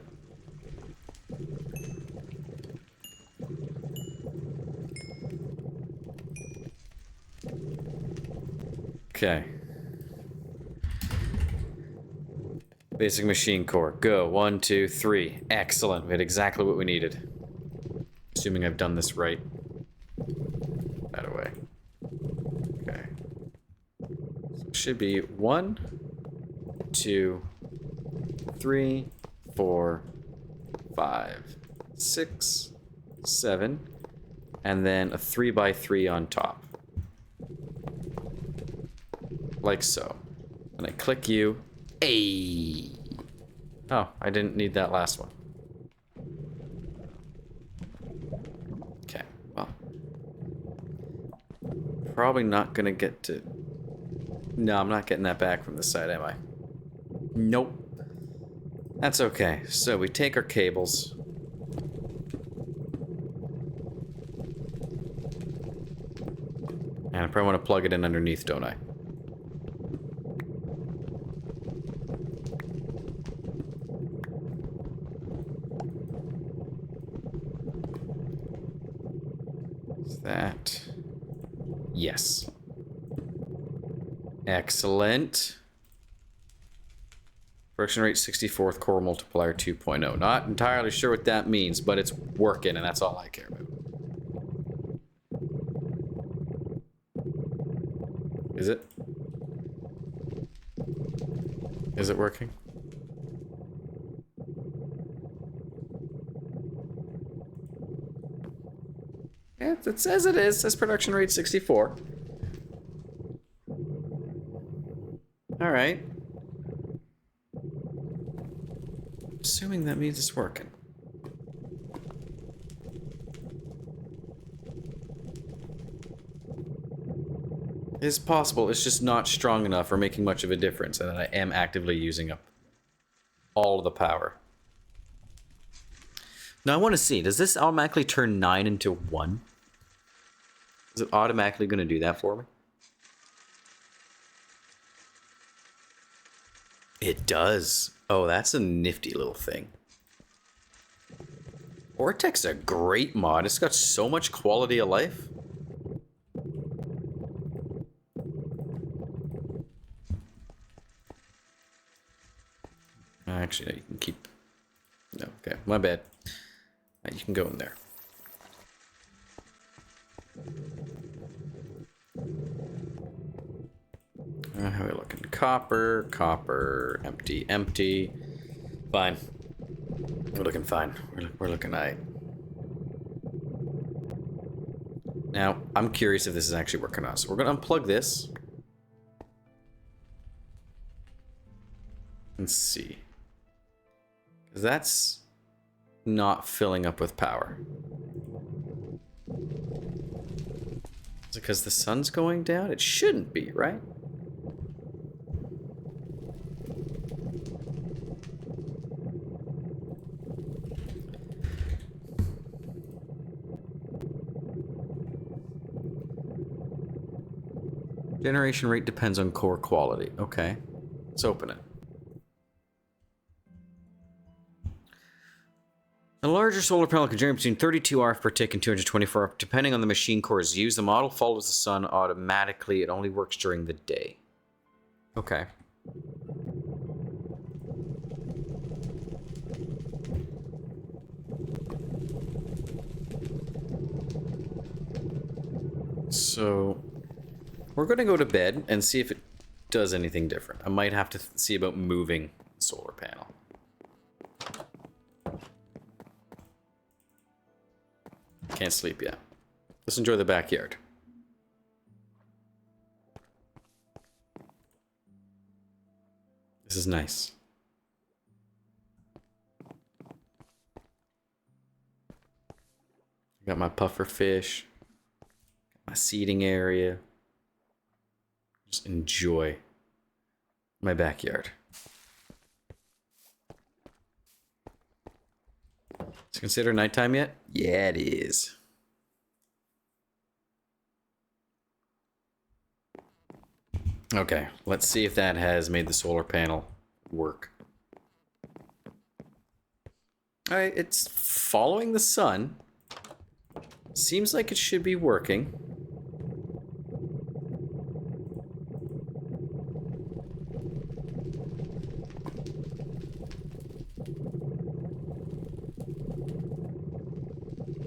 Okay. Basic machine core. Go. 1, 2, 3. Excellent. We had exactly what we needed. Assuming I've done this right. That away. Okay. So it should be 1, 2, 3, 4, 5, 6, 7, and then a 3x3 on top. Like so. And I click you. Hey! Oh, I didn't need that last one. Okay, well. Probably not gonna get to... No, I'm not getting that back from this side, am I? Nope. That's okay. So we take our cables. And I probably want to plug it in underneath, don't I? Is that... Yes. Excellent. Production rate 64th, core multiplier 2.0. Not entirely sure what that means, but it's working, and that's all I care about. Is it? Is it working? Yeah, it says it is. It says production rate 64. Alright. Assuming that means it's working. It's possible, it's just not strong enough or making much of a difference, and I am actively using up all of the power. Now I want to see, does this automatically turn 9 into 1? Is it automatically going to do that for me? It does. Oh, that's a nifty little thing. Vortex is a great mod. It's got so much quality of life. Actually, no, you can keep... No, okay, my bad. You can go in there. How are we looking? Copper, copper, empty, empty. Fine. We're looking fine. We're looking alright. Now, I'm curious if this is actually working on. So we're going to unplug this. And see. Because that's not filling up with power. Is it because the sun's going down? It shouldn't be, right? Generation rate depends on core quality. Okay. Let's open it. A larger solar panel can generate between 32 RF per tick and 224 RF, depending on the machine cores used. The model follows the sun automatically. It only works during the day. Okay. So, we're going to go to bed and see if it does anything different. I might have to see about moving the solar panel. Can't sleep yet. Let's enjoy the backyard. This is nice. Got my puffer fish. My seating area. Just enjoy my backyard. Is it considered nighttime yet? Yeah, it is. Okay, let's see if that has made the solar panel work. Alright, it's following the sun. Seems like it should be working.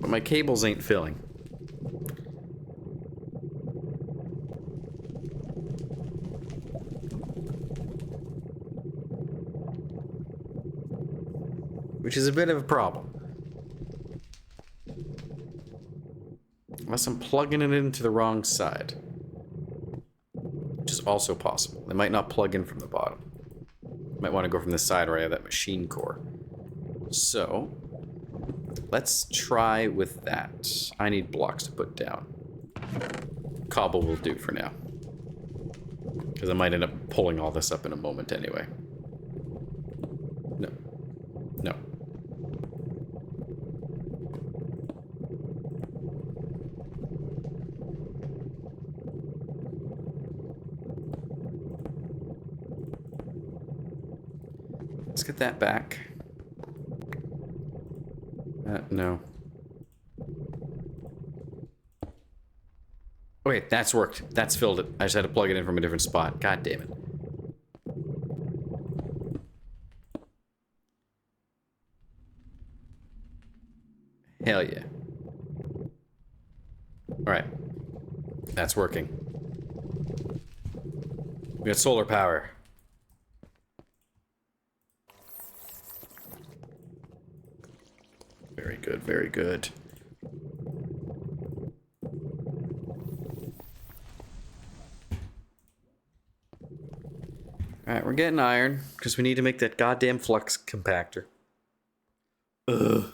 But my cables ain't filling. which is a bit of a problem. Unless I'm plugging it into the wrong side. Which is also possible. They might not plug in from the bottom. Might want to go from the side where I have that machine core. So, let's try with that. I need blocks to put down. Cobble will do for now. Because I might end up pulling all this up in a moment anyway. No. No. Let's get that back. No. Okay, that's worked. That's filled it. I just had to plug it in from a different spot. God damn it. Hell yeah. Alright. That's working. We got solar power. Very good, very good. Alright, we're getting iron, because we need to make that goddamn flux compactor. Ugh.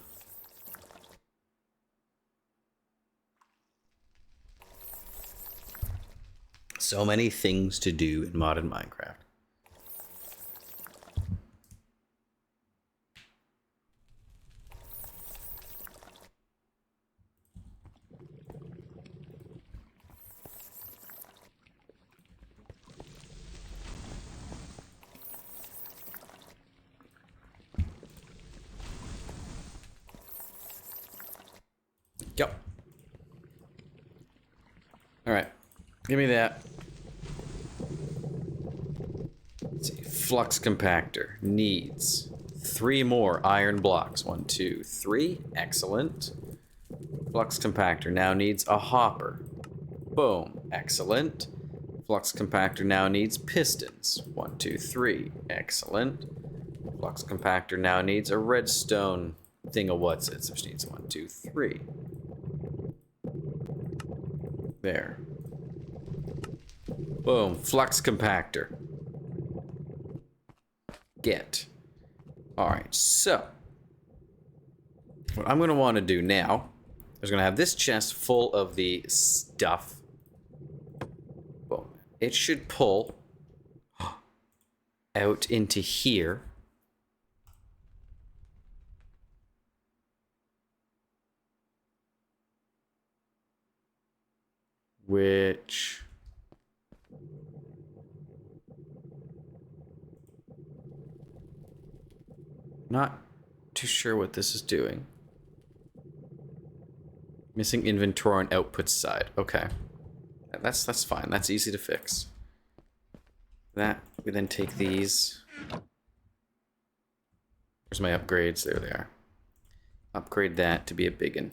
So many things to do in modern Minecraft. Yep. Alright. Give me that. Let's see. Flux compactor needs 3 more iron blocks. 1, 2, 3. Excellent. Flux compactor now needs a hopper. Boom. Excellent. Flux compactor now needs pistons. 1, 2, 3. Excellent. Flux compactor now needs a redstone thing-a-what's-its, which needs 1, 2, 3. There. Boom. Flux compactor. Get. Alright, so. What I'm going to want to do now is going to have this chest full of the stuff. Boom. It should pull out into here. Which... not too sure what this is doing. Missing inventory on output side. Okay. That's fine. That's easy to fix. That, we then take these. Where's my upgrades? There they are. Upgrade that to be a biggin.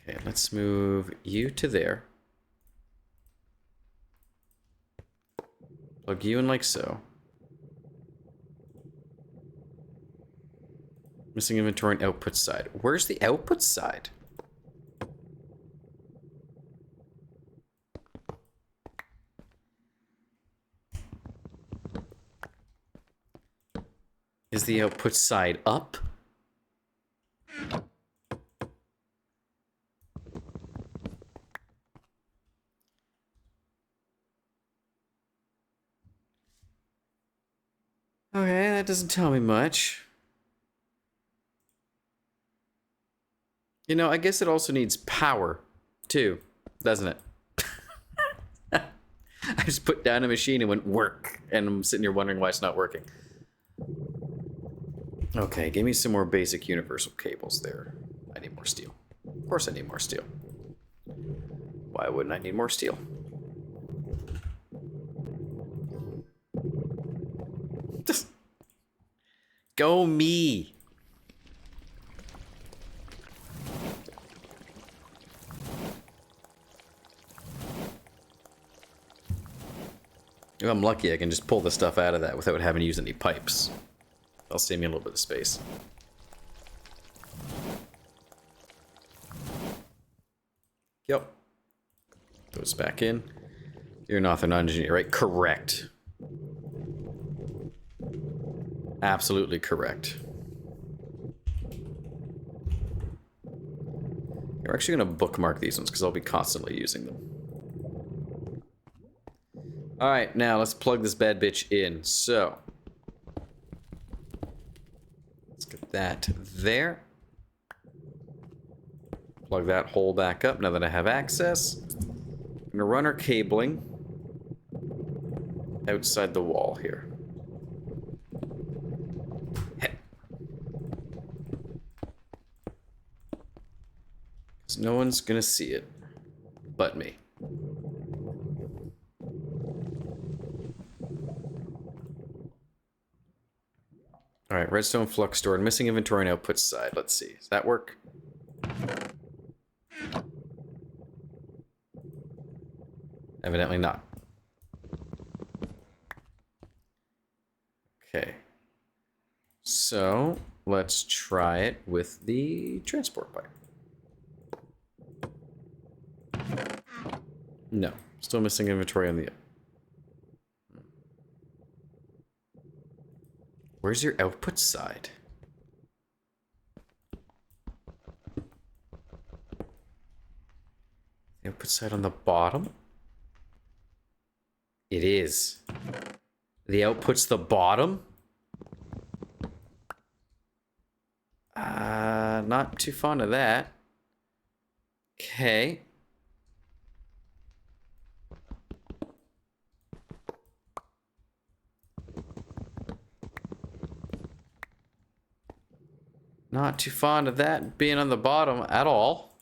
Okay, let's move you to there. Plug you in like so. Missing inventory and output side. Where's the output side? Is the output side up? Okay, that doesn't tell me much. You know, I guess it also needs power, too, doesn't it? I just put down a machine and went work, and I'm sitting here wondering why it's not working. Okay, give me some more basic universal cables there. I need more steel. Of course I need more steel. Why wouldn't I need more steel? Just go me. If I'm lucky, I can just pull the stuff out of that without having to use any pipes. That'll save me a little bit of space. Yep. Goes back in. You're an author, not an engineer, right? Correct. Absolutely correct. We're actually going to bookmark these ones because I'll be constantly using them. Alright, now let's plug this bad bitch in. So, let's get that there. Plug that hole back up now that I have access. I'm going to run our cabling outside the wall here. So no one's going to see it but me. Alright, redstone flux stored. Missing inventory and output side. Let's see. Does that work? Evidently not. Okay. So, let's try it with the transport pipe. No. Still missing inventory on the... Where's your output side? The output side on the bottom? It is. The output's the bottom? Not too fond of that. Okay. Not too fond of that being on the bottom at all.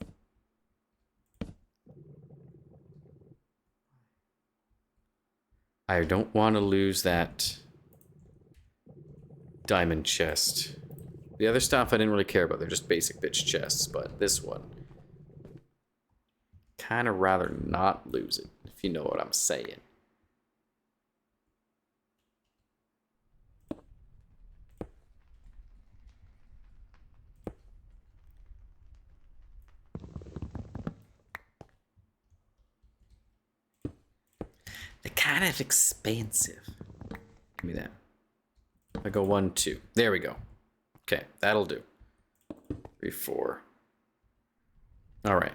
I don't want to lose that diamond chest. The other stuff I didn't really care about. They're just basic bitch chests, but this one, kind of rather not lose it, if you know what I'm saying. They're kind of expensive. Give me that. I go 1, 2. There we go. Okay, that'll do. 3, 4. All right.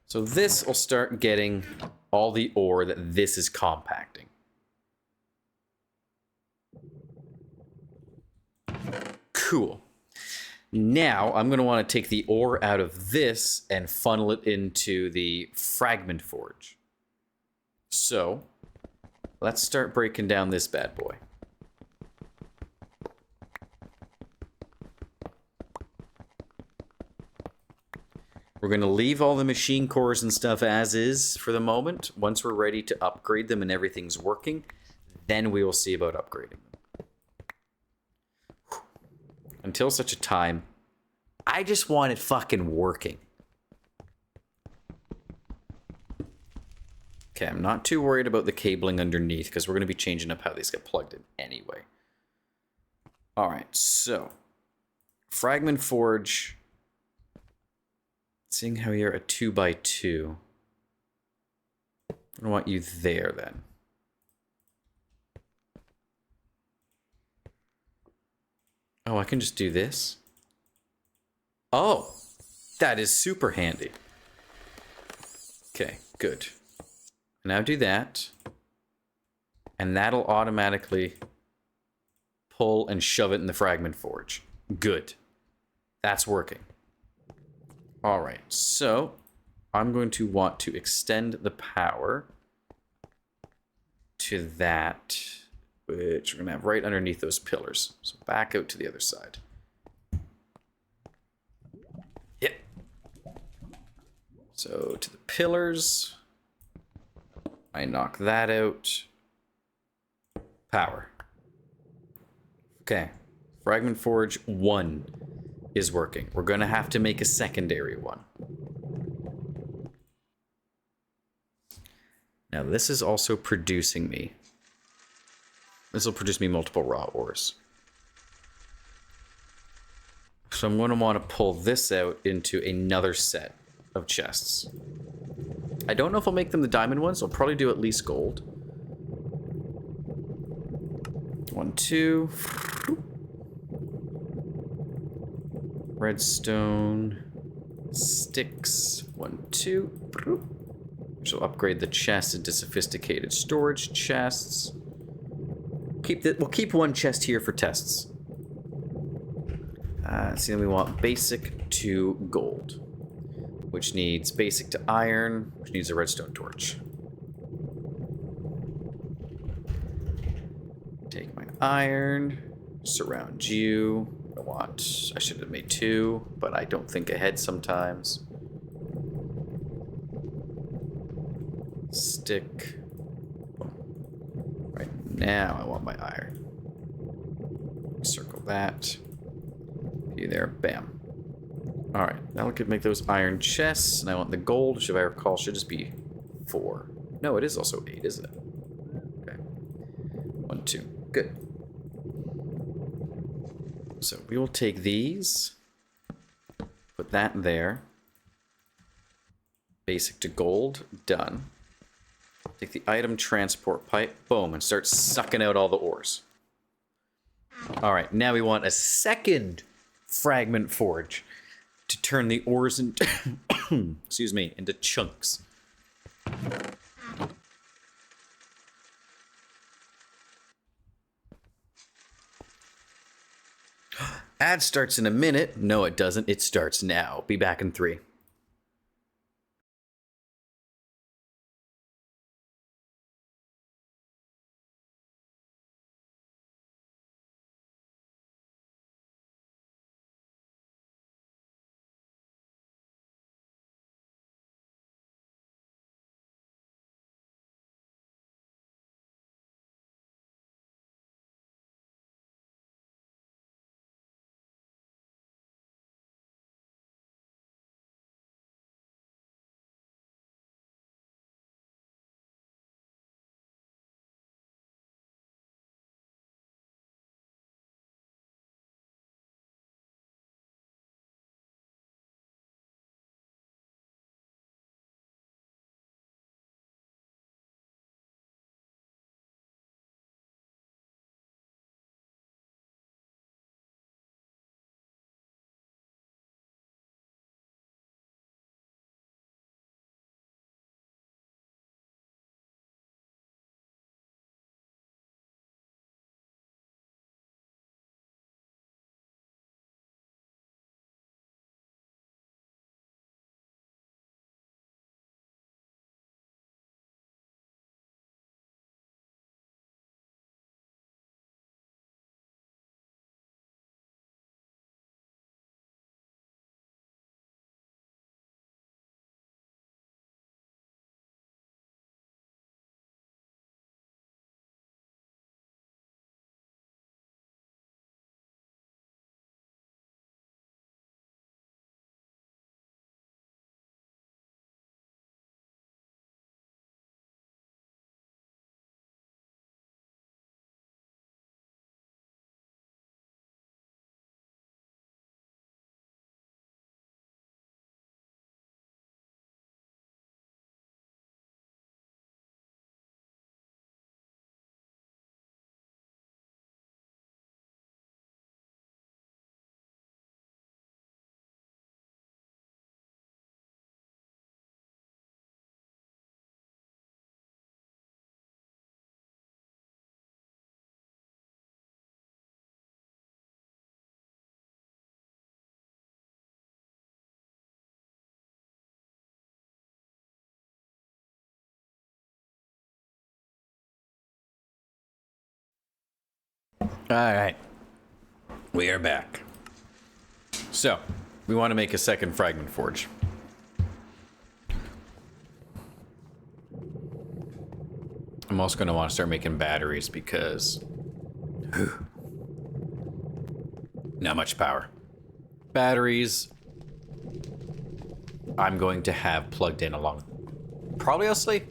So this will start getting all the ore that this is compacting. Cool. Now I'm going to want to take the ore out of this and funnel it into the fragment forge. So let's start breaking down this bad boy. We're going to leave all the machine cores and stuff as is for the moment. Once we're ready to upgrade them and everything's working, then we will see about upgrading them. Until such a time, I just want it fucking working. Okay, I'm not too worried about the cabling underneath because we're going to be changing up how these get plugged in anyway. Alright, so Fragment Forge. Seeing how you're a 2x2, I want you there then. Oh, I can just do this? Oh, that is super handy. Okay, good. Now do that. And that'll automatically pull and shove it in the Fragment Forge. Good. That's working. Alright, so I'm going to want to extend the power to that, which we're going to have right underneath those pillars. So back out to the other side. Yep. So to the pillars. I knock that out. Power. Okay. Fragment Forge 1 is working. We're going to have to make a secondary one. Now this is also producing me This will produce me multiple raw ores. So I'm going to want to pull this out into another set of chests. I don't know if I'll make them the diamond ones. I'll probably do at least gold. 1, 2. Redstone. Sticks. 1, 2. Which will upgrade the chests into sophisticated storage chests. We'll keep one chest here for tests. So then we want basic to gold, which needs basic to iron, which needs a redstone torch. Take my iron, surround you. I should have made 2, but I don't think ahead sometimes. Stick. Right now I want my iron. Circle that. You there, bam. Alright, now we could make those iron chests, and I want the gold, which if I recall should just be 4. No, it is also 8, isn't it? Okay. 1, 2. Good. So we will take these, put that there. Basic to gold, done. Take the item transport pipe, boom, and start sucking out all the ores. Alright, now we want a second fragment forge to turn the ores into excuse me, into chunks. Ad starts in a minute. No, it doesn't. It starts now. Be back in 3. Alright. We are back. So, we want to make a second fragment forge. I'm also going to want to start making batteries because... not much power. Batteries... I'm going to have plugged in along... probably, honestly,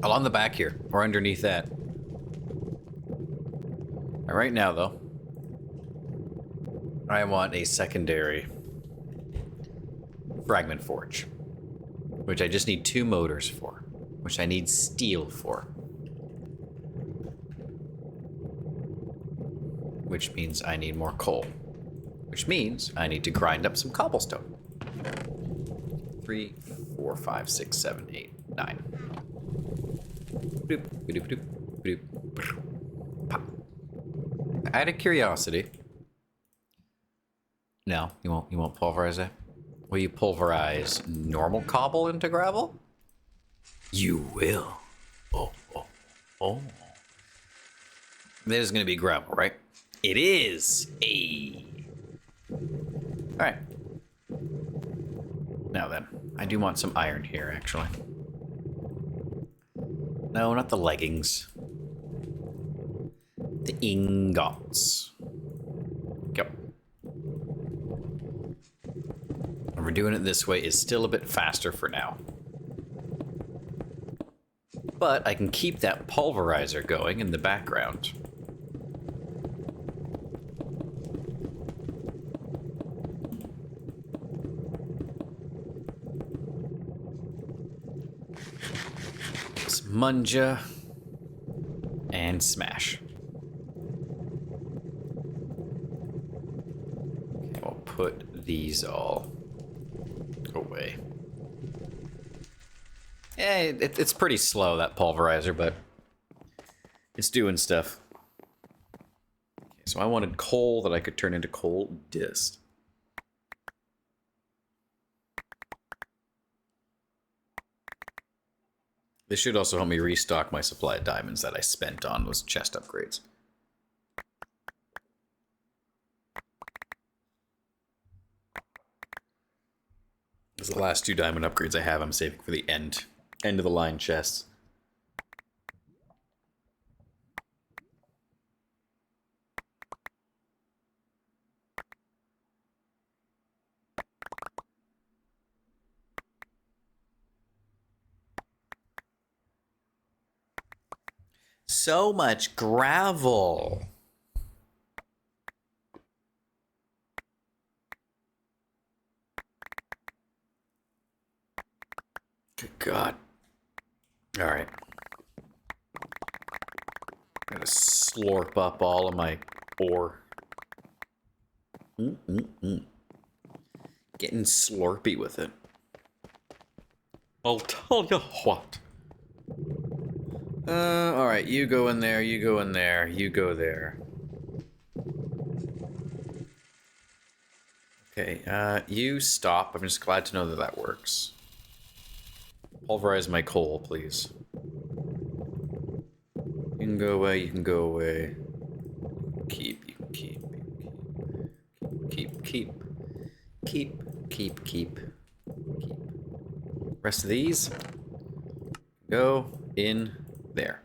along the back here, or underneath that. Right now, though, I want a secondary fragment forge, which I just need 2 motors for, which I need steel for. Which means I need more coal. Which means I need to grind up some cobblestone. 3, 4, 5, 6, 7, 8, 9. Bloop, bloop, bloop, bloop, bloop. Pop. Out of curiosity. No, you won't pulverize it? Will you pulverize normal cobble into gravel? You will. Oh, oh, oh. There's gonna be gravel, right? It is. Hey. Alright. Now then, I do want some iron here, actually. No, not the leggings. The ingots. Go. And we're doing it this way is still a bit faster for now. But I can keep that pulverizer going in the background. Munja and smash. Okay, we'll put these all away. Yeah, it's pretty slow, that pulverizer, but it's doing stuff. Okay, so I wanted coal that I could turn into coal dust. This should also help me restock my supply of diamonds that I spent on those chest upgrades. Because the last 2 diamond upgrades I have, I'm saving for the end of the line chests. So much gravel. Good God. All right. Gotta slurp up all of my ore. Getting slurpy with it. I'll tell you what. Alright, you go in there, you go in there, you go there. Okay, you stop. I'm just glad to know that that works. Pulverize my coal, please. You can go away, you can go away. Keep, you can keep, you can keep. Keep. Rest of these go in there.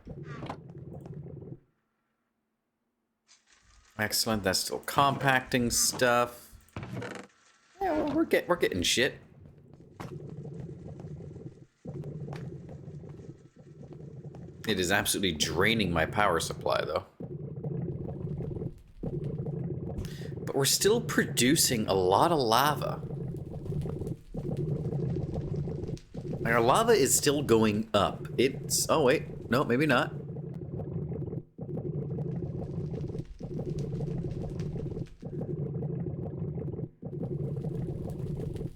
Excellent. That's still compacting stuff. Yeah, well, we're getting shit. It is absolutely draining my power supply, though. But we're still producing a lot of lava. Our lava is still going up. It's... Oh, wait. No, maybe not.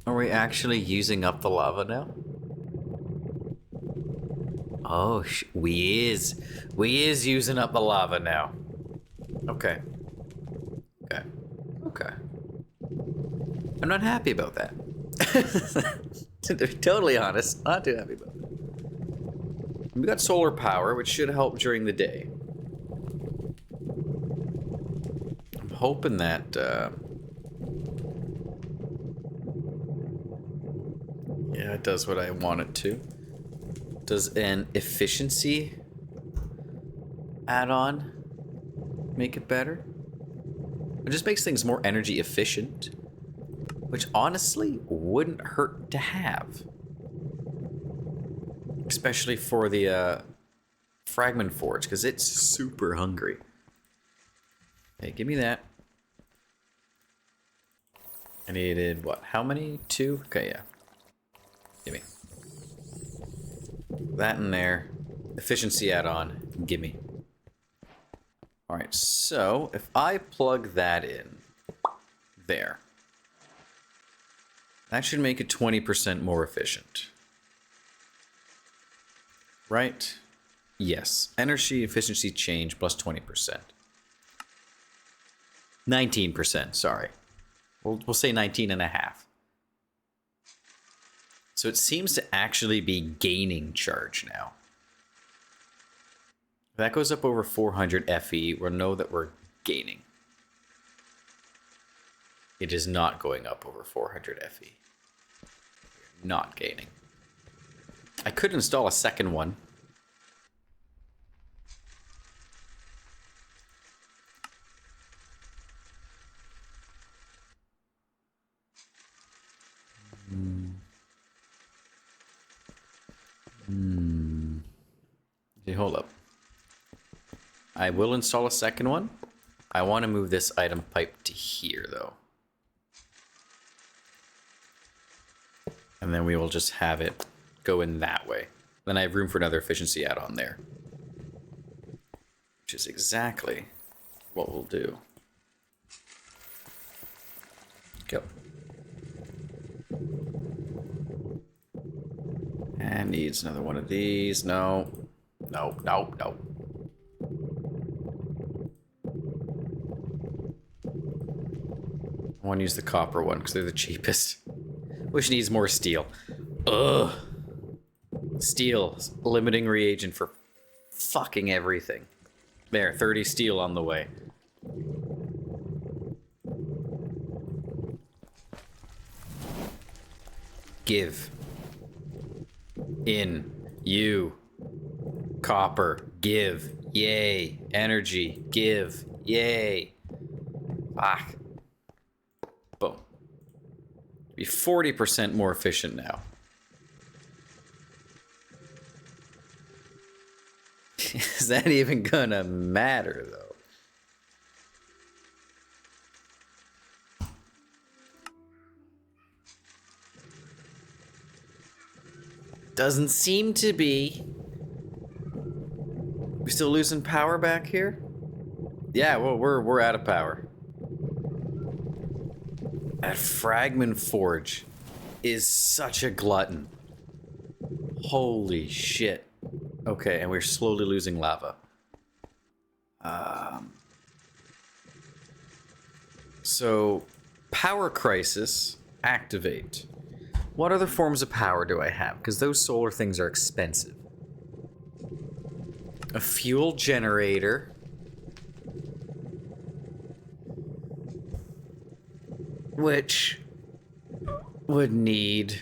Are we actually using up the lava now? Oh, we is using up the lava now. Okay. Okay. I'm not happy about that. To be totally honest, not too happy about that. We got solar power, which should help during the day. I'm hoping that, yeah, it does what I want it to. Does an efficiency add-on make it better? It just makes things more energy efficient, which honestly wouldn't hurt to have. Especially for the fragment forge, because it's super hungry. Hey, give me that. I needed, what, how many? 2? Okay, yeah. Give me. That in there. Efficiency add-on. Gimme. Alright, so if I plug that in there, that should make it 20% more efficient. Right? Yes. Energy efficiency change plus 20%. 19%, sorry. We'll say 19 and a half. So it seems to actually be gaining charge now. If that goes up over 400 FE, we'll know that we're gaining. It is not going up over 400 FE. We're not gaining. I could install a second one. Okay, hold up. I will install a second one. I want to move this item pipe to here, though. And then we will just have it go in that way. Then I have room for another efficiency add-on there. Which is exactly what we'll do. Go. And needs another one of these. No. No, no, no. I want to use the copper one because they're the cheapest. Which needs more steel. Ugh. Steel. Limiting reagent for fucking everything. There, 30 steel on the way. Give. In. You. Copper. Give. Yay. Energy. Give. Yay. Fuck. Boom. Be 40% more efficient now. Is that even gonna matter, though? Doesn't seem to be. We still losing power back here? Yeah, well, we're out of power. That Fragment Forge is such a glutton. Holy shit. Okay, and we're slowly losing lava. So, Power Crisis, activate. What other forms of power do I have? Because those solar things are expensive. A fuel generator. Which would need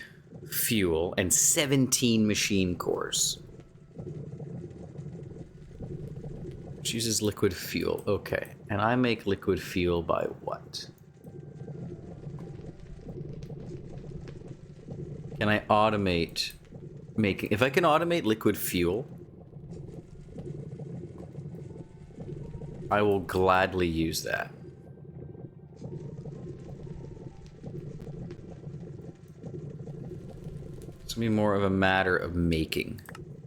fuel and 17 machine cores. Which uses liquid fuel. Okay. And I make liquid fuel by what? Can I automate making... If I can automate liquid fuel, I will gladly use that. It's gonna be more of a matter of making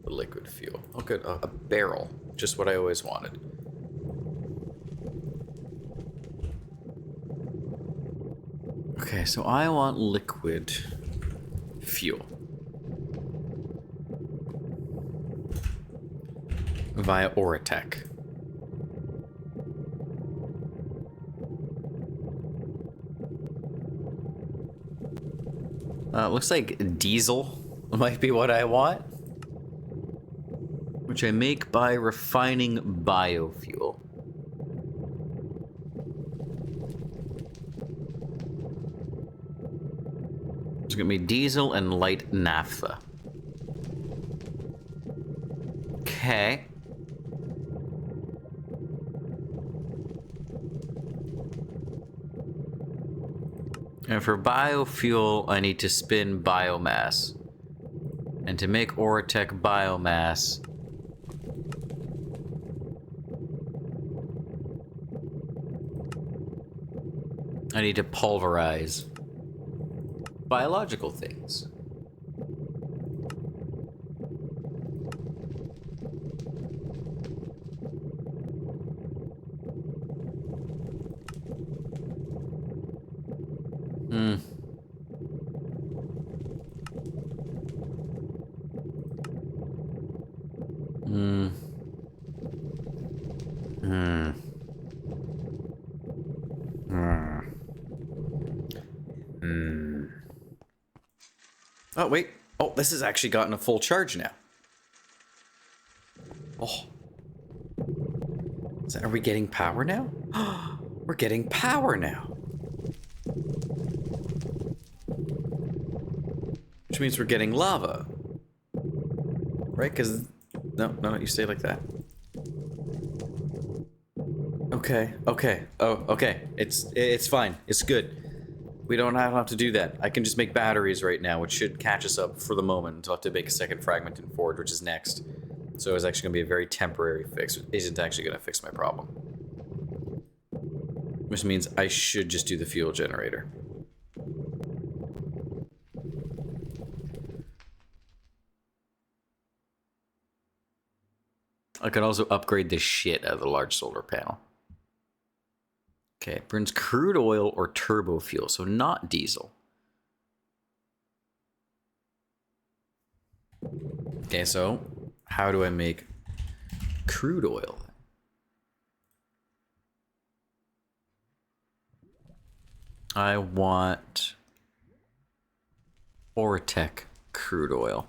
the liquid fuel. Oh good, a barrel. Just what I always wanted. Okay, so I want liquid fuel. Via Oratech. Looks like diesel might be what I want. Which I make by refining biofuel. It's gonna be diesel and light naphtha. Okay. And for biofuel, I need to spin biomass. And to make Oratech biomass, I need to pulverize biological things. Hmm. Hmm. Hmm. Hmm. Hmm. Oh, wait. Oh, this has actually gotten a full charge now. Oh. Are we getting power now? We're getting power now. Which means we're getting lava. Right? Because... No, you stay like that. Okay, okay. Oh, okay. It's fine. It's good. We don't have to do that. I can just make batteries right now, which should catch us up for the moment until I have to make a second fragment in Forge, which is next. So it's actually going to be a very temporary fix. It isn't actually going to fix my problem. Which means I should just do the fuel generator. I could also upgrade the shit out of the large solar panel. Okay, it burns crude oil or turbo fuel, so not diesel. Okay, so how do I make crude oil? I want Ortec crude oil.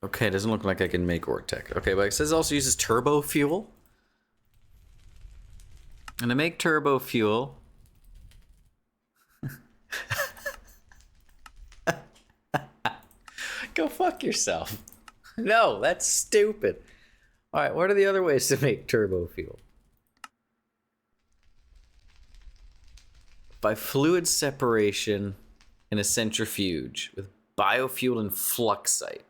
Okay, it doesn't look like I can make Ortec. Okay, but it says it also uses turbo fuel. And to make turbo fuel... Go fuck yourself. No, that's stupid. Alright, what are the other ways to make turbo fuel? By fluid separation in a centrifuge with biofuel and fluxite.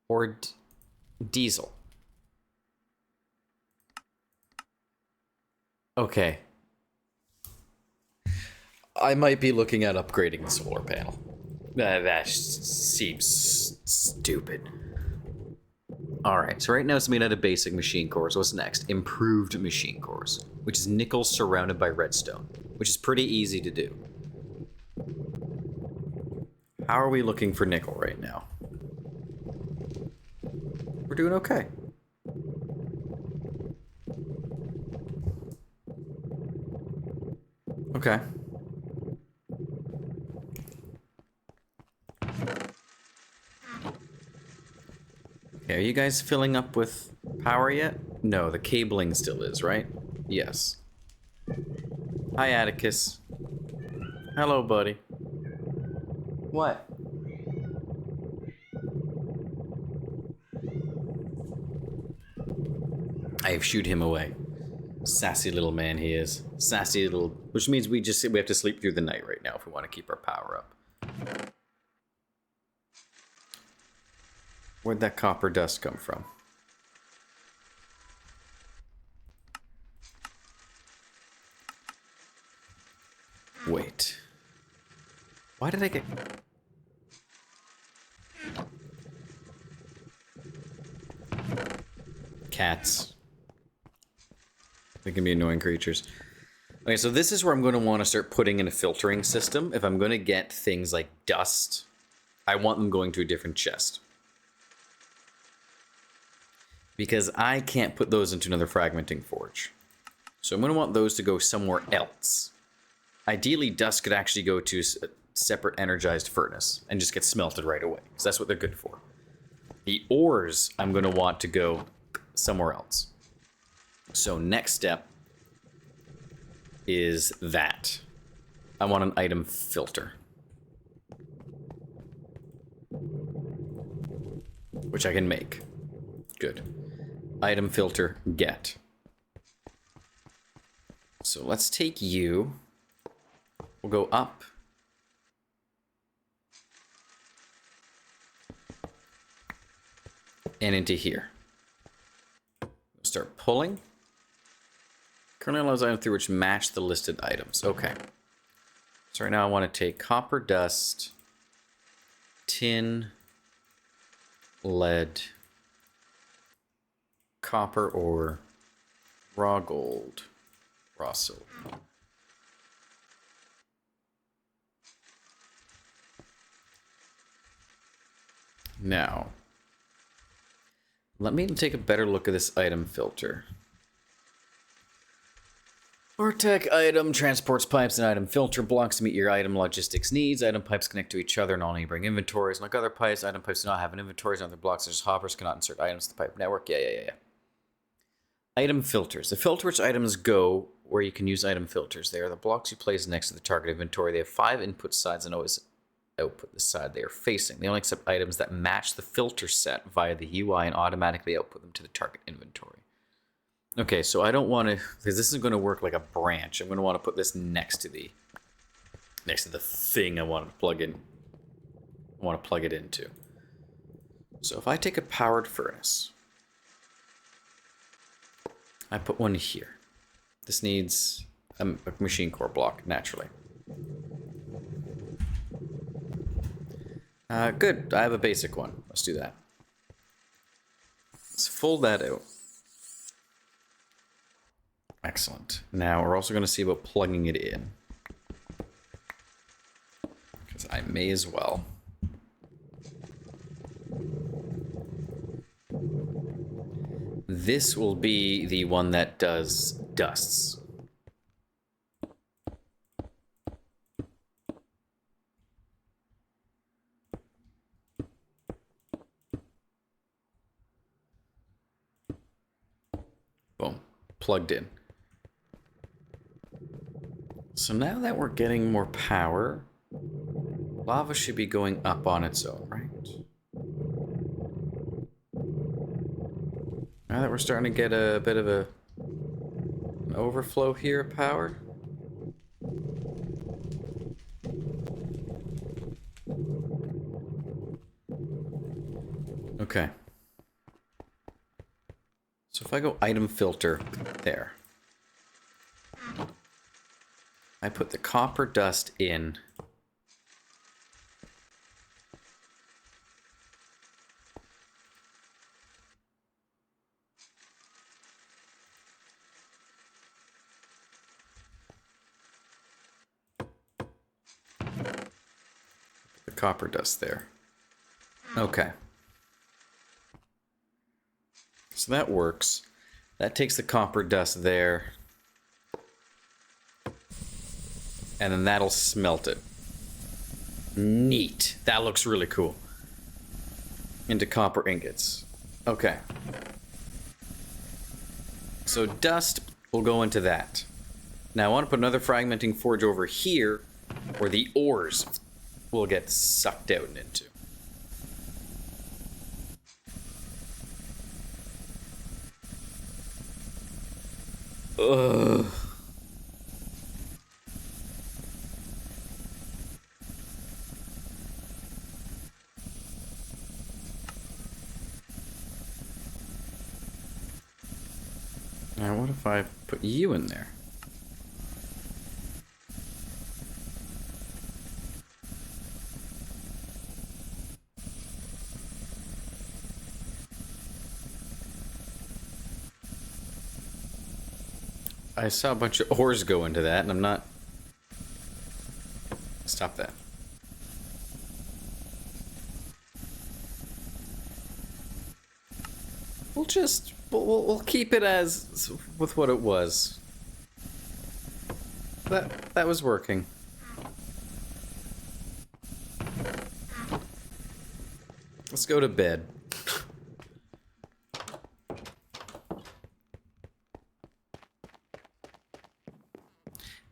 Or diesel. Okay. I might be looking at upgrading the solar panel. That seems stupid. Alright, so right now it's made out of basic machine cores. What's next? Improved machine cores, which is nickel surrounded by redstone, which is pretty easy to do. How are we looking for nickel right now? We're doing okay. Okay. Okay, are you guys filling up with power yet? No, the cabling still is, right? Yes. Hi, Atticus. Hello, buddy. What? I have shooed him away. Sassy little man he is. Sassy little... Which means we have to sleep through the night right now if we want to keep our power up. Where'd that copper dust come from? Wait. Why did I get... Cats. They can be annoying creatures. Okay, so this is where I'm going to want to start putting in a filtering system. If I'm going to get things like dust, I want them going to a different chest. Because I can't put those into another fragmenting forge. So I'm going to want those to go somewhere else. Ideally, dust could actually go to a separate energized furnace and just get smelted right away, because that's what they're good for. The ores I'm going to want to go somewhere else. So next step is that. I want an item filter. Which I can make. Good. Item filter, get. So let's take you. We'll go up. and into here. Start pulling. Currently allows items through which match the listed items. Okay. So right now I want to take copper dust, tin, lead, copper ore, raw gold, raw silver. Now, let me take a better look at this item filter. Artec item transports pipes and item filter blocks to meet your item logistics needs. Item pipes connect to each other and all neighboring inventories. Like other pipes, item pipes do not have an inventories. Other blocks such as hoppers cannot insert items to the pipe network. Yeah. Item filters. The filter which items go where you can use item filters. They are the blocks you place next to the target inventory. They have 5 input sides and always output the side they are facing. They only accept items that match the filter set via the UI and automatically output them to the target inventory. Okay, so I don't want to, because this is going to work like a branch. I'm going to want to put this next to the thing I want to plug in. I want to plug it into. So if I take a powered furnace, I put one here. This needs a machine core block, naturally. Good, I have a basic one. Let's do that. Let's fold that out. Excellent. Now we're also going to see about plugging it in. Because I may as well. This will be the one that does dusts. Boom. Plugged in. So now that we're getting more power, lava should be going up on its own, right? Now that we're starting to get a bit of an overflow here of power. Okay. So if I go item filter there, I put the copper dust in. The copper dust there. Okay. So that works. That takes the copper dust there. And then that'll smelt it. Neat. That looks really cool. Into copper ingots. Okay. So dust will go into that. Now I want to put another fragmenting forge over here where the ores will get sucked out and into. Ugh. Now what if I put you in there? I saw a bunch of ores go into that, and I'm not... Stop that. We'll keep it as with what it was. That was working. Let's go to bed.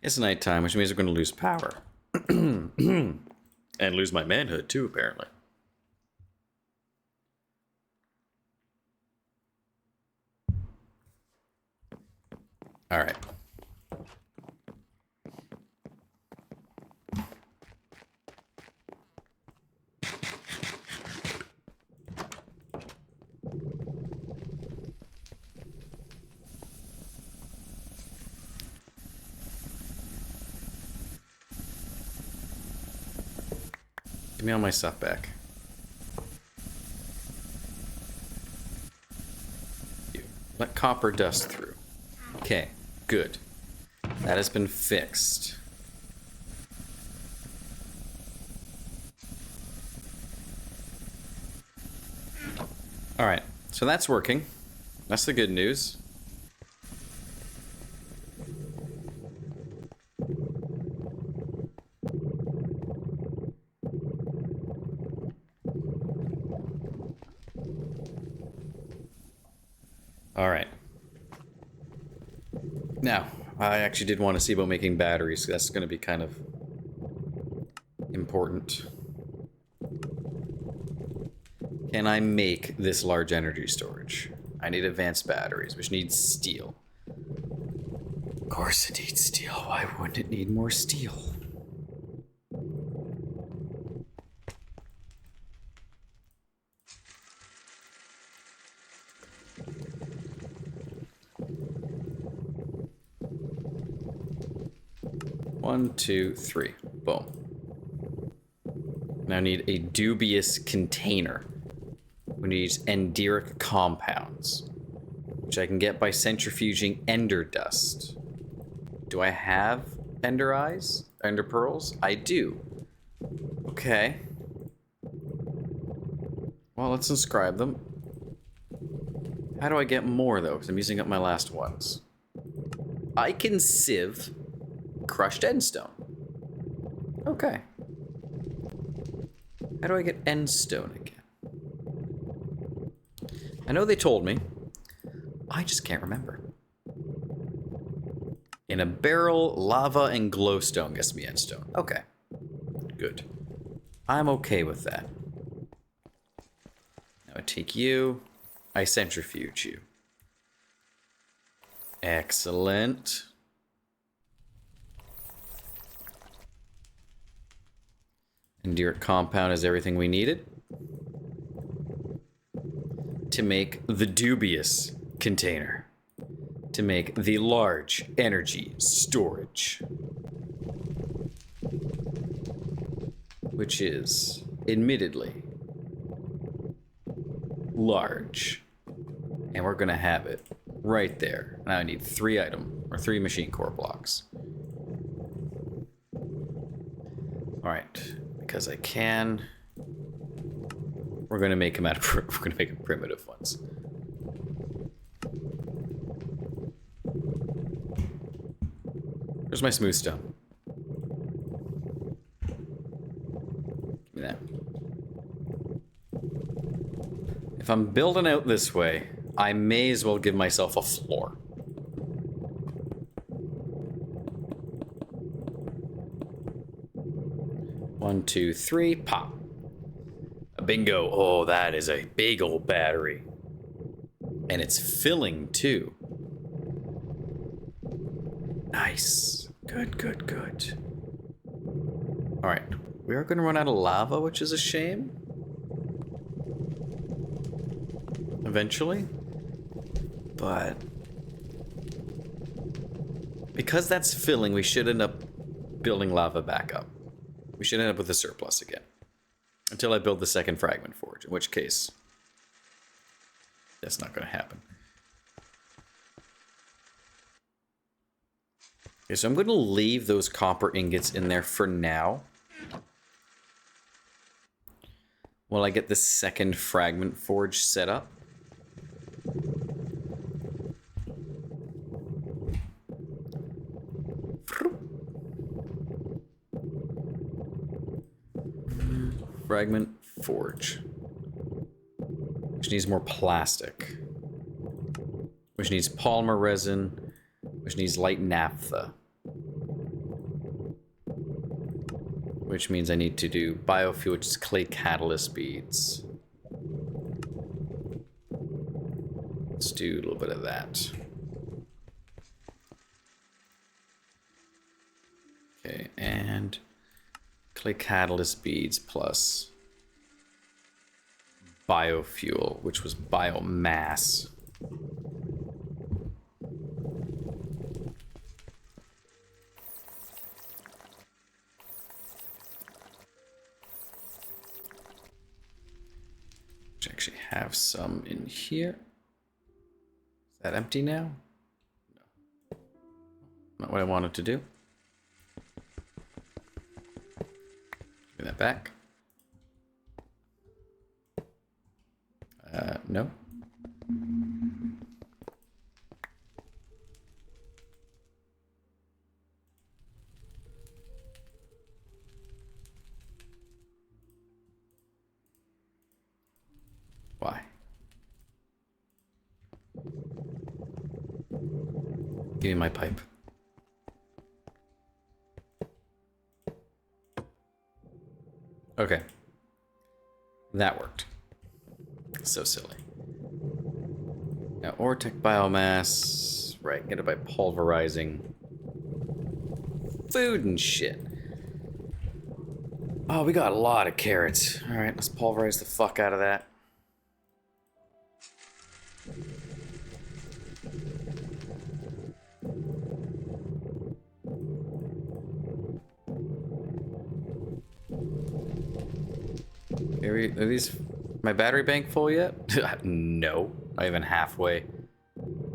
It's nighttime, which means we're going to lose power. And lose my manhood, too, apparently. Alright. Give me all my stuff back. Let copper dust through. Okay, good. That has been fixed. Alright, so that's working. That's the good news. Alright. Now, I actually did want to see about making batteries. That's going to be kind of important. Can I make this large energy storage? I need advanced batteries, which needs steel. Of course it needs steel. Why wouldn't it need more steel? One, two, three. Boom. Now I need a dubious container. We need enderic compounds, which I can get by centrifuging ender dust. Do I have ender eyes? Ender pearls? I do. Okay. Well, let's inscribe them. How do I get more, though? Because I'm using up my last ones. I can sieve crushed endstone. Okay. How do I get endstone again? I know they told me. I just can't remember. In a barrel, lava and glowstone gets me endstone. Okay. Good. I'm okay with that. Now I take you. I centrifuge you. Excellent. Enderic compound is everything we needed to make the dubious container, to make the large energy storage, which is admittedly large, and we're gonna have it right there. Now I need 3 machine core blocks. All right. Because I can. We're gonna make them we're gonna make them primitive ones. Where's my smooth stone? Give me that. If I'm building out this way, I may as well give myself a floor. One, two, three, pop. A bingo. Oh, that is a big old battery. And it's filling, too. Nice. Good, good, good. Alright. We are going to run out of lava, which is a shame. Eventually. But because that's filling, we should end up building lava back up. We should end up with a surplus again. Until I build the second fragment forge, in which case that's not going to happen. Okay, so I'm going to leave those copper ingots in there for now. While I get the second fragment forge set up. Fragment forge. Which needs more plastic. Which needs polymer resin. Which needs light naphtha. Which means I need to do biofuel, which is clay catalyst beads. Let's do a little bit of that. Okay, and clay catalyst beads plus biofuel, which was biomass. have some in here. Is that empty now? No. Not what I wanted to do. Give me that back. No. Why? Give me my pipe. Okay. That worked. So silly. Now, Ortec biomass. Right, get it by pulverizing food and shit. Oh, we got a lot of carrots. Alright, let's pulverize the fuck out of that. Are these my battery bank full yet? No, not even halfway.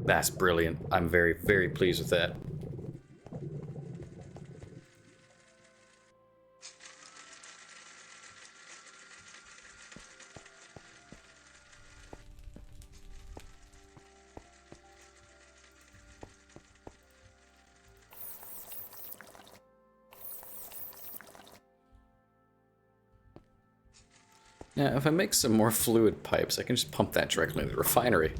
That's brilliant. I'm very, very pleased with that. Now, if I make some more fluid pipes, I can just pump that directly into the refinery.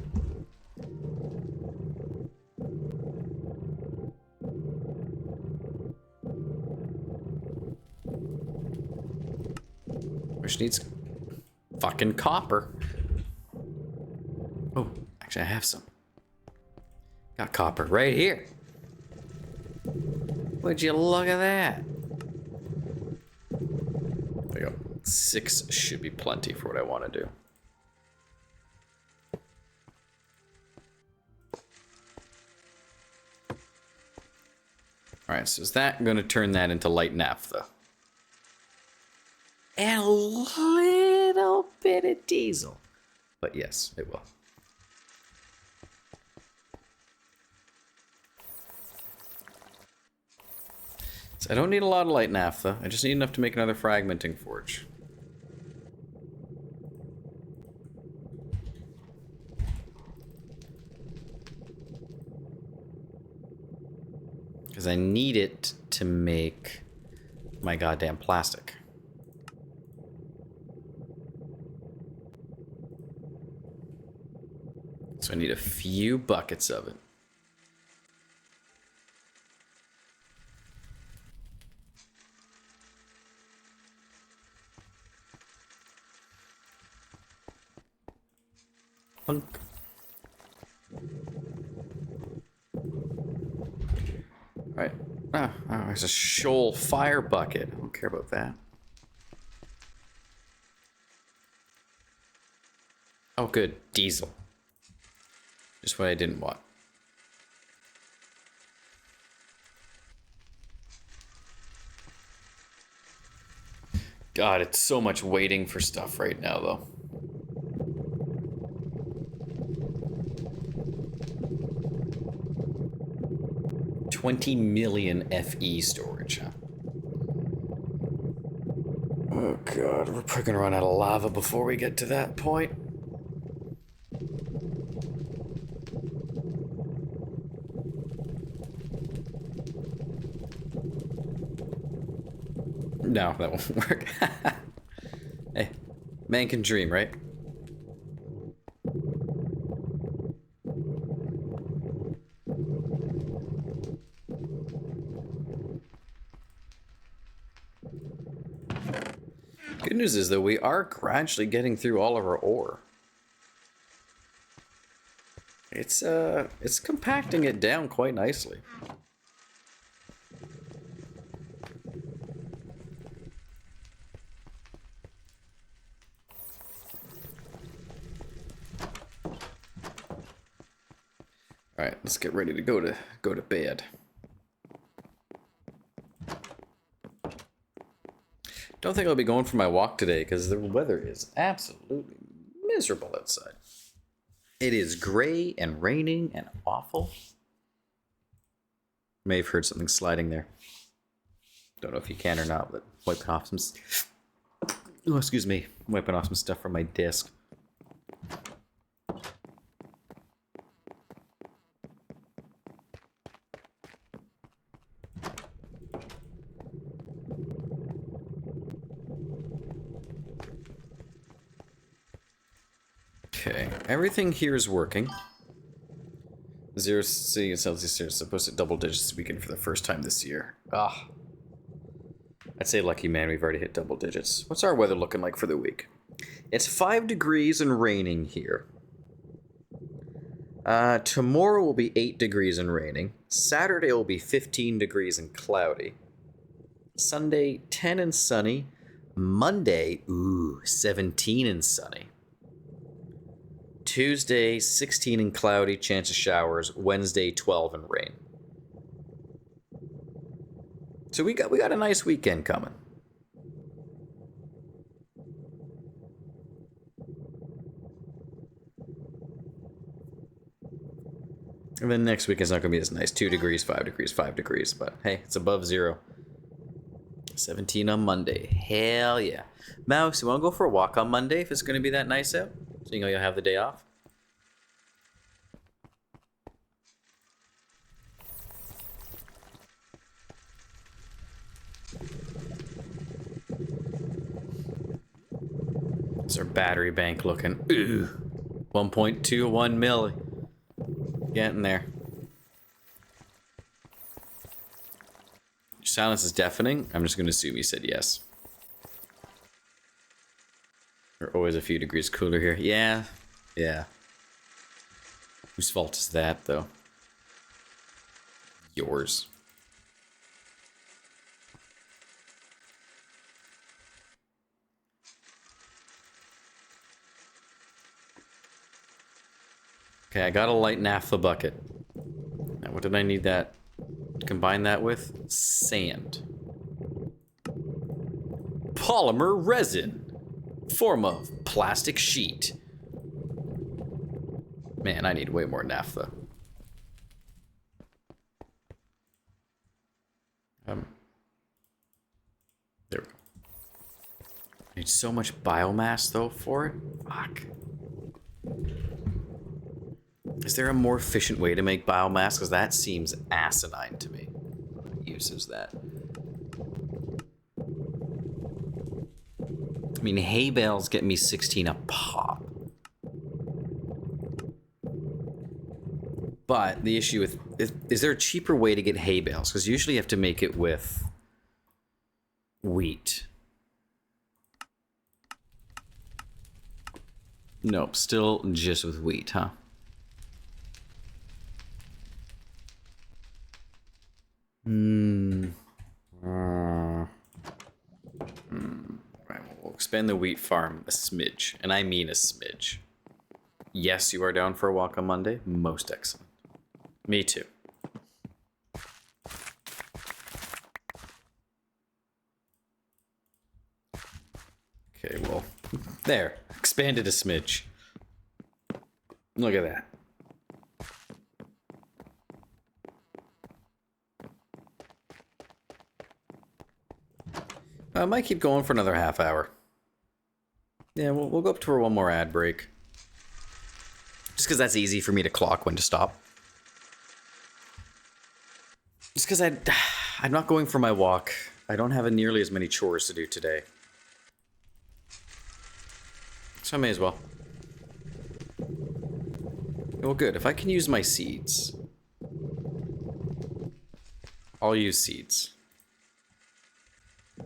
Which needs fucking copper. Oh, actually I have some. Got copper right here. Would you look at that? There you go. 6 should be plenty for what I want to do. Alright, so is that going to turn that into light naphtha? And a little bit of diesel. But yes, it will. So I don't need a lot of light naphtha. I just need enough to make another fragmenting forge. Because I need it to make my goddamn plastic. So I need a few buckets of it. Punk. Alright. Oh, there's a shoal fire bucket. I don't care about that. Oh, good. Diesel. Just what I didn't want. God, it's so much waiting for stuff right now, though. $20 million FE storage, huh? Oh god, we're probably gonna run out of lava before we get to that point. No, that won't work. Hey, man can dream, right? Good news is, though, we are gradually getting through all of our ore. It's compacting it down quite nicely. All right, let's get ready to go to bed. Don't think I'll be going for my walk today because the weather is absolutely miserable outside. It is gray and raining and awful. May have heard something sliding there. Don't know if you can or not, but wiping off some... Oh, excuse me. Wiping off some stuff from my desk. Okay, everything here is working. 0 C Celsius here is supposed to double digits this weekend for the first time this year. Ah. I'd say lucky man, we've already hit double digits. What's our weather looking like for the week? It's 5 degrees and raining here. Tomorrow will be 8 degrees and raining. Saturday will be 15 degrees and cloudy. Sunday, 10 and sunny. Monday, 17 and sunny. Tuesday, 16 and cloudy, chance of showers. Wednesday, 12 and rain. So we got a nice weekend coming. And then next week is not going to be as nice. 2 degrees, 5 degrees, 5 degrees. But hey, it's above 0. 17 on Monday. Hell yeah. Mouse, you want to go for a walk on Monday if it's going to be that nice out? So you know you'll have the day off? What's our battery bank looking? Ooh. 1.21 milli. Getting there. Your silence is deafening. I'm just going to assume you said yes. We're always a few degrees cooler here. Yeah. Yeah. Whose fault is that, though? Yours. Okay, I got a light naphtha bucket. Now, what did I need that? Combine that with? Sand. Polymer resin. Form of plastic sheet. Man, I need way more naphtha. There we go. I need so much biomass, though, for it. Fuck. Is there a more efficient way to make biomass? Because that seems asinine to me. What use is that? I mean, hay bales get me 16 a pop. But the issue with... Is there a cheaper way to get hay bales? Because usually you have to make it with wheat. Nope, still just with wheat, huh? Right, we'll expand the wheat farm a smidge, and I mean a smidge. Yes, you are down for a walk on Monday? Most excellent. Me too. Okay, well, there. Expanded a smidge. Look at that. I might keep going for another half hour. Yeah, we'll go up to one more ad break. Just because that's easy for me to clock when to stop. Just because I'm not going for my walk. I don't have nearly as many chores to do today. So I may as well. Well, good. If I can use my seeds, I'll use seeds.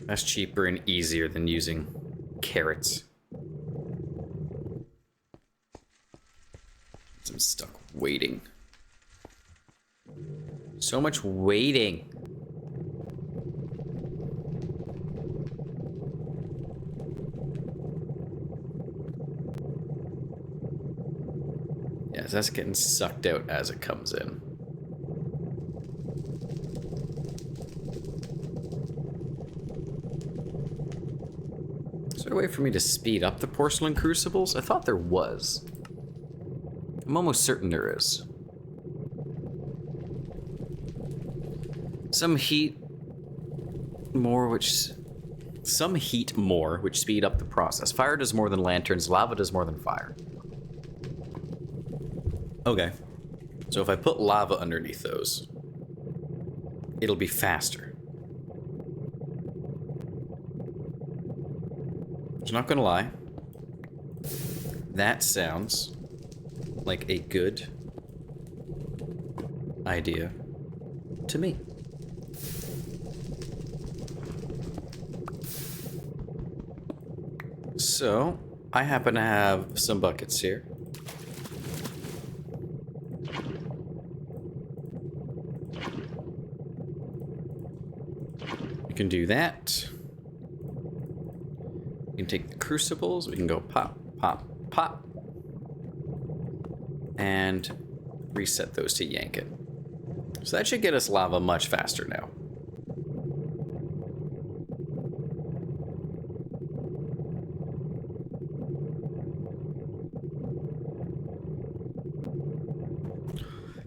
That's cheaper and easier than using carrots. I'm stuck waiting. So much waiting. Yes, that's getting sucked out as it comes in. So there a way for me to speed up the porcelain crucibles? I thought there was. I'm almost certain there is. Some heat more, which speed up the process. Fire does more than lanterns, lava does more than fire. Okay. So if I put lava underneath those, it'll be faster. I'm not gonna lie. That sounds like a good idea to me. So, I happen to have some buckets here. We can do that. We can take the crucibles. We can go pop, pop, pop. And reset those to yank it. So that should get us lava much faster now.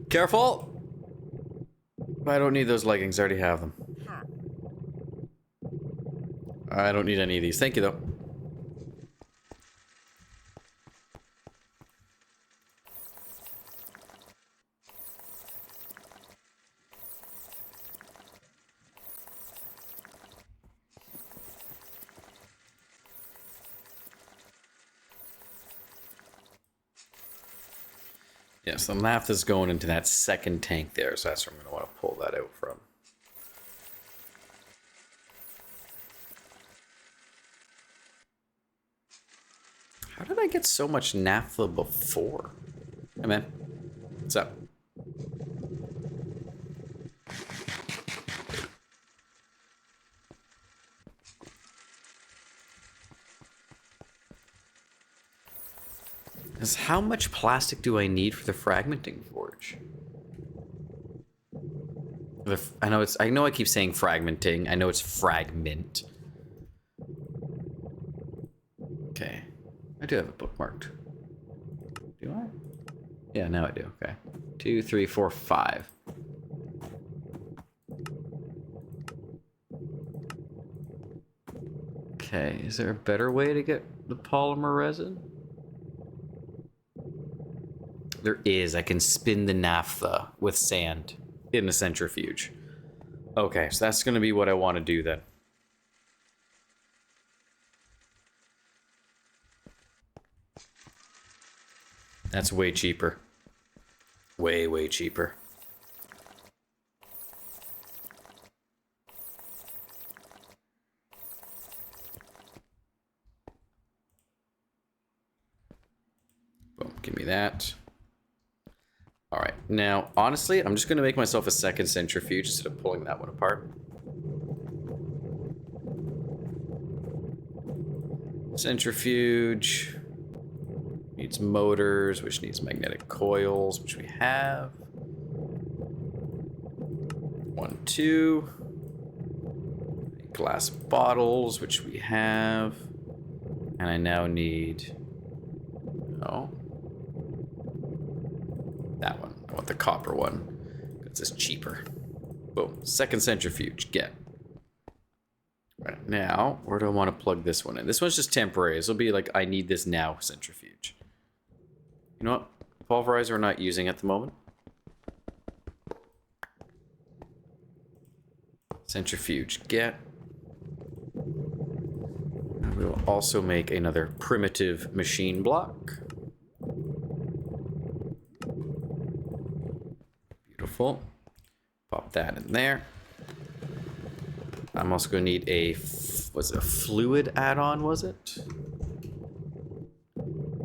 Careful! I don't need those leggings, I already have them. I don't need any of these. Thank you, though. Yes, the math is going into that second tank there, so that's where I'm going to want to pull that out from. How did I get so much naphtha before? Hey man, what's up? How much plastic do I need for the fragmenting forge? I know I keep saying fragmenting. I know it's fragment. Okay. I do have it bookmarked. Do I? Yeah, now I do. Okay. 2, 3, 4, 5. Okay, is there a better way to get the polymer resin? There is. I can spin the naphtha with sand in a centrifuge. Okay, so that's going to be what I want to do then. That's way cheaper. Way, way cheaper. Boom, give me that. All right, now, honestly, I'm just going to make myself a second centrifuge instead of pulling that one apart. Centrifuge needs motors, which needs magnetic coils, which we have. 1, 2. Glass bottles, which we have. And I now need... Oh. That one. I want the copper one. Because it's cheaper. Boom. Second centrifuge. Get. Right now, where do I want to plug this one in? This one's just temporary. This will be like, I need this now centrifuge. You know what? Pulverizer we're not using at the moment. Centrifuge. Get. And we will also make another primitive machine block. Beautiful. Pop that in there. I'm also going to need a, was it a fluid add-on, was it?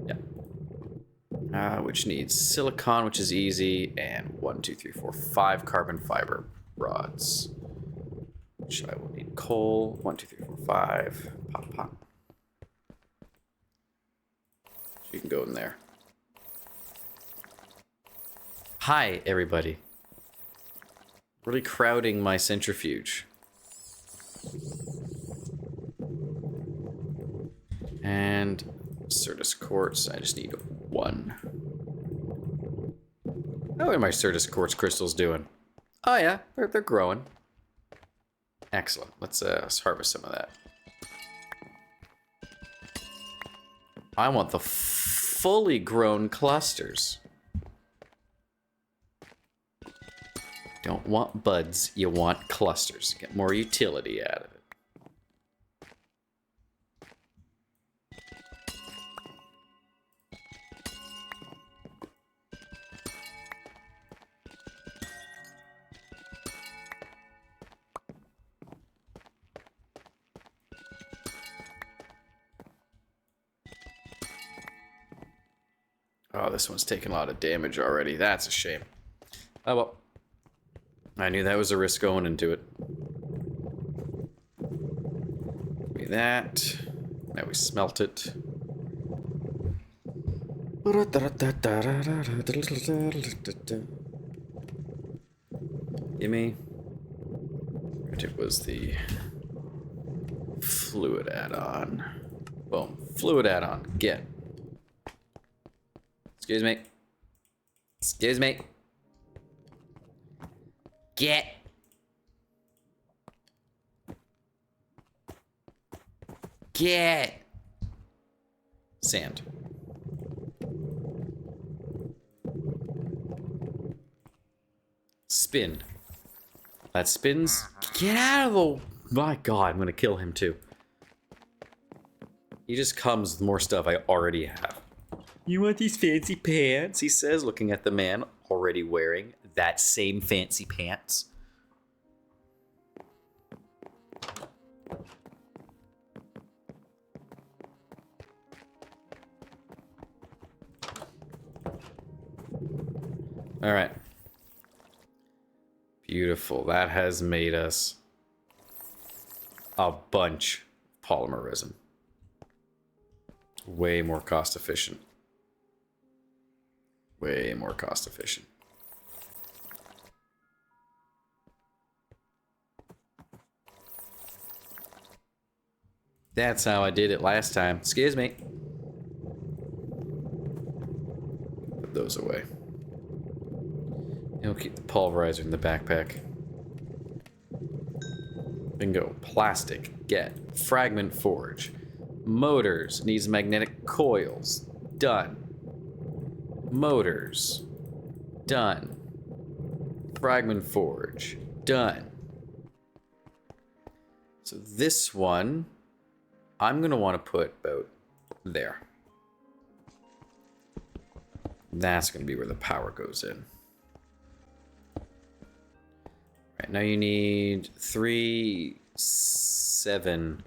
Yeah. Which needs silicon, which is easy, and 1, 2, 3, 4, 5 carbon fiber rods. Which I will need coal. 1, 2, 3, 4, 5. Pop, pop. So you can go in there. Hi, everybody. Really crowding my centrifuge. And Certus Quartz, I just need 1. How are my Certus Quartz crystals doing? Oh yeah, they're growing. Excellent. Let's harvest some of that. I want the fully grown clusters. Don't want buds, you want clusters. Get more utility out of it. Oh, this one's taking a lot of damage already. That's a shame. Oh well. I knew that was a risk going into it. Give me that. Now we smelt it. Gimme. It was the fluid add-on. Boom. Fluid add-on. Get. Excuse me. Excuse me. Get. Get. Sand. Spin. That spins. Get out of the... My god, I'm gonna kill him too. He just comes with more stuff I already have. You want these fancy pants? He says, looking at the man already wearing that same fancy pants. All right. Beautiful. That has made us a bunch of polymer resin. Way more cost efficient. Way more cost efficient. That's how I did it last time. Excuse me. Put those away. You'll keep the pulverizer in the backpack. Bingo. Plastic. Get. Fragment forge. Motors. Needs magnetic coils. Done. Motors. Done. Fragment forge. Done. So this one, I'm going to want to put about there. That's going to be where the power goes in. Right, now you need 3, 7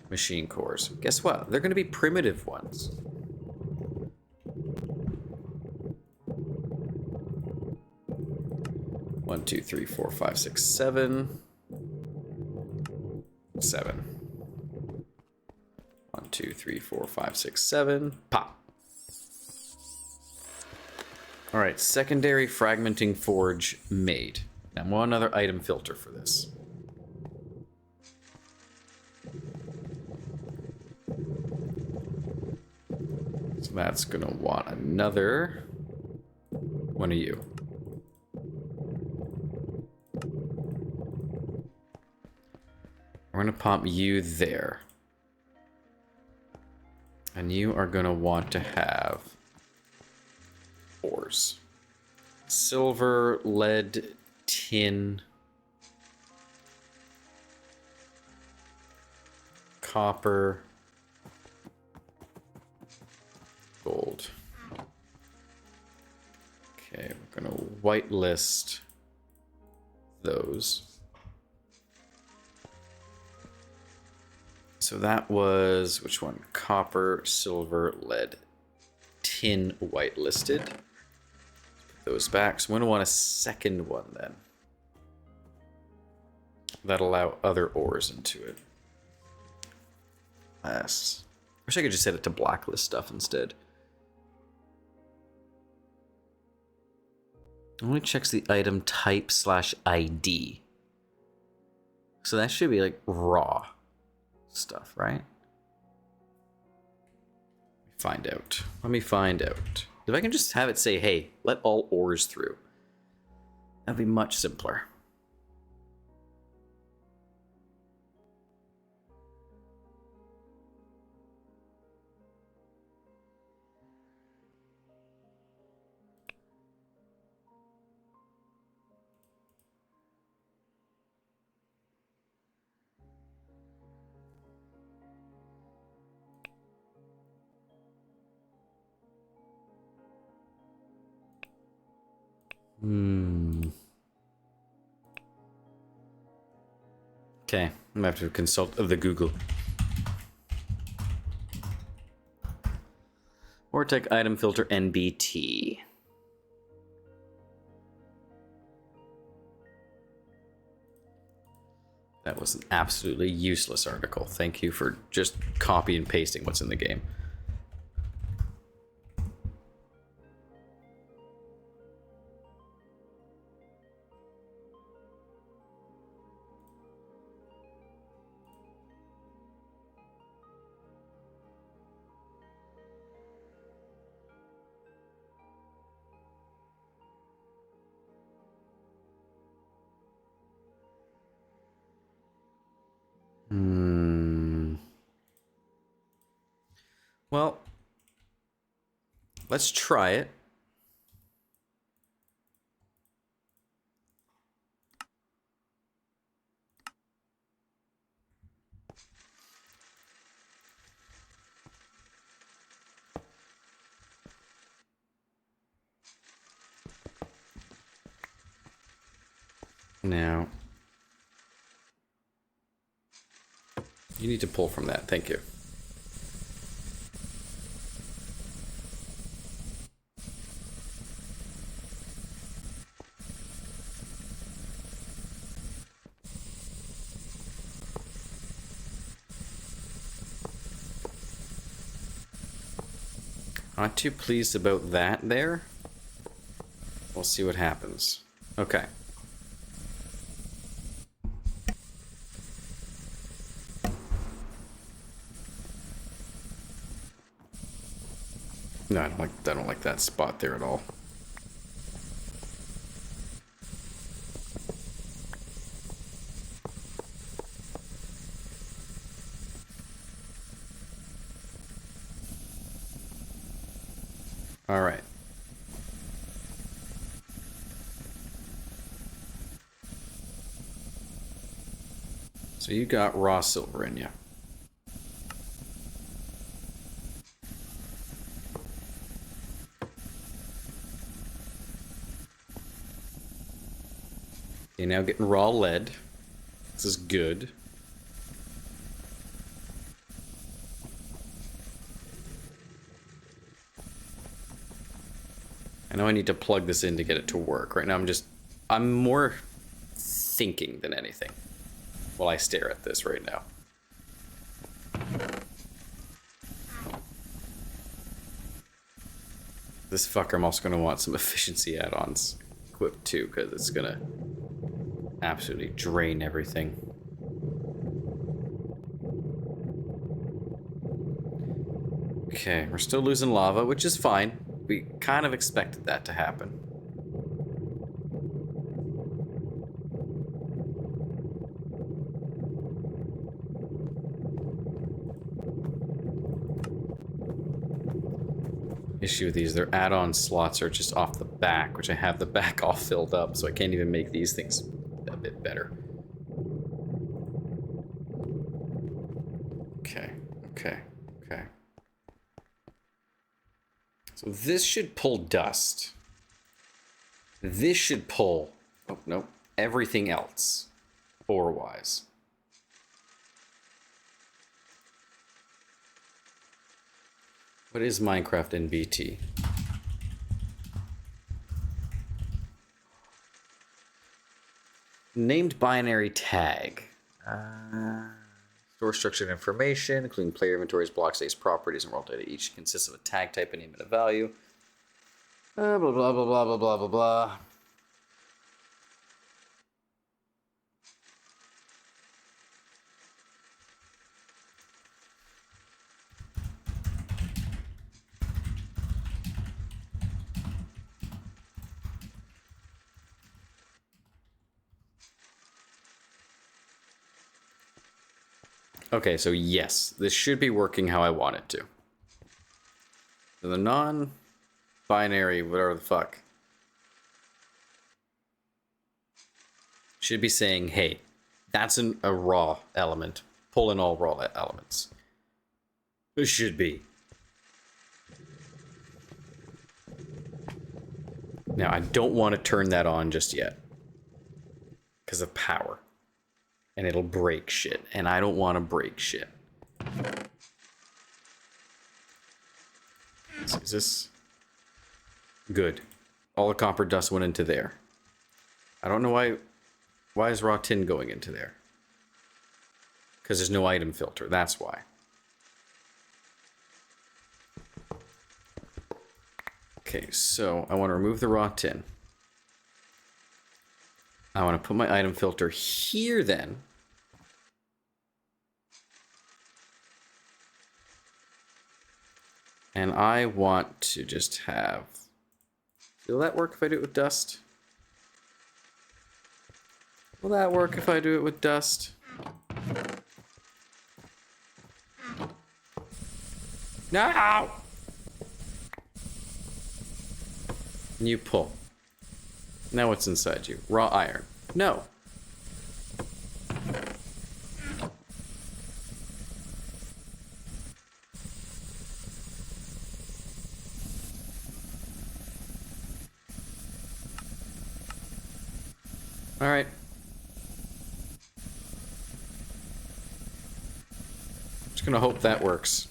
machine cores. Guess what? They're going to be primitive ones. One, 2, 3, 4, 5, 6, 7. 7. 1, 2, 3, 4, 5, 6, 7. Pop. All right, secondary fragmenting forge made. Now one other item filter for this. So that's gonna want another one of you. We're gonna pump you there. And you are gonna want to have ores. Silver, lead, tin, copper, gold. Okay, we're gonna whitelist those. So that was, which one? Copper, silver, lead, tin, whitelisted. Put those back. So I'm gonna want a second one then. That'll allow other ores into it. Yes. Wish I could just set it to blacklist stuff instead. Only checks the item type /ID. So that should be like raw stuff, right? Find out. Let me find out. If I can just have it say, hey, let all ores through. That'd be much simpler. Okay, I'm gonna have to consult the Google. Vortec item filter NBT. That was an absolutely useless article. Thank you for just copy and pasting what's in the game. Well, let's try it. Now, you need to pull from that. Thank you. Not too pleased about that there. We'll see what happens. Okay. No, I don't like that spot there at all. All right. So you got raw silver in you. You're now getting raw lead. This is good. I know I need to plug this in to get it to work. Right now I'm more thinking than anything while I stare at this right now. This fucker, I'm also going to want some efficiency add-ons equipped too, because it's going to absolutely drain everything. Okay, we're still losing lava, which is fine. We kind of expected that to happen. Issue with these, their add-on slots are just off the back, which I have the back all filled up, so I can't even make these things a bit better. Okay. So this should pull dust. This should pull, oh no, everything else, ore-wise. What is Minecraft NBT? Named binary tag. Store structured information, including player inventories, block states, properties, and world data. Each consists of a tag type, a name, and a value. Blah, blah, blah, blah, blah, blah, blah, blah. Okay, so yes, this should be working how I want it to. So the non-binary, whatever the fuck, should be saying, hey, that's a raw element. Pull in all raw elements. This should be. Now, I don't want to turn that on just yet. Because of power. And it'll break shit. And I don't want to break shit. Is this... Good. All the copper dust went into there. I don't know why... Why is raw tin going into there? Because there's no item filter. That's why. Okay, so I want to remove the raw tin. I want to put my item filter here then. And I want to just have... Will that work if I do it with dust? Will that work if I do it with dust? No! And you pull. Now what's inside you? Raw iron. No. All right. Just gonna hope that works.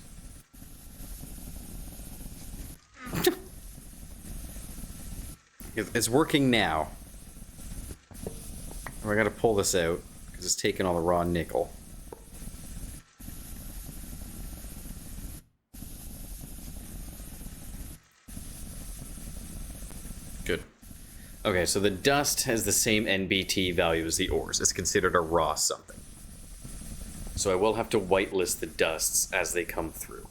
It's working now. Oh, I gotta pull this out because it's taking all the raw nickel. Good. Okay, so the dust has the same NBT value as the ores. It's considered a raw something. So I will have to whitelist the dusts as they come through.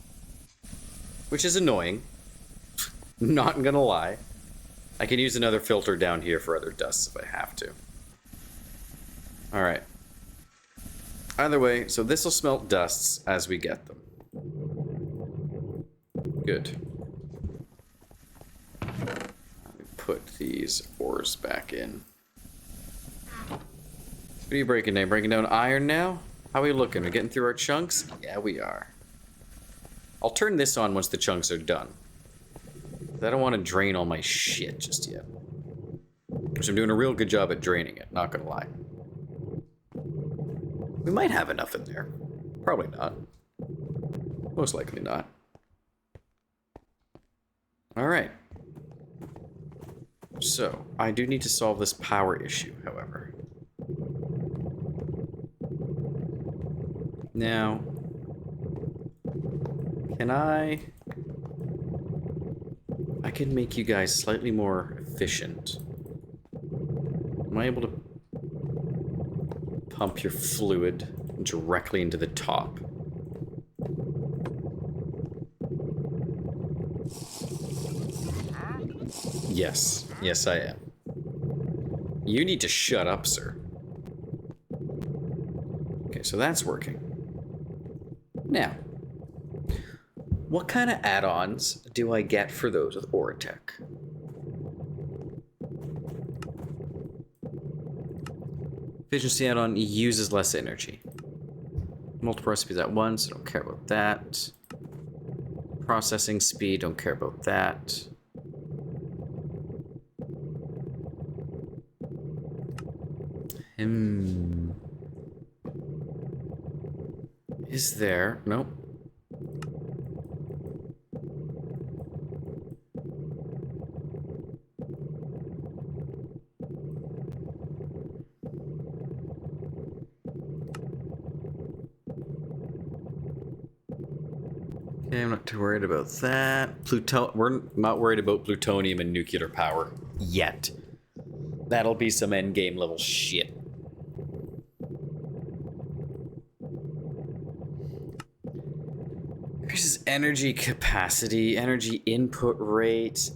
Which is annoying. Not gonna lie. I can use another filter down here for other dusts if I have to. Alright. Either way, so this will smelt dusts as we get them. Good. Let me put these ores back in. What are you breaking down? Breaking down iron now? How are we looking? Are we getting through our chunks? Yeah, we are. I'll turn this on once the chunks are done. I don't want to drain all my shit just yet. Which I'm doing a real good job at draining it, not gonna lie. We might have enough in there. Probably not. Most likely not. Alright. So, I do need to solve this power issue, however. Now, can I can make you guys slightly more efficient. Am I able to pump your fluid directly into the top? Yes. Yes, I am. You need to shut up, sir. Okay, so that's working. Now, what kind of add-ons do I get for those with Oratech? Efficiency add-on uses less energy. Multiple recipes at once, don't care about that. Processing speed, don't care about that. Is there... Nope. Okay, I'm not too worried about that. We're not worried about plutonium and nuclear power yet. That'll be some endgame level shit. Increases energy capacity, energy input rate.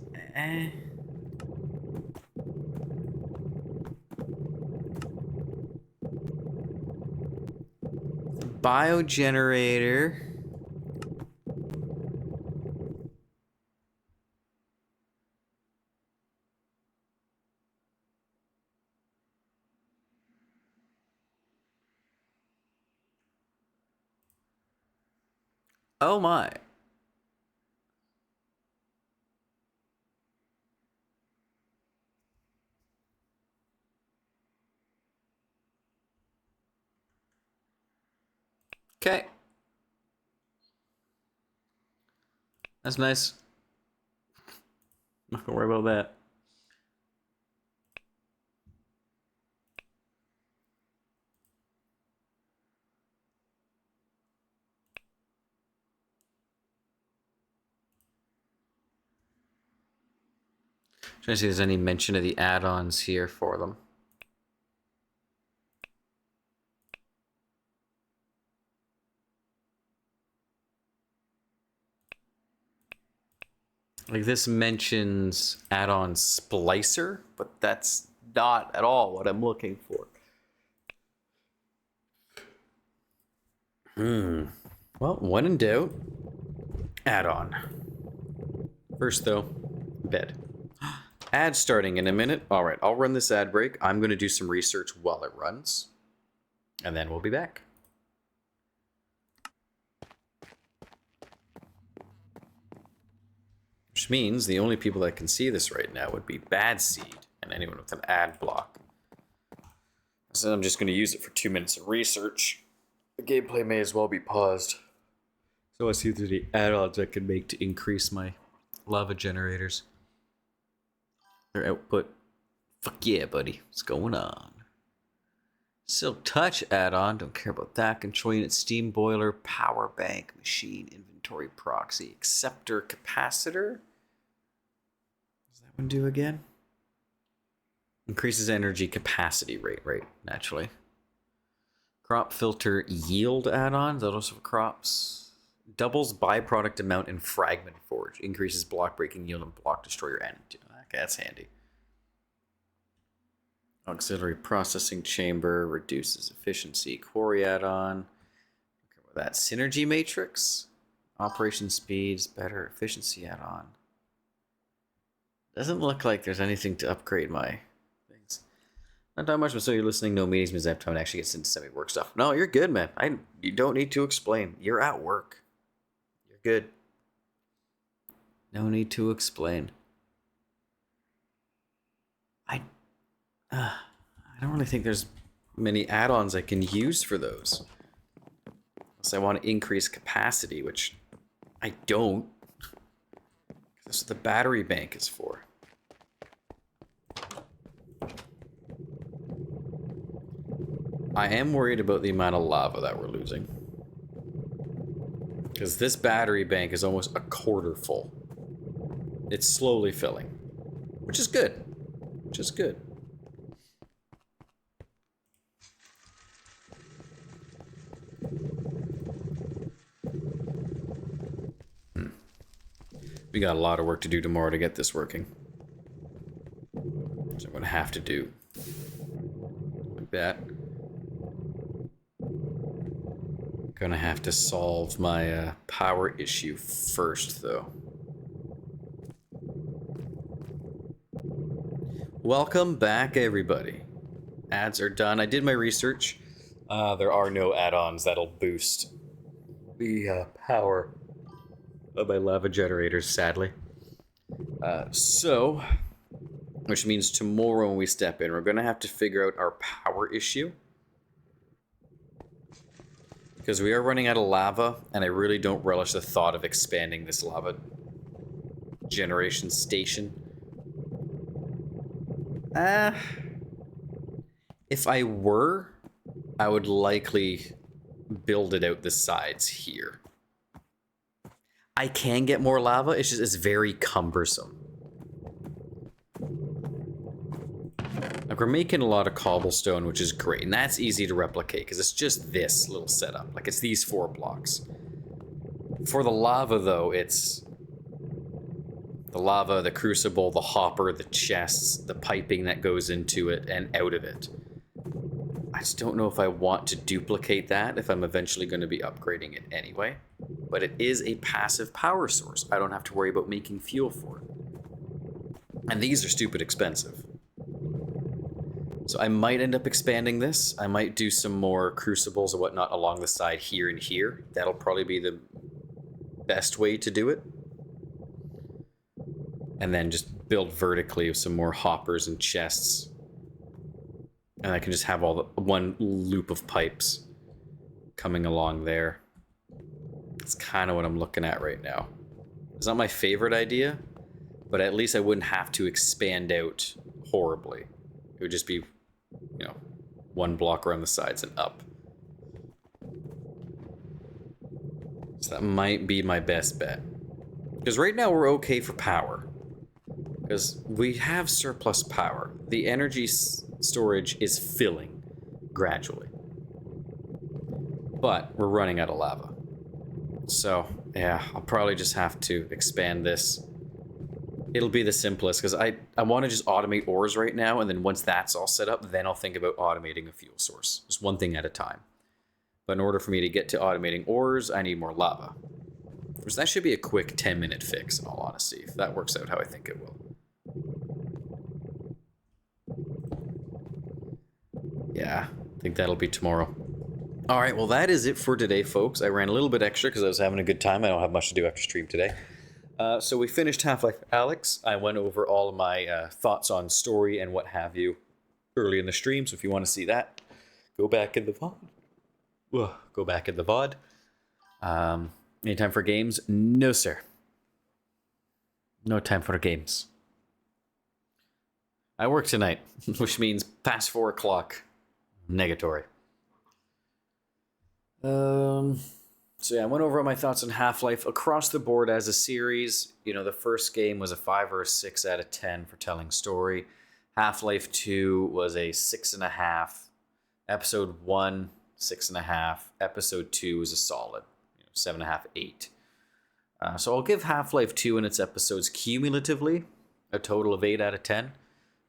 biogenerator. Oh my. Okay. That's nice. Not gonna worry about that. Trying to see if there's any mention of the add-ons here for them. Like this mentions add-on Splicer, but that's not at all what I'm looking for. Well, when in doubt, add-on. First though, bed. Ad starting in a minute. All right, I'll run this ad break. I'm going to do some research while it runs, and then we'll be back. Which means the only people that can see this right now would be Bad Seed and anyone with an ad block. So I'm just going to use it for 2 minutes of research. The gameplay may as well be paused. So I see if there's any add-ons I can make to increase my lava generators. Their output. Fuck yeah, buddy. What's going on? Silk Touch add-on. Don't care about that. Control unit, steam boiler, power bank, machine, inventory proxy, acceptor, capacitor. What does that one do again? Increases energy capacity rate, right? Naturally. Crop filter yield add-on. Is that also for crops? Doubles byproduct amount in fragment forge. Increases block breaking yield and block destroyer energy. Okay, that's handy. Auxiliary processing chamber. Reduces efficiency. Quarry add-on. Okay, with that. Synergy matrix. Operation speeds. Better efficiency add-on. Doesn't look like there's anything to upgrade my things. Not that much, but so you're listening. No meetings means I have time to actually get into semi-work stuff. No, you're good, man. You don't need to explain. You're at work. You're good. No need to explain. I don't really think there's many add-ons I can use for those. Unless I want to increase capacity, which I don't. That's what the battery bank is for. I am worried about the amount of lava that we're losing. Because this battery bank is almost a quarter full. It's slowly filling. Which is good. Which is good. We got a lot of work to do tomorrow to get this working. Which I'm going to have to do. Like that. Gonna have to solve my power issue first, though. Welcome back, everybody. Ads are done. I did my research. There are no add-ons that'll boost the power of my lava generators, sadly. Which means tomorrow when we step in, we're gonna have to figure out our power issue. Because we are running out of lava, and I really don't relish the thought of expanding this lava generation station. If I were, I would likely build it out the sides here. I can get more lava, it's just it's very cumbersome. Like, we're making a lot of cobblestone, which is great, and that's easy to replicate, because it's just this little setup. Like, it's these 4 blocks. For the lava, though, it's the lava, the crucible, the hopper, the chests, the piping that goes into it and out of it. I just don't know if I want to duplicate that if I'm eventually going to be upgrading it anyway. But it is a passive power source. I don't have to worry about making fuel for it. And these are stupid expensive. So I might end up expanding this. I might do some more crucibles and whatnot along the side here and here. That'll probably be the best way to do it. And then just build vertically with some more hoppers and chests. And I can just have all the one loop of pipes coming along there. That's kind of what I'm looking at right now. It's not my favorite idea, but at least I wouldn't have to expand out horribly. It would just be, you know, one block around the sides and up. So that might be my best bet. Because right now we're okay for power. Because we have surplus power. The energy storage is filling gradually. But we're running out of lava. So, yeah, I'll probably just have to expand this. It'll be the simplest, because I want to just automate ores right now, and then once that's all set up, then I'll think about automating a fuel source. Just one thing at a time. But in order for me to get to automating ores, I need more lava. Which that should be a quick 10-minute fix, in all honesty, if that works out how I think it will. Yeah, I think that'll be tomorrow. Alright, well that is it for today, folks. I ran a little bit extra because I was having a good time. I don't have much to do after stream today. So we finished Half-Life Alyx. I went over all of my thoughts on story and what have you early in the stream, so if you want to see that, go back in the VOD. Go back in the VOD. Any time for games? No, sir. No time for games. I work tonight, which means past 4 o'clock. Negatory. So yeah, I went over all my thoughts on Half-Life across the board as a series. You know, the first game was a 5 or a 6 out of 10 for telling story. Half-Life 2 was a 6.5. Episode 1, 6.5. Episode 2 was a solid, 7.5, 8. So I'll give Half-Life 2 and its episodes cumulatively a total of 8 out of 10.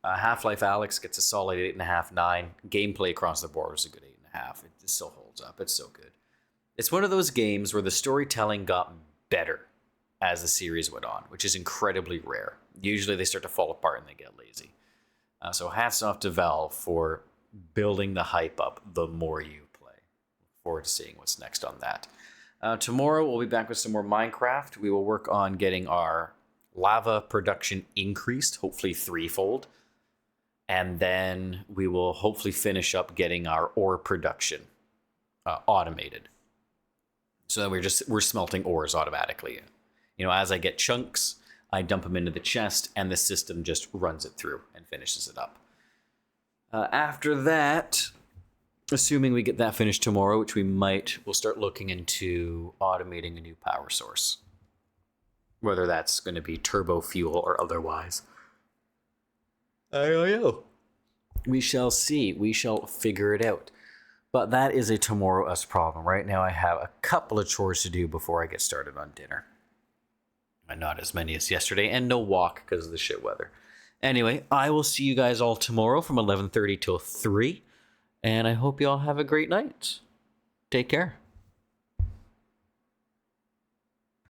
Half-Life Alyx gets a solid 8.5, 9. Gameplay across the board was a good 8.5. It still holds up. It's so good. It's one of those games where the storytelling got better as the series went on, which is incredibly rare. Usually they start to fall apart and they get lazy. So hats off to Valve for building the hype up the more you play. Look forward to seeing what's next on that. Tomorrow we'll be back with some more Minecraft. We will work on getting our lava production increased, hopefully 3-fold. And then we will hopefully finish up getting our ore production automated. So that we're smelting ores automatically. You know, as I get chunks, I dump them into the chest, and the system just runs it through and finishes it up. After that, assuming we get that finished tomorrow, which we might, we'll start looking into automating a new power source. Whether that's going to be turbo fuel or otherwise. I don't know. We shall see. We shall figure it out. But that is a tomorrow us problem. Right now I have a couple of chores to do before I get started on dinner. And not as many as yesterday, and no walk because of the shit weather. Anyway, I will see you guys all tomorrow from 11:30 till 3. And I hope you all have a great night. Take care.